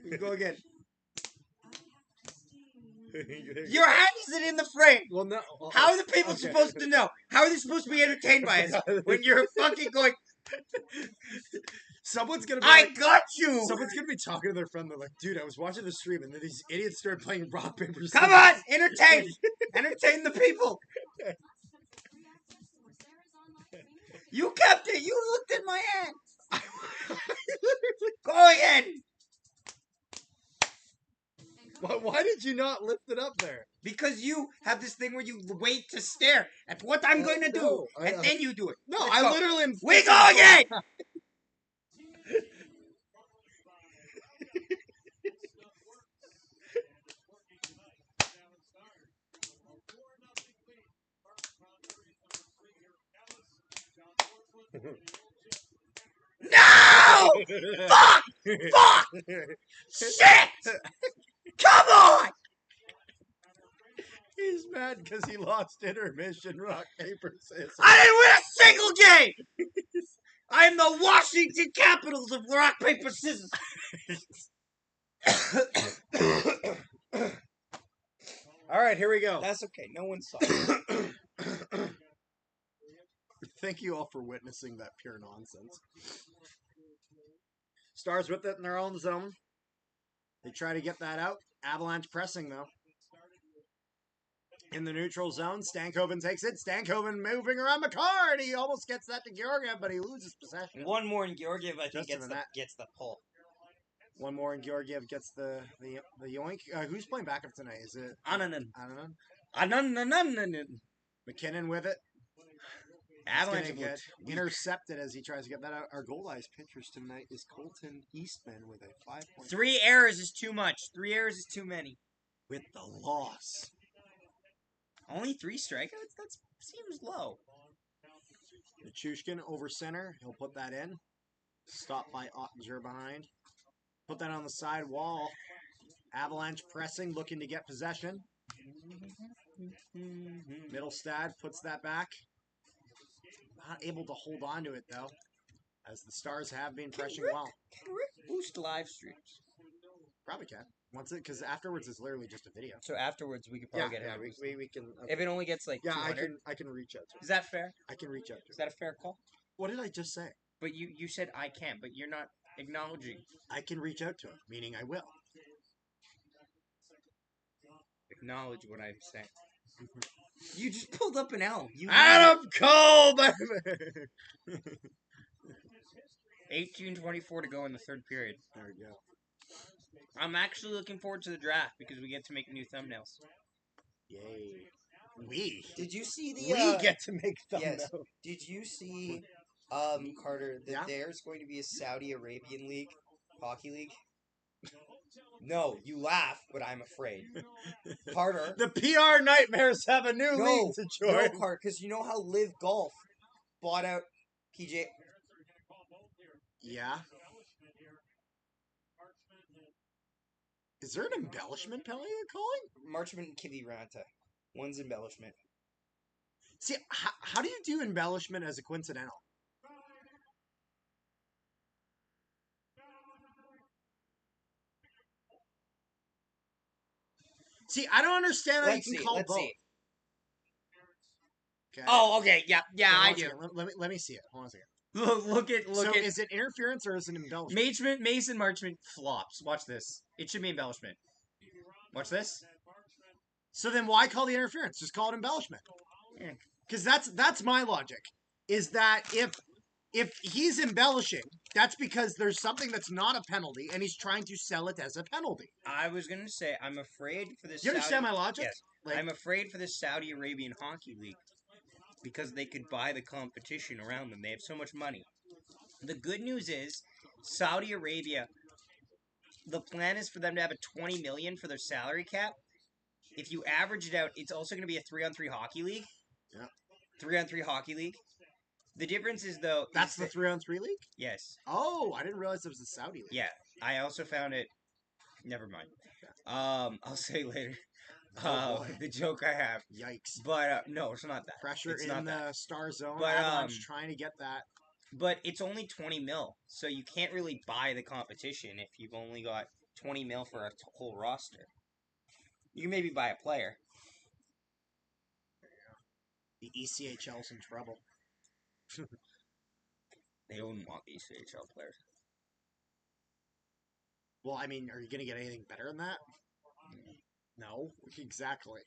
done. Go again. You're Your hand isn't in the frame. well, no. How are the people Okay. supposed to know? How are they supposed to be entertained by us when you're fucking going, Someone's gonna be I like, got you. someone's gonna be talking to their friend. They're like, "Dude, I was watching the stream, and then these idiots started playing rock paper scissors." Come on, entertain. Entertain the people. You kept it. You looked at my hand. Go again. Why did you not lift it up there? Because you have this thing where you wait to stare at what I'm going to do, no, and then you do it. No, Let's I go. literally am. We go again. No! Fuck! Fuck! Shit! Come on! He's mad because he lost intermission. Rock paper scissors. I didn't win a single game! I'm the Washington Capitals of rock, paper, scissors. All right, here we go. That's okay. No one saw it. Thank you all for witnessing that pure nonsense. Stars with it in their own zone. They try to get that out. Avalanche pressing, though. In the neutral zone, Stankoven takes it. Stankoven moving around McCarr. He almost gets that to Georgiev, but he loses possession. One more, and Georgiev, I think, Just in that. gets the pull. One more, and Georgiev gets the yoink. Who's playing backup tonight? Is it Ananen. Ananen? McKinnon with it. Avalanche He's get intercepted as he tries to get that out. Our goal eyes pitchers tonight is Colton Eastman with a 5 point. 3 errors is too much. 3 errors is too many. With the loss. Only 3 strikeouts? That seems low. Nichushkin over center. He'll put that in. Stopped by Ottinger behind. Put that on the side wall. Avalanche pressing, looking to get possession. Middlestad puts that back. Not able to hold on to it, though, as the Stars have been pressing well. Can Rick boost live streams? Probably can. Once it, because afterwards it's literally just a video. So afterwards, we could probably get him. We can. If it only gets like 200. I can reach out to him. Is that fair? I can reach out to him. Is that a fair call? What did I just say? But you said I can't, but you're not acknowledging. I can reach out to him, meaning I will. Acknowledge what I'm saying. You just pulled up an L. Adam Cole! 18:24 to go in the third period. There we go. I'm actually looking forward to the draft because we get to make new thumbnails. Yay. We. Did you see the? We get to make thumbnails. Yes. Did you see, Carter, that there's going to be a Saudi Arabian league, hockey league? No, you laugh, but I'm afraid. Carter. The PR nightmares have a new league to join. No, Carter, because you know how Live Golf bought out PJ. Yeah. Is there an embellishment penalty you're calling? Marchman and Kiviranta. One's embellishment. See, how do you do embellishment as a coincidental? See, I don't understand how you can call both. See. Okay. Oh, okay, yeah, I do. Let me see it. Hold on a second. Look at. So is it interference or is it embellishment? Mason Marchment flops. Watch this. It should be embellishment. Watch this. So then why call the interference? Just call it embellishment. Because that's my logic. Is that if he's embellishing, that's because there's something that's not a penalty, and he's trying to sell it as a penalty. I was gonna say I'm afraid for this. You understand my logic? Yes. I'm afraid for the Saudi Arabian Hockey League because they could buy the competition around them. They have so much money. The good news is Saudi Arabia. The plan is for them to have a $20 million for their salary cap. If you average it out, it's also going to be a 3-on-3 hockey league. Yeah. 3-on-3 hockey league. The difference is, though... That's the 3-on-3 league? Yes. Oh, I didn't realize it was the Saudi league. Yeah. I also found it... Never mind. I'll say later. The joke I have. Yikes. But, no, it's not that. Pressure it's in the star zone. But, Avalanche trying to get that. But it's only 20 mil, so you can't really buy the competition if you've only got 20 mil for a whole roster. You can maybe buy a player. The ECHL's in trouble. They don't want the ECHL players. Well, I mean, are you going to get anything better than that? No, exactly.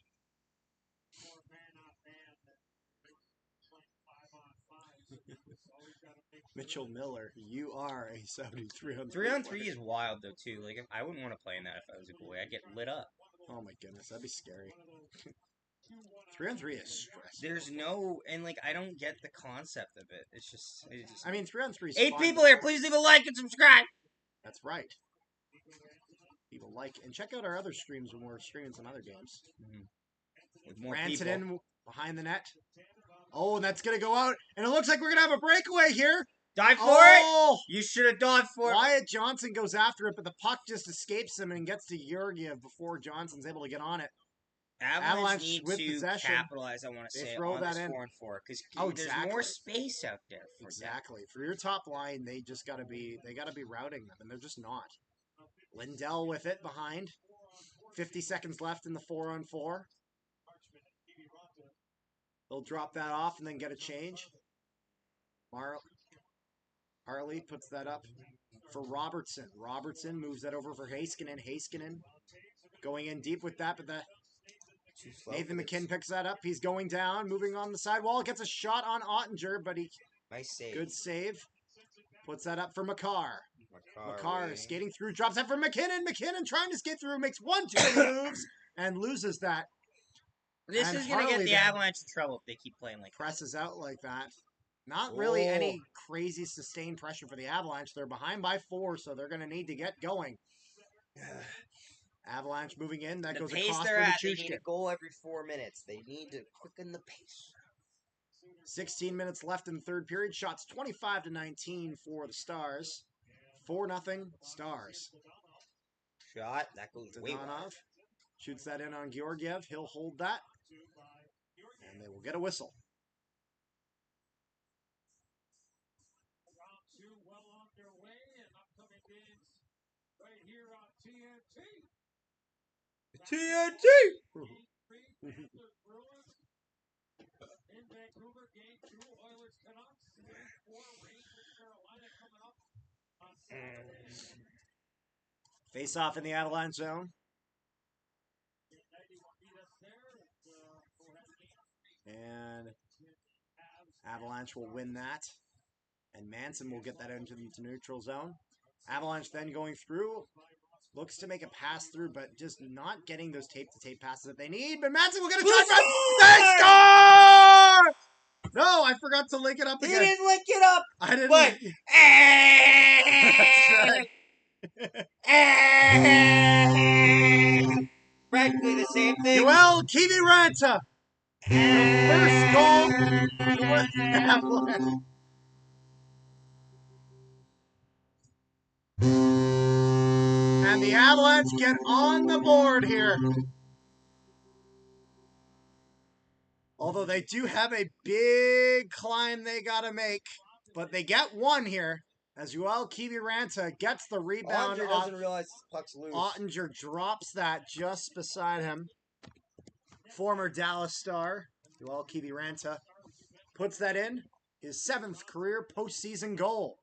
Mitchell Miller, you are a Saudi 3-on-3. 3-on-3 is wild, though, too. Like, I wouldn't want to play in that if I was a goalie. I'd get lit up. Oh, my goodness. That'd be scary. 3-on-3 is stressful. There's no... And, like, I don't get the concept of it. It's just... I mean, 3-on-3 is 8 fun. people here. Please leave a like and subscribe. That's right. People like... And check out our other streams when we're streaming some other games. Mm-hmm. With more Rantanen people. Behind the net. Oh, and that's going to go out. And it looks like we're going to have a breakaway here. Dive for it! You should have dived for it. Wyatt Johnson goes after it, but the puck just escapes him and gets to Georgiev before Johnson's able to get on it. Avalanche need with to possession. capitalize, I want to say, throw on that this in. 4-on-4. Because Exactly. there's more space out there. For Exactly. For your top line, they just got to be routing them, and they're just not. Lindell with it behind. 50 seconds left in the 4-on-4. They'll drop that off and then get a change. Harley puts that up. for Robertson. Robertson moves that over for Heiskanen. Heiskanen going in deep with that, but Too slow. Nathan but it's- McKinn picks that up. He's going down, moving on the sidewall. Gets a shot on Ottinger, but he Nice save. good save. Puts that up for McCarr. McCarr waiting. skating through, drops that for McKinnon. McKinnon trying to skate through, makes one too many moves, and loses that. This And is going to get Harley the then Avalanche in trouble if they keep playing like this. presses out like that. Not really Oh. any crazy sustained pressure for the Avalanche. They're behind by 4, so they're going to need to get going. Avalanche moving in. That The goes pace across they're for at, They need Nichushkin. a goal every 4 minutes. They need to quicken the pace. 16 minutes left in the third period. Shots 25-19 for the Stars. 4-0 Stars. Shot. That goes way wide. Dadonov shoots that in on Georgiev. He'll hold that. And they will get a whistle. Round 2 well underway and upcoming games right here on TNT. TNT! Game 3, Panthers Bruins. In Vancouver, game 2, Oilers Canucks. Game 4, Rangers Carolina coming up on Saturday. Face off in the Avalanche zone. And Avalanche will win that. And Manson will get that into the neutral zone. Avalanche then going through. Looks to make a pass through, but just not getting those tape-to-tape passes that they need. But Manson will get a shot. They score! No, I forgot to link it up He again. didn't link it up! I didn't. But- Practically the same thing. Joel Kiviranta. The first goal for the Avalanche. And the Avalanche get on the board here. Although they do have a big climb they got to make. But they get one here. As Joel Kiviranta gets the rebound. Andre doesn't realize his puck's loose. Ottinger drops that just beside him. Former Dallas star, Joel Kiviranta, puts that in. His 7th career postseason goal.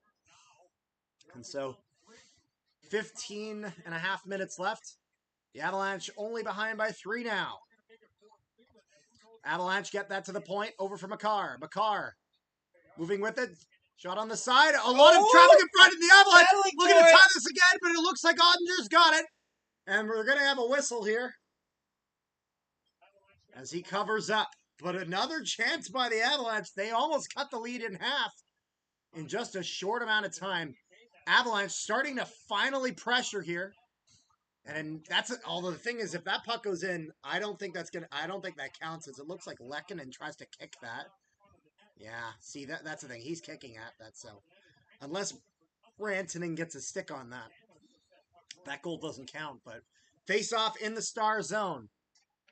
And so, 15 and a half minutes left. The Avalanche only behind by 3 now. Avalanche get that to the point. Over for McCarr. McCarr moving with it. Shot on the side. A lot of traffic in front of the Avalanche. Battling Looking for to it. tie this again, but it looks like Ottinger's got it. And we're going to have a whistle here. As he covers up. But another chance by the Avalanche. They almost cut the lead in half in just a short amount of time. Avalanche starting to finally pressure here. And that's it. Although the thing is, if that puck goes in, I don't think that counts. As it looks like Lehkonen tries to kick that. Yeah, see that's the thing. He's kicking at that, so unless Rantanen gets a stick on that, that goal doesn't count. But face off in the Star zone.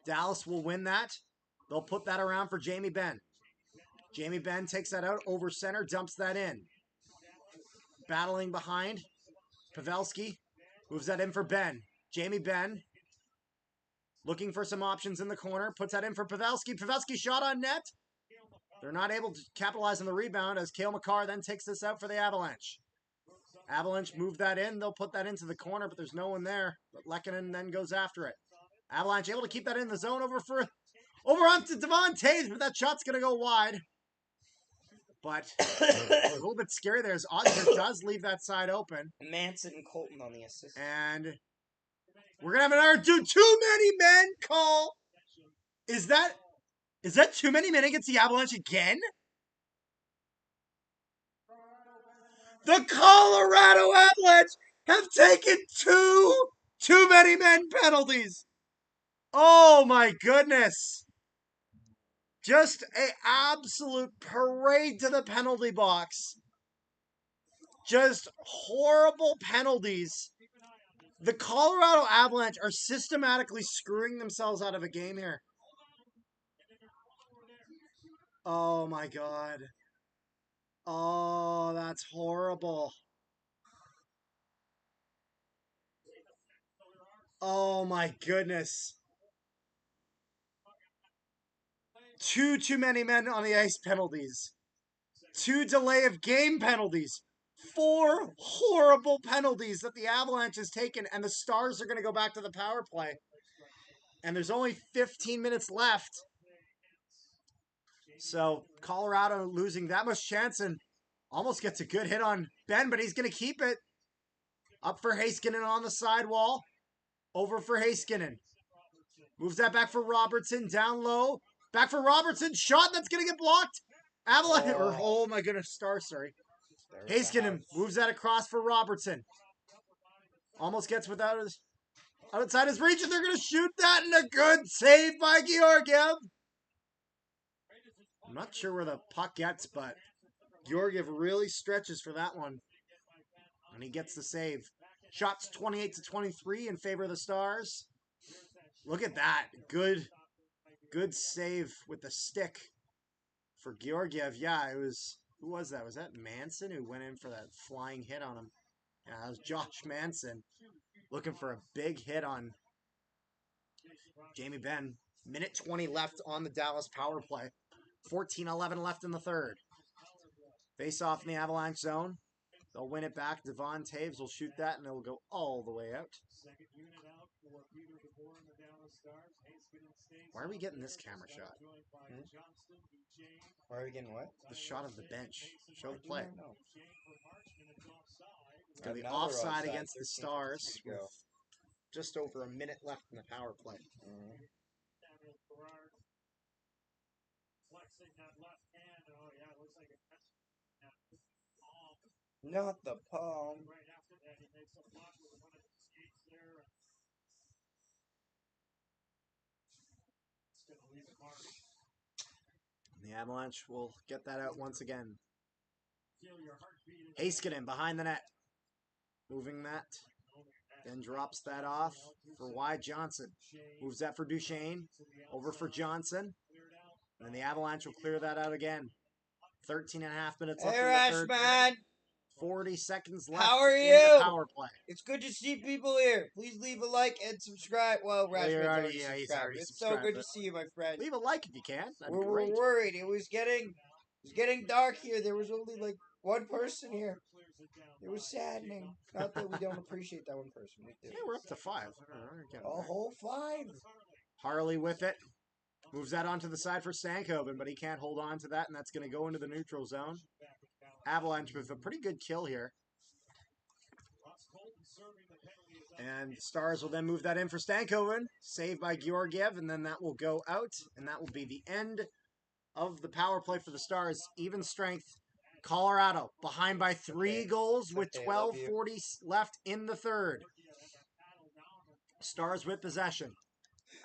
Dallas will win that. They'll put that around for Jamie Benn. Jamie Benn takes that out over center, dumps that in. Battling behind. Pavelski moves that in for Benn. Jamie Benn looking for some options in the corner. Puts that in for Pavelski. Pavelski shot on net. They're not able to capitalize on the rebound as Cale Makar then takes this out for the Avalanche. Avalanche move that in. They'll put that into the corner, but there's no one there. But Lehkonen then goes after it. Avalanche able to keep that in the zone over onto Devon Taves, but that shot's going to go wide. But a little bit scary there as Ottinger does leave that side open. Manson and Colton on the assist. And we're going to have another too many men call. Is that too many men against the Avalanche again? The Colorado Avalanche have taken too many men penalties. Oh my goodness. Just an absolute parade to the penalty box. Just horrible penalties. The Colorado Avalanche are systematically screwing themselves out of a game here. Oh my God. Oh, that's horrible. Oh my goodness. Too many men on the ice penalties. 2 delay of game penalties. 4 horrible penalties that the Avalanche has taken, and the Stars are going to go back to the power play. And there's only 15 minutes left. So Colorado losing that much chance and almost gets a good hit on Ben, but he's going to keep it. Up for Heiskanen on the sidewall. Over for Heiskanen. Moves that back for Robertson. Down low. Back for Robertson. Shot that's going to get blocked. Avalanche. Oh my goodness. Stars, sorry. Heiskanen moves that across for Robertson. Almost gets without his... outside his reach, and they're going to shoot that, and a good save by Georgiev. I'm not sure where the puck gets, but Georgiev really stretches for that one. And he gets the save. Shots 28-23 in favor of the Stars. Look at that. Good save with the stick for Georgiev. Yeah, it was... who was that? Was that Manson who went in for that flying hit on him? Yeah, that was Josh Manson. Looking for a big hit on Jamie Benn. Minute 20 left on the Dallas power play. 14-11 left in the third. Face off in the Avalanche zone. They'll win it back. Devon Taves will shoot that, and it'll go all the way out. Why are we getting this camera shot? Why are we getting what? The shot of the bench. Show the play. No. It's going to be Now we're offside offside. against the Stars. 13 to go. With just over a minute left in the power play. Not the palm. The Avalanche will get that out once again. Heiskanen behind the net. Moving that. Then drops that off for Wyatt Johnson. Moves that for Duchesne. Over for Johnson. And the Avalanche will clear that out again. 13 and a half minutes left in the third. Man. 40 seconds left How are in you? the power play. It's good to see people here. Please leave a like and subscribe. Well, Rashman's already he's subscribed. already It's so subscribed, good to but see you, my friend. Leave a like if you can. That'd be We're great. worried. It was getting dark here. There was only like one person here. It was saddening. Not that we don't appreciate that one person. We do. Yeah, we're up to 5. A whole 5. Harley with it. Moves that onto the side for Stankoven, but he can't hold on to that, and that's going to go into the neutral zone. Avalanche with a pretty good kill here. And Stars will then move that in for Stankoven. Saved by Georgiev, and then that will go out, and that will be the end of the power play for the Stars. Even strength. Colorado behind by 3 goals with 12:40 left in the third. Stars with possession.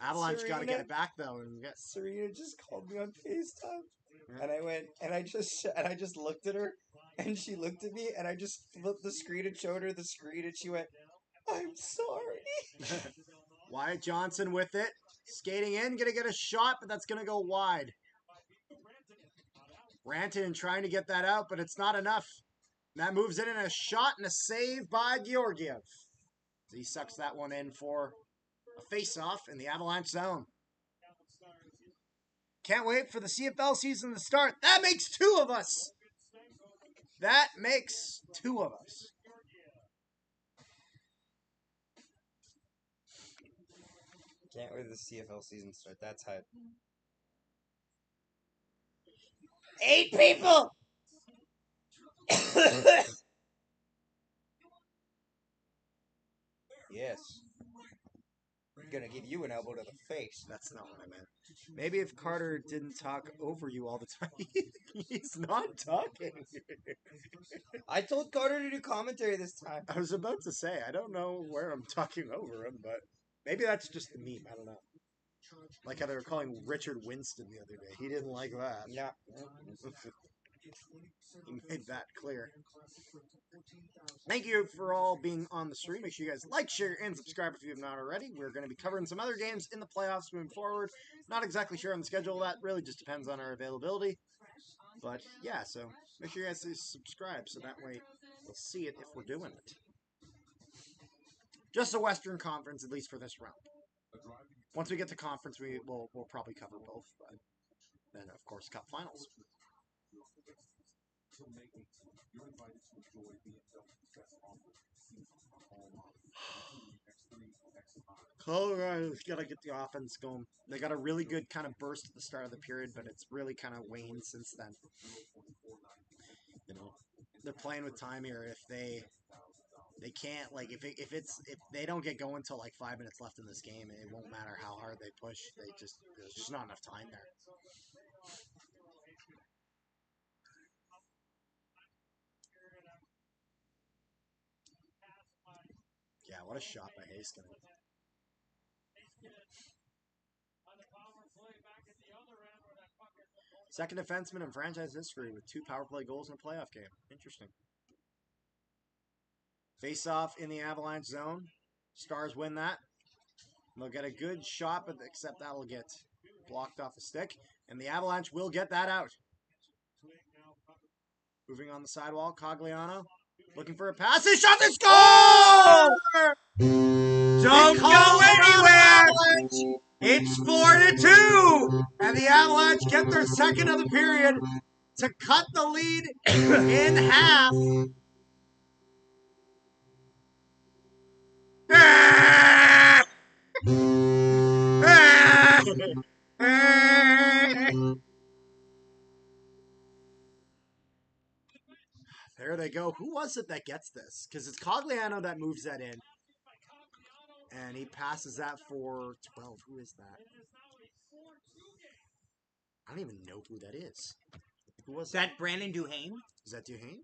Avalanche got to get it back though. And Serena just called me on FaceTime, and I went and I just looked at her, and she looked at me, and I just flipped the screen and showed her the screen, and she went, "I'm sorry." Wyatt Johnson with it, skating in, gonna get a shot, but that's gonna go wide. Rantanen trying to get that out, but it's not enough. And that moves it in a shot and a save by Georgiev. He sucks that one in for a face-off in the Avalanche zone. Can't wait for the CFL season to start. That makes 2 of us. That makes 2 of us. Can't wait for the CFL season to start. That's hype. 8 people! Yes. I'm gonna give you an elbow to the face. That's not what I meant. Maybe if Carter didn't talk over you all the time. He's not talking. I told Carter to do commentary this time. I was about to say, I don't know where I'm talking over him, but maybe that's just the meme. I don't know. Like how they were calling Richard Winston the other day. He didn't like that. Yeah. He made that clear. Thank you for all being on the stream. Make sure you guys like, share, and subscribe if you have not already. We're going to be covering some other games in the playoffs moving forward. Not exactly sure on the schedule. That really just depends on our availability. But yeah, so make sure you guys subscribe so that way we'll see it if we're doing it. Just the Western Conference, at least for this round. Once we get to conference, we'll probably cover both. But then, of course, Cup Finals. Colorado's got to get the offense going. They got a really good kind of burst at the start of the period, but it's really kind of waned since then. You know, they're playing with time here. If they can't, like, if they don't get going until like 5 minutes left in this game, it won't matter how hard they push. There's just not enough time there. Yeah, what a shot by Haskin. Second defenseman in franchise history with 2 power play goals in a playoff game. Interesting. Face off in the Avalanche zone. Stars win that. They'll get a good shot, but except that will get blocked off the stick. And the Avalanche will get that out. Moving on the sidewall, Cogliano looking for a pass. He shot the score! Don't go anywhere! It's 4-2! And the Avalanche get their second of the period to cut the lead in half. There they go. Who was it that gets this? Because it's Cogliano that moves that in. And he passes that for 12. Who is that? I don't even know who that is. Who was that? That Brandon Duhaime? Is that Duhaime?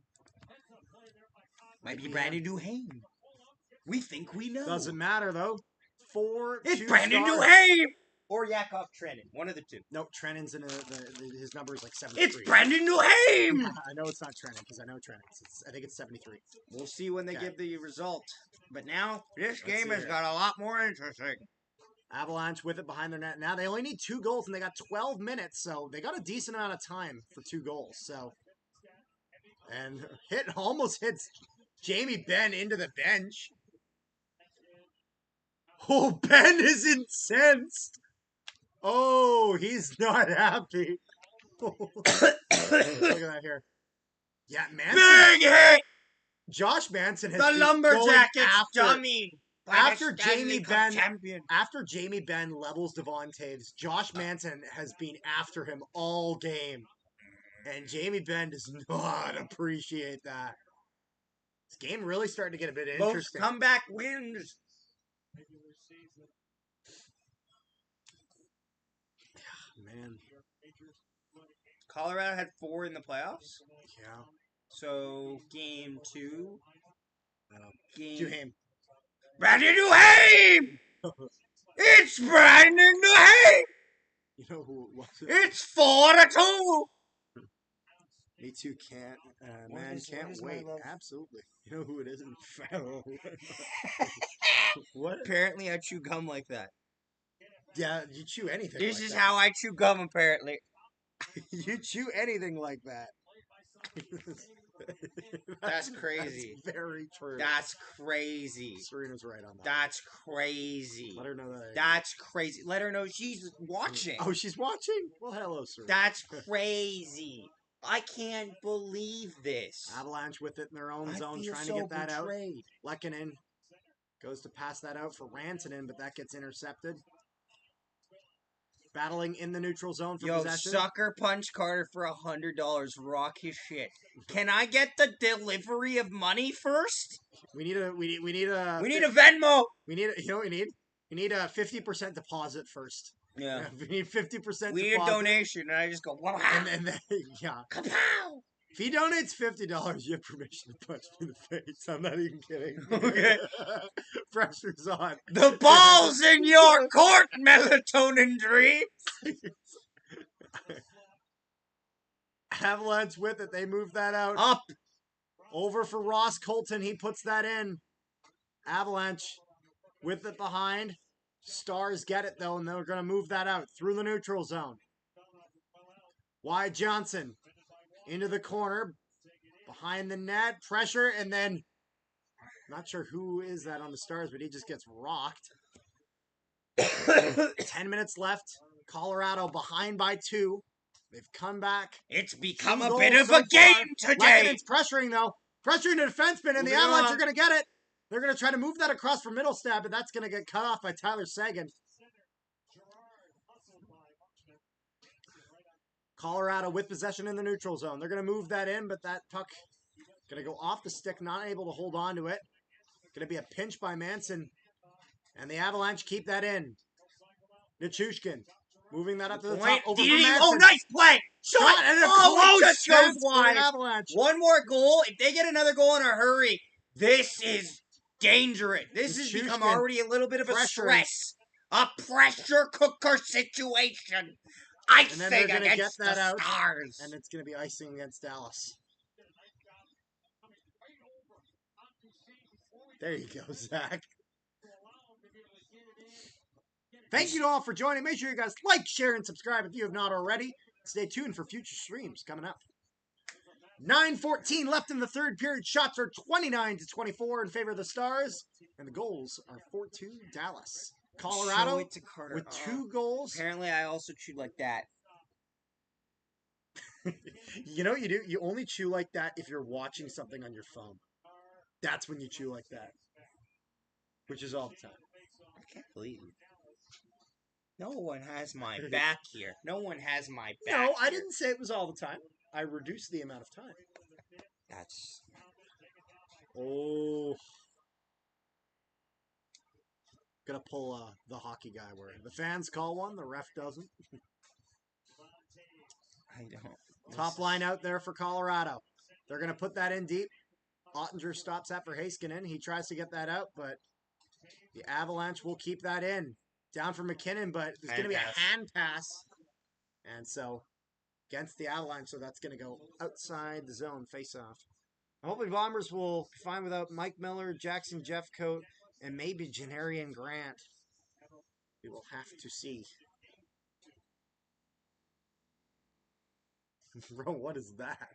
Might be Brandon Duhaime. We think we know. Doesn't matter, though. It's 2 Brandon stars. Duhaime! Or Yakov Trenin. One of the two. Nope, Trennan's in his number is like 73. It's Brandon Duhaime! I know it's not Trennan because I know Trennan. I think it's 73. We'll see when they Okay. give the result. But now, this Let's game see has here. got a lot more interesting. Avalanche with it behind their net. Now they only need 2 goals and they got 12 minutes, so they got a decent amount of time for 2 goals. So, and almost hits Jamie Benn into the bench. Oh, Ben is incensed. Oh, he's not happy. Look at that here. Yeah, Manson. Big hit! Josh Manson has The been Lumberjack going is after dummy. after Jamie Ben champion. after Jamie Benn levels Devon Taves. Josh Manson has been after him all game, and Jamie Benn does not appreciate that. This game really starting to get a bit Both interesting. comeback wins. Man, Colorado had 4 in the playoffs. yeah. So, game 2. Duhaime. Brandon Duhaime! It's Brandon Duhaime! You know who it was? It's 4-2! Me too. Can't man is- can't what is my wait. love? Absolutely. You know who it is? What? Apparently, I chew gum like that. Yeah, you chew anything. This like is that. how I chew gum, apparently. You chew anything like that. That's crazy. That's very true. That's crazy. Serena's right on that. That's crazy. Let her know that. That's crazy. Let her know she's watching. Oh, she's watching? Well, hello, Serena. That's crazy. I can't believe this. Avalanche with it in their own I zone, feel trying so to get that betrayed. out. Lehkonen goes to pass that out for Rantanen, but that gets intercepted. Battling in the neutral zone for Yo, possession. sucker punch Carter for $100. Rock his shit. Can I get the delivery of money first? We need a We need a Venmo. you know what we need? We need a 50% deposit first. Yeah. We need 50% We need a deposit. donation, and I just go, wow. And then, yeah. Kapow! If he donates $50, you have permission to punch me in the face. I'm not even kidding. Okay. Pressure's on. The ball's in your court, melatonin dream. Avalanche with it. They move that out. Up. Over for Ross Colton. He puts that in. Avalanche with it behind. Stars get it, though, and they're going to move that out through the neutral zone. Wyatt Johnson into the corner. Behind the net. Pressure, and then... Not sure who is that on the Stars, but he just gets rocked. 10 minutes left. Colorado behind by 2. They've come back. It's become 2 a bit goals of so a game far. today. Lekkonen's pressuring, though. Pressuring the defenseman, and the Moving Avalanche on. are going to get it. They're going to try to move that across for middle stab, but that's going to get cut off by Tyler Seguin. Colorado with possession in the neutral zone. They're going to move that in, but that puck going to go off the stick, not able to hold on to it. Going to be a pinch by Manson. And the Avalanche keep that in. Nichushkin moving that up to the top. Over for Manson. Oh, nice play. Shot. And a Oh, close it just goes chance for wide. the Avalanche. One more goal. If they get another goal in a hurry, this is dangerous. This has become Nichushkin already a little bit of a pressuring. stress. A pressure cooker situation. Icing And then they're going to get against that the out. Stars. And it's going to be icing against Dallas. There you go, Zach. Thank you to all for joining. Make sure you guys like, share, and subscribe if you have not already. Stay tuned for future streams coming up. 9:14 left in the third period. Shots are 29-24 in favor of the Stars. And the goals are 4-2 Dallas. Colorado Show it to Carter. with 2 goals. Apparently, I also chewed like that. You know what you do? You only chew like that if you're watching something on your phone. That's when you chew like that. Which is all the time. I can't believe it. No one has my back here. No one has my back. No, I here. didn't say it was all the time. I reduced the amount of time. That's. Oh. Gonna pull the hockey guy where the fans call one, the ref doesn't. I don't. Top line out there for Colorado. They're gonna put that in deep. Ottinger stops that for Heiskanen. He tries to get that out, but the Avalanche will keep that in. Down for McKinnon, but there's going to be a hand pass. And so, against the Avalanche, so that's going to go outside the zone, face-off. I'm hoping Bombers will be fine without Mike Miller, Jackson Jeffcoat, and maybe Janarian Grant. We will have to see. Bro, what is that?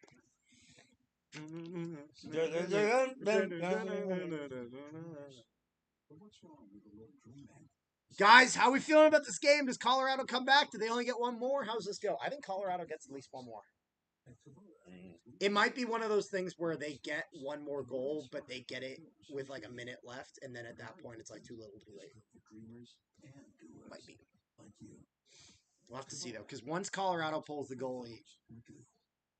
Guys, how are we feeling about this game? Does Colorado come back? Do they only get one more? How does this go? I think Colorado gets at least one more. It might be one of those things where they get one more goal, but they get it with like a minute left, and then at that point it's like too little too late. Might be. We'll have to see, though, because once Colorado pulls the goalie,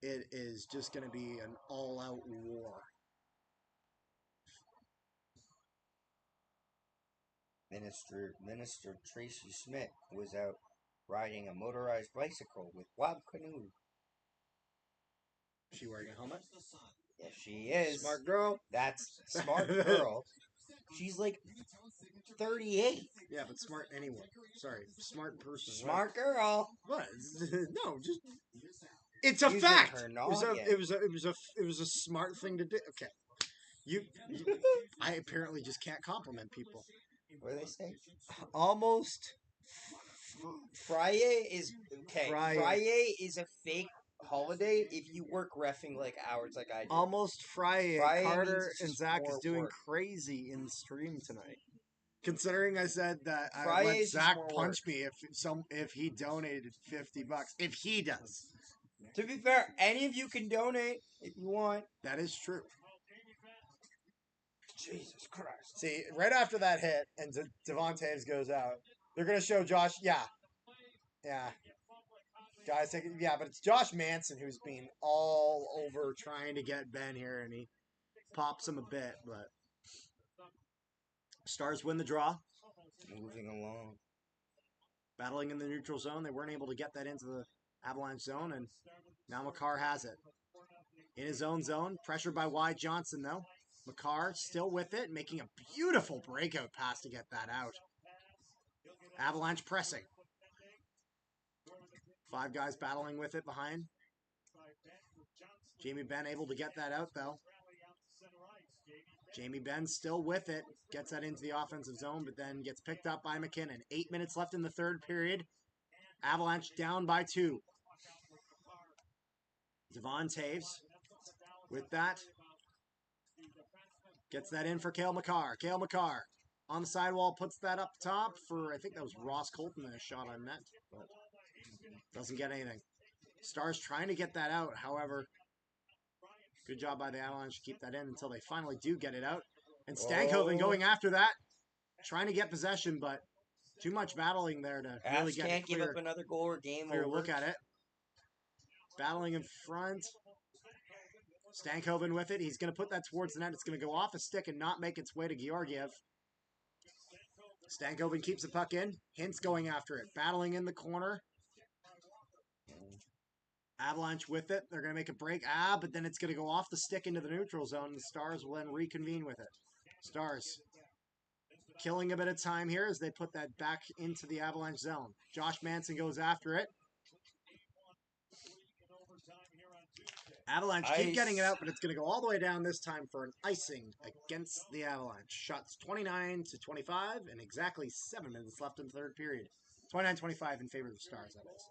it is just going to be an all-out war. Minister Tracy Smith was out riding a motorized bicycle with Wob Canoe. Is she wearing a helmet? Yes, she is. Smart girl. That's smart girl. She's like 38. Yeah, but smart anyway. Sorry, smart person. Smart girl. What? No, just it's a Using fact. her It was a smart thing to do. Okay, you I apparently just can't compliment people. What do they say? Almost. Friday is okay. Friday is a fake holiday if you work reffing like hours like I do. Almost Friday. Friday Carter means and just Zach more is doing work. crazy in the stream tonight. Considering I said that I Friday let is just Zach more punch me if he donated $50. If he does. To be fair, any of you can donate if you want. That is true. Jesus Christ. See, right after that hit and Devontae's goes out, they're going to show Josh. Yeah. Guys, but it's Josh Manson who's been all over trying to get Ben here, and he pops him a bit, but Stars win the draw. Moving along. Battling in the neutral zone. They weren't able to get that into the Avalanche zone, and now Makar has it. In his own zone, pressured by Y. Johnson, though. Makar still with it, making a beautiful breakout pass to get that out. Avalanche pressing. 5 guys battling with it behind. Jamie Benn able to get that out, though. Jamie Benn still with it. Gets that into the offensive zone, but then gets picked up by McKinnon. 8 minutes left in the third period. Avalanche down by 2. Devon Taves with that. Gets that in for Cale Makar. Cale Makar on the sidewall puts that up top for, I think that was Ross Colton in a shot on net. But doesn't get anything. Stars trying to get that out. However, good job by the Avalanche to keep that in until they finally do get it out. And Stankoven going after that, trying to get possession, but too much battling there to really Avs get can't a give up another goal or game clear over. look at it. Battling in front. Stankoven with it. He's going to put that towards the net. It's going to go off a stick and not make its way to Georgiev. Stankoven keeps the puck in. Hintz going after it. Battling in the corner. Avalanche with it. They're going to make a break. But then it's going to go off the stick into the neutral zone. The Stars will then reconvene with it. Stars killing a bit of time here as they put that back into the Avalanche zone. Josh Manson goes after it. Avalanche keep getting it out, but it's going to go all the way down this time for an icing against the Avalanche. Shots 29-25 and exactly 7 minutes left in the third period. 29-25 in favor of the Stars, that is.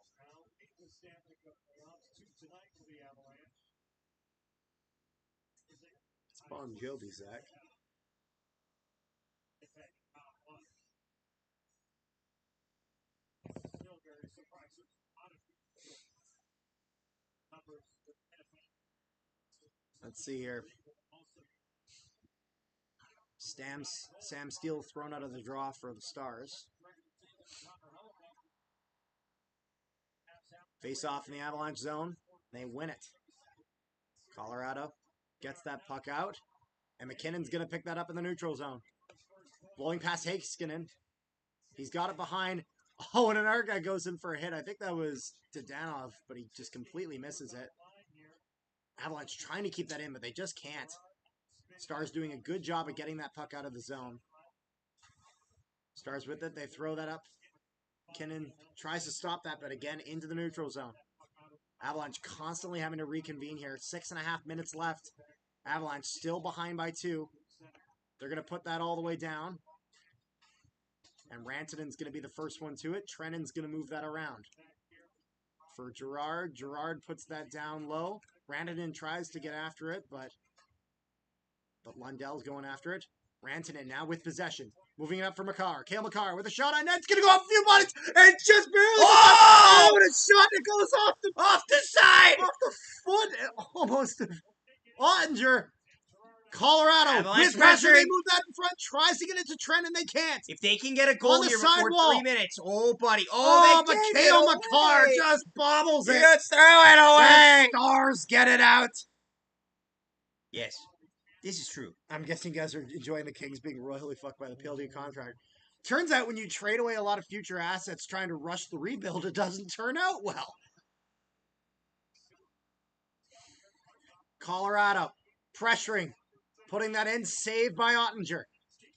It's Bon Jovi, Zach. Let's see here. Sam Steele thrown out of the draw for the Stars. Face off in the Avalanche zone. They win it. Colorado gets that puck out. And McKinnon's going to pick that up in the neutral zone. Blowing past Heiskanen. He's got it behind. Oh, and another guy goes in for a hit. I think that was Dadanov, but he just completely misses it. Avalanche trying to keep that in, but they just can't. Stars doing a good job of getting that puck out of the zone. Stars with it. They throw that up. McKinnon tries to stop that, but again, into the neutral zone. Avalanche constantly having to reconvene here. 6.5 minutes left. Avalanche still behind by 2. They're going to put that all the way down. And Rantanen's going to be the first one to it. Trennan's going to move that around. For Gerard. Gerard puts that down low. Rantanen tries to get after it, but Lundell's going after it. Rantanen now with possession. Moving it up for Makar. Cale Makar with a shot on net. It's going to go off a few bodies and just barely. Oh! And a shot that goes off the side! Off the foot. Almost. Ottinger. Colorado. Avalanche With pressure. pressuring. They move that in front. Tries to get it to Trent and they can't. If they can get a goal On the here before sidewall. 3 minutes. Oh, buddy. Oh, They but can't Cale get Makar away. just bobbles it. Just throw it away. The Stars get it out. Yes. This is true. I'm guessing you guys are enjoying the Kings being royally fucked by the PLD contract. Turns out when you trade away a lot of future assets trying to rush the rebuild, it doesn't turn out well. Colorado pressuring, putting that in, saved by Ottinger.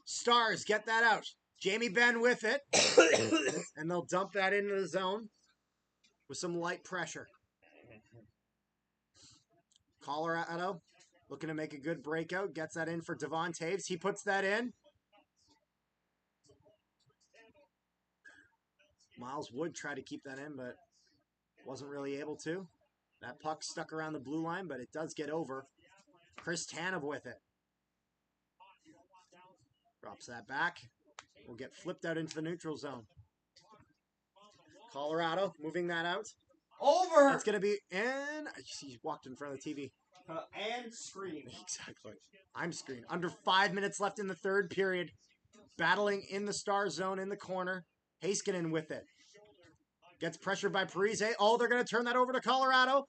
Stars get that out. Jamie Benn with it, and they'll dump that into the zone with some light pressure. Colorado looking to make a good breakout. Gets that in for Devon Taves. He puts that in. Miles Wood tried to keep that in, but wasn't really able to. That puck stuck around the blue line, but it does get over. Chris Tanev with it. Drops that back. Will get flipped out into the neutral zone. Colorado moving that out. Over! That's going to be in. He walked in front of the TV. And screen. Exactly. I'm screened. Under 5 minutes left in the third period. Battling in the star zone in the corner. Heiskanen with it. Gets pressured by Parise. Oh, they're going to turn that over to Colorado.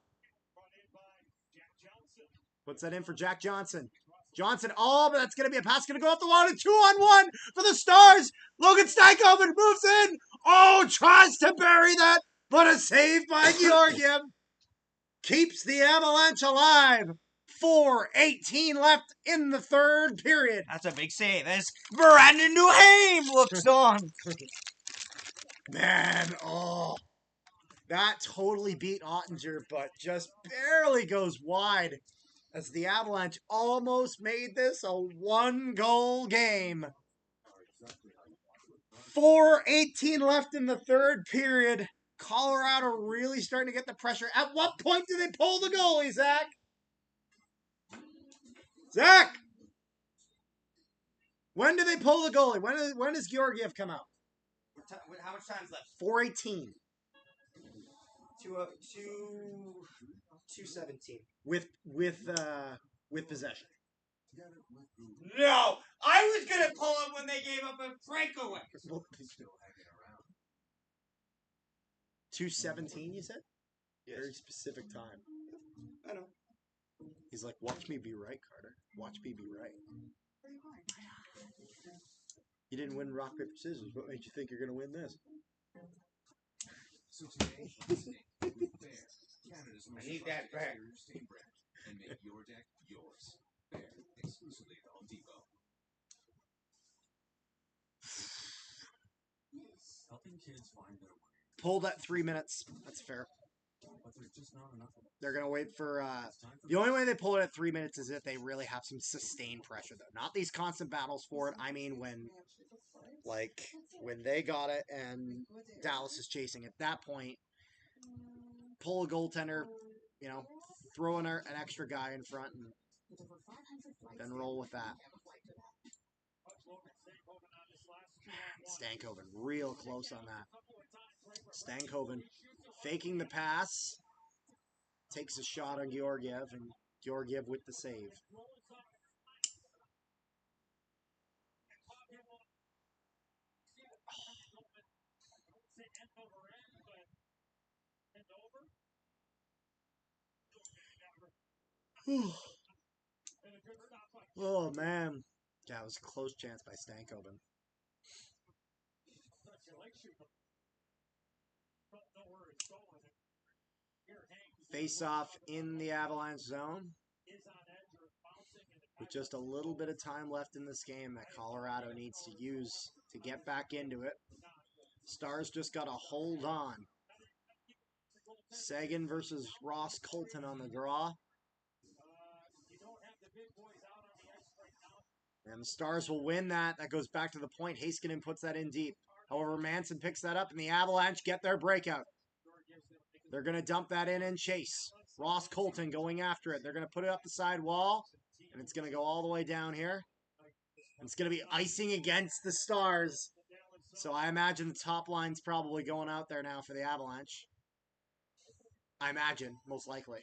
Puts that in for Jack Johnson. Johnson, oh, but that's going to be a pass. Going to go off the wall. And 2-on-1 for the Stars. Logan Stankoven moves in. Oh, tries to bury that. But a save by Georgiev. Keeps the Avalanche alive. 4:18 left in the third period. That's a big save. As Brandon Duhaime looks on. Man, oh. That totally beat Ottinger, but just barely goes wide as the Avalanche almost made this a 1-goal game. 4:18 left in the third period. Colorado really starting to get the pressure. At what point do they pull the goalie, Zach? Zach! When do they pull the goalie? When does Georgiev come out? How much time's left? 4:18. 217. with possession. No! I was gonna pull up when they gave up a breakaway! 217, you said? Yes. Very specific time. I know. He's like, watch me be right, Carter. Watch me be right. You didn't win rock, paper, scissors. What made you think you're going to win this? So today, Fair, Canada's most I need that back. superior stain brand, and make your deck yours. Fair, exclusively at Home Depot. Helping kids find their way, Pulled at 3 minutes. That's fair. but there's just not enough of it. They're going to wait for... It's time for the only way they pull it at 3 minutes is if they really have some sustained pressure, though. Not these constant battles for it. I mean when... Like, when they got it and Dallas is chasing. At that point, pull a goaltender, you know, throw in an extra guy in front, and then roll with that. Stankoven, real close on that. Stankoven faking the pass, takes a shot on Georgiev, and Georgiev with the save. Oh, man. Yeah, it was a close chance by Stankoven. Face-off in the Avalanche zone. With just a little bit of time left in this game that Colorado needs to use to get back into it. Stars just got to hold on. Sagan versus Ross Colton on the draw. And the Stars will win that. That goes back to the point. Heiskanen puts that in deep. However, Manson picks that up, and the Avalanche get their breakout. They're going to dump that in and chase. Ross Colton going after it. They're going to put it up the side wall, and it's going to go all the way down here. And it's going to be icing against the Stars. So I imagine the top line's probably going out there now for the Avalanche. I imagine, most likely.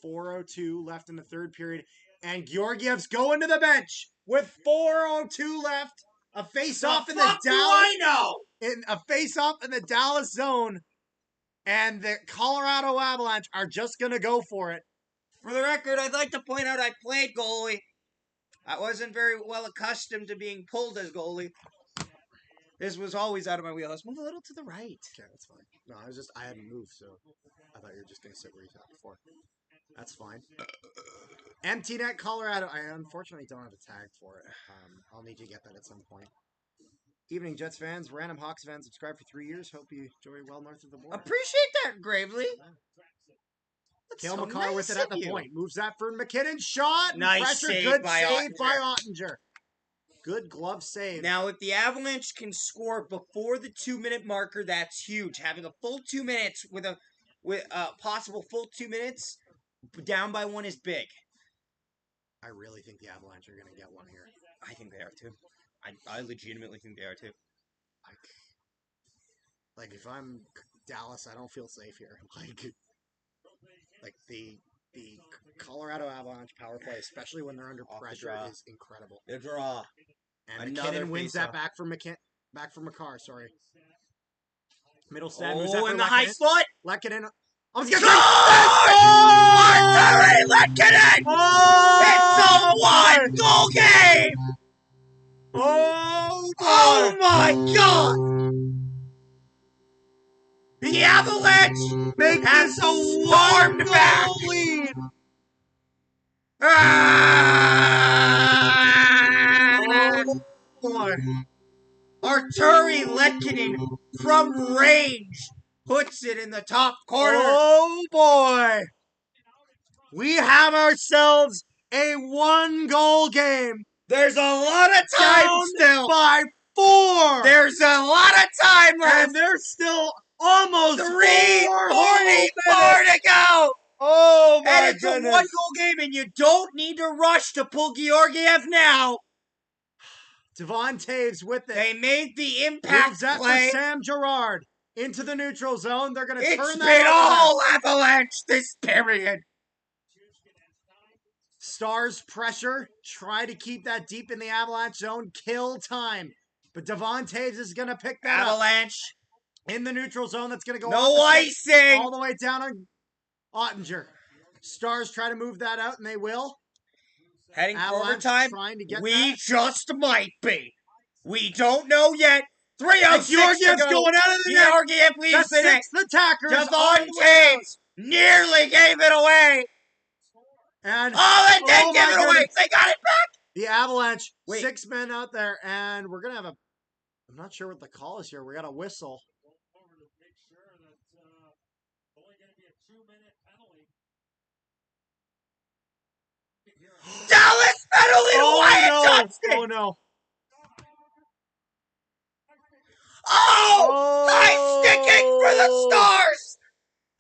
4:02 left in the third period. And Georgiev's going to the bench with 4:02 left. A face-off in the Dallas. A face-off in the Dallas zone. And the Colorado Avalanche are just going to go for it. For the record, I'd like to point out I played goalie. I wasn't very well accustomed to being pulled as goalie. This was always out of my wheelhouse. Move a little to the right. Okay, that's fine. No, I hadn't moved, so I thought you were just going to sit where you sat before. That's fine. Empty net Colorado. I unfortunately don't have a tag for it. I'll need to get that at some point. Evening, Jets fans, random Hawks fans, subscribed for 3 years. Hope you enjoy well north of the border. Appreciate that, Gravely. Kale so McCarr nice with it of at the you. point. Moves that for McKinnon. Shot. Nice Pressure. save Good by save by Ottinger. Ottinger. Good glove save. Now, if the Avalanche can score before the 2-minute marker, that's huge. Having a full 2 minutes with a possible full 2 minutes down by 1 is big. I really think the Avalanche are going to get one here. I think they are too. I legitimately think they are too. Like if I'm Dallas, I don't feel safe here. Like the Colorado Avalanche power play, especially when they're under Off the pressure, draw. is incredible. The draw. And Another McKinnon wins that face-off. back from McCarr. Sorry. Middle stand moves Oh, that in for the high Lehkonen. slot. Lehkonen. I was gonna Arturi Lehkonen! It's a 1-goal game! Oh my god! The Avalanche has a warmed back! lead. Boy. Arturi Lehkonen from range puts it in the top corner. Oh boy! We have ourselves a 1-goal game. There's a lot of time Down still. by 4. There's a lot of time left. And there's still almost 4 3:44 to go. Oh my And it's goodness. a 1-goal game, and you don't need to rush to pull Georgiev now. Devon Taves with it. They made the Moves impact that play. for Sam Girard. into the neutral zone. They're going to It's turn been that over. all Avalanche this period. Stars pressure. Try to keep that deep in the Avalanche zone. Kill time. But Devon Taves is going to pick that up. Avalanche. In the neutral zone, that's going to go No off the stick icing. all the way down on Ottinger. Stars try to move that out, and they will. Heading for Avalanche overtime. trying to get We that. just might be. We don't know yet. 3:06 to Georgiev's go. going out of the net. Georgiev The leaves the net. sixth attacker is on Devon the way out. Taves nearly gave it away. And Oh, they did oh give my it away. goodness. They got it back. The Avalanche, Wait. 6 men out there, and we're going to have I'm not sure what the call is here. We got a whistle. Over to make sure that only going to be a 2-minute penalty. Dallas penalty to Wyatt no. Johnston. Oh, no. Oh, high sticking for the Stars.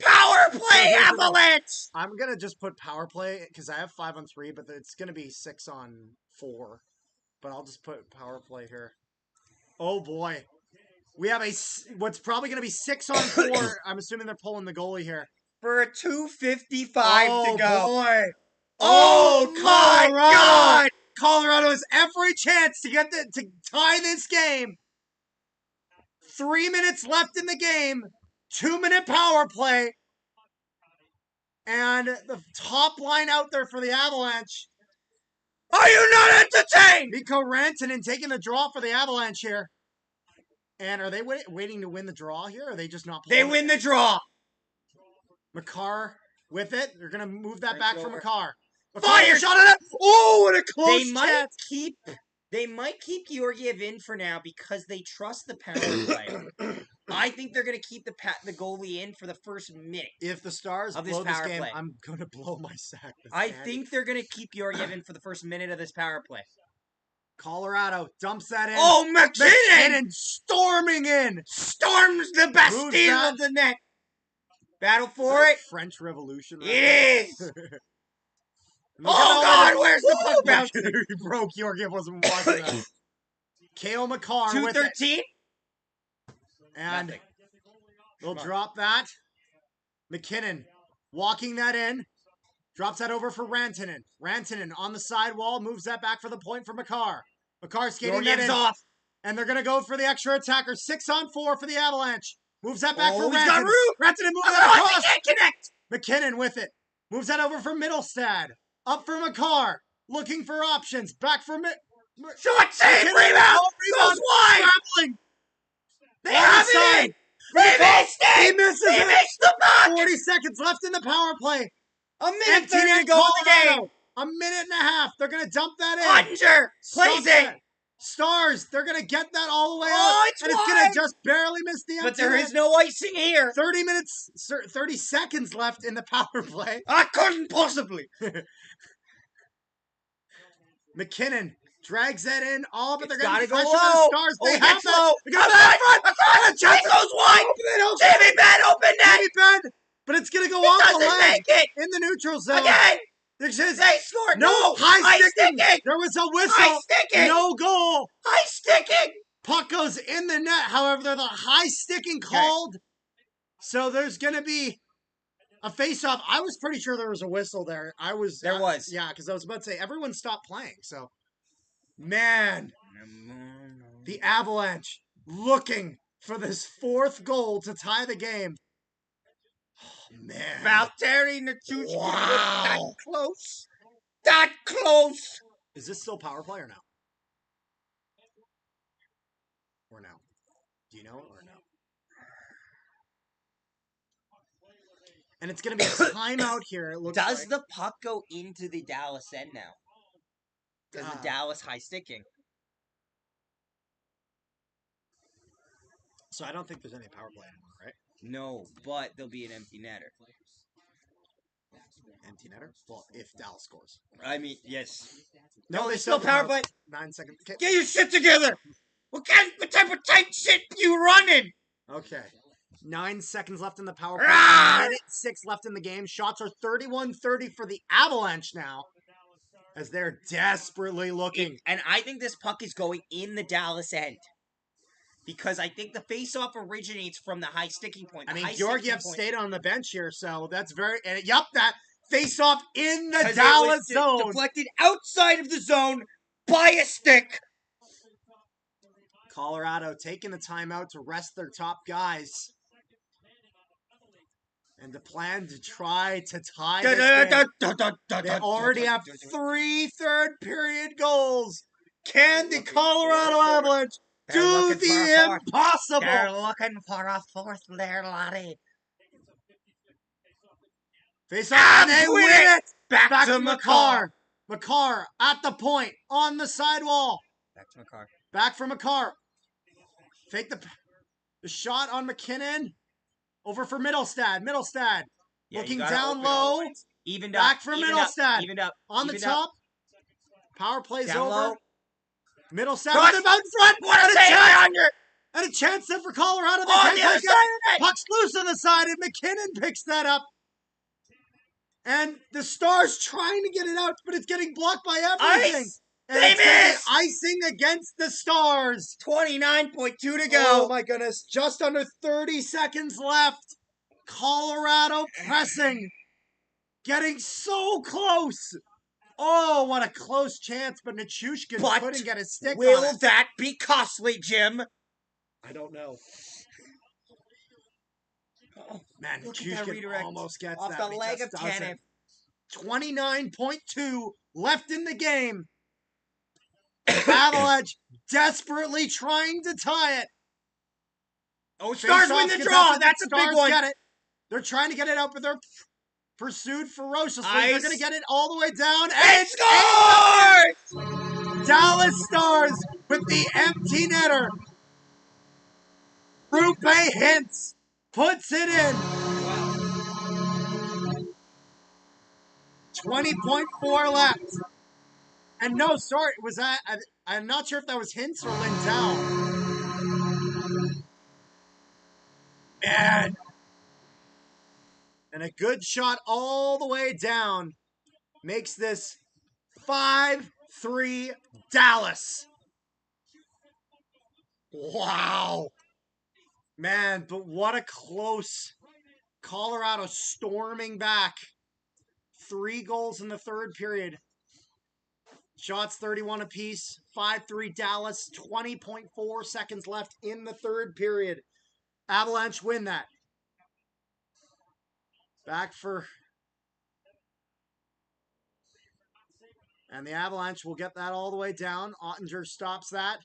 Power play, here's the thing. Avalanche. I'm going to just put power play because I have 5-on-3, but it's going to be 6-on-4. But I'll just put power play here. Oh, boy. We have what's probably going to be 6-on-4. I'm assuming they're pulling the goalie here. For a 2:55 to go. Boy. Oh, my Colorado. God. Colorado has every chance to to tie this game. 3 minutes left in the game. 2-minute power play. And the top line out there for the Avalanche. Are you not entertained? Mikko Rantanen taking the draw for the Avalanche here. And are they waiting to win the draw here? Or are they just not They playing? win the draw. Makar with it. They're going to move that back for Makar. Fire shot at it. Oh, what a close They might chance. keep Georgiev in for now because they trust the power play. I think they're going to keep the goalie in for the first minute. If the Stars of this blow this power game, play. I'm going to blow my sack. I think they're going to keep Georgiev in for the first minute of this power play. Colorado dumps that in. Oh, McKinnon! Storming in. Storms the Bastille that. of the net. Battle for it. French Revolution. Right It is. now. Oh, God, where's the puck bouncing? He broke. Georgiev wasn't watching that. Kale Makar with it. 2:13. And Nothing. they'll drop that. McKinnon walking that in. Drops that over for Rantanen. Rantanen on the sidewall. Moves that back for the point for Makar. Makar skating that in. off. And they're going to go for the extra attacker. 6-on-4 for the Avalanche. Moves that back for Oh, he's Rantanen. got room. Rantanen moves Oh, that he across. can't connect. McKinnon with it. Moves that over for Middlestad. Up for Makar. Looking for options. Back for Short save. McKinnon. Rebound. Oh, Goes wide. Traveling. They have it in. He missed it. He misses He it. missed the puck. 40 seconds left in the power play. A minute Empty 30 to net go in the game. Colorado. A minute and a half. They're going to dump that in. Ottinger plays it. Stars. They're going to get that all the way Oh, out. it's and it's going wide. to just barely miss the empty But there net. is no icing here. 30 seconds left in the power play. I couldn't possibly. McKinnon drags that in. But It's they're going gotta to go pressure low. the Stars. Oh, They it have gets that. low. They got that. It goes wide. Jamie Benn, open net. Jamie Benn. But it's going to go He off the doesn't leg make it. in the neutral zone. Again. There's his, They scored. no, high sticking. sticking. There was a whistle. High sticking. No goal. High sticking. Puck goes in the net. However, they're the high sticking called. So there's going to be a face-off. I was pretty sure there was a whistle there. There was. Yeah, because I was about to say, everyone stopped playing. So, man, the Avalanche looking for this fourth goal to tie the game. Oh, man. Valtteri Nichushkin Wow. that close. That close. Is this still power play or no? Or no? Do you know or no? And it's going to be a timeout here. It looks Does like. the puck go into the Dallas end now? Because the Dallas high sticking. So I don't think there's any power play anymore, right? No, but there'll be an empty netter. Empty netter? Well, if Dallas scores. I mean, yes. No, they there's still still power have play. 9 seconds. Okay. Get your shit together. What type of tight shit you running? Okay. 9 seconds left in the power play. Ah! Minute 6 left in the game. Shots are 31-30 for the Avalanche now. As they're desperately looking. And I think this puck is going in the Dallas end. Because I think the face-off originates from the high sticking point. I The mean, high sticking Georgiev point- stayed on the bench here, so that's very... And yup, that face-off in the 'cause it Dallas was zone. deflected outside of the zone by a stick. Colorado taking the timeout to rest their top guys. And the plan to try to tie this game. They already have 3 third-period goals. Can the Colorado Avalanche do the impossible? They're looking for a fourth there, laddie. Face off, and they win it! Back to McCarr. McCarr at the point, on the sidewall. Back to McCarr. Back for McCarr. Fake the shot on McKinnon. Over for Middlestad. Middlestad Yeah, looking you gotta down open low. up. Evened Back up. for evened up, Middlestad. Evened up. On the evened up. top. Power play's Down over. low. Middlestad Cross. with it out in front. What And a save chance. on your... And a chance then for Colorado. They On can't the quite other get side it. of the net. Puck's loose on the side, and McKinnon picks that up. And the Stars trying to get it out, but it's getting blocked by everything. Ice. And They it's gonna be missed. icing against the Stars. 29.2 to Oh go. my goodness. Just under 30 seconds left. Colorado pressing. Getting so close. Oh, what a close chance, but Nichushkin But couldn't get his stick on Will it. that be costly, Jim? I don't know. Oh, Man, look at that Nichushkin redirect almost gets off that. the but he leg just of doesn't. Tanev. 29.2 left in the game. Avalanche desperately trying to tie it. Oh, Stars win the draw. That's a big Stars one. get it. They're trying to get it out, but they're pursued ferociously. They're Ice. going to get it all the way down. And scores! Dallas Stars with the empty netter. Rupe Hintz puts it in. 20.4 left. And no, sorry, was that... I'm not sure if that was Hintz or Lindell. Man. And a good shot all the way down makes this 5-3 Dallas. Wow. Man, but what a close Colorado storming back. 3 goals in the third period. Shots 31 apiece. 5-3 Dallas. 20.4 seconds left in the third period. Avalanche win that. Back for... And the Avalanche will get that all the way down. Ottinger stops that.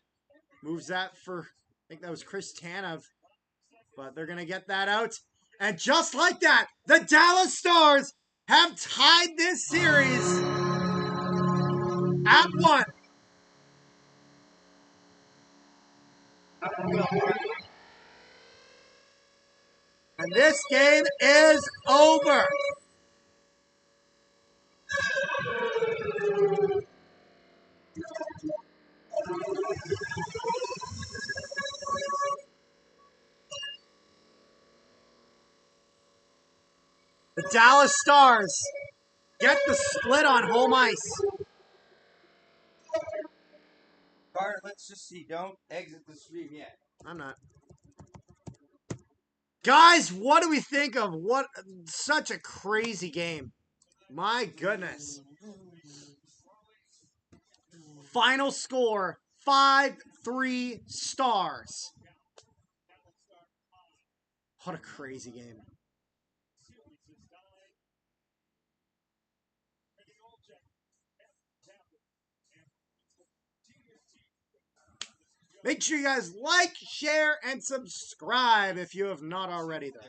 Moves that for... I think that was Chris Tanev. But they're going to get that out. And just like that, the Dallas Stars have tied this series at 1. And this game is over. The Dallas Stars get the split on home ice. Carter, let's just see. Don't exit the stream yet. I'm not. Guys, what do we think of what such a crazy game? My goodness. Final score 5-3 Stars. What a crazy game. Make sure you guys like, share, and subscribe if you have not already, though.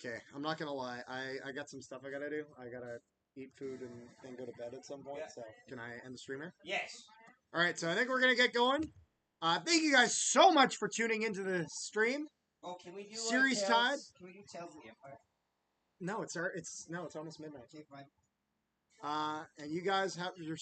Okay, I'm not gonna lie. I got some stuff I gotta do. I gotta eat food and then go to bed at some point. Yeah. So can I end the stream here? Yes. All right, so I think we're gonna get going. Thank you guys so much for tuning into the stream. Oh, can we do Series Tales? tied? Can we do Tales of the Empire? No, it's almost midnight. Okay, fine. And you guys have your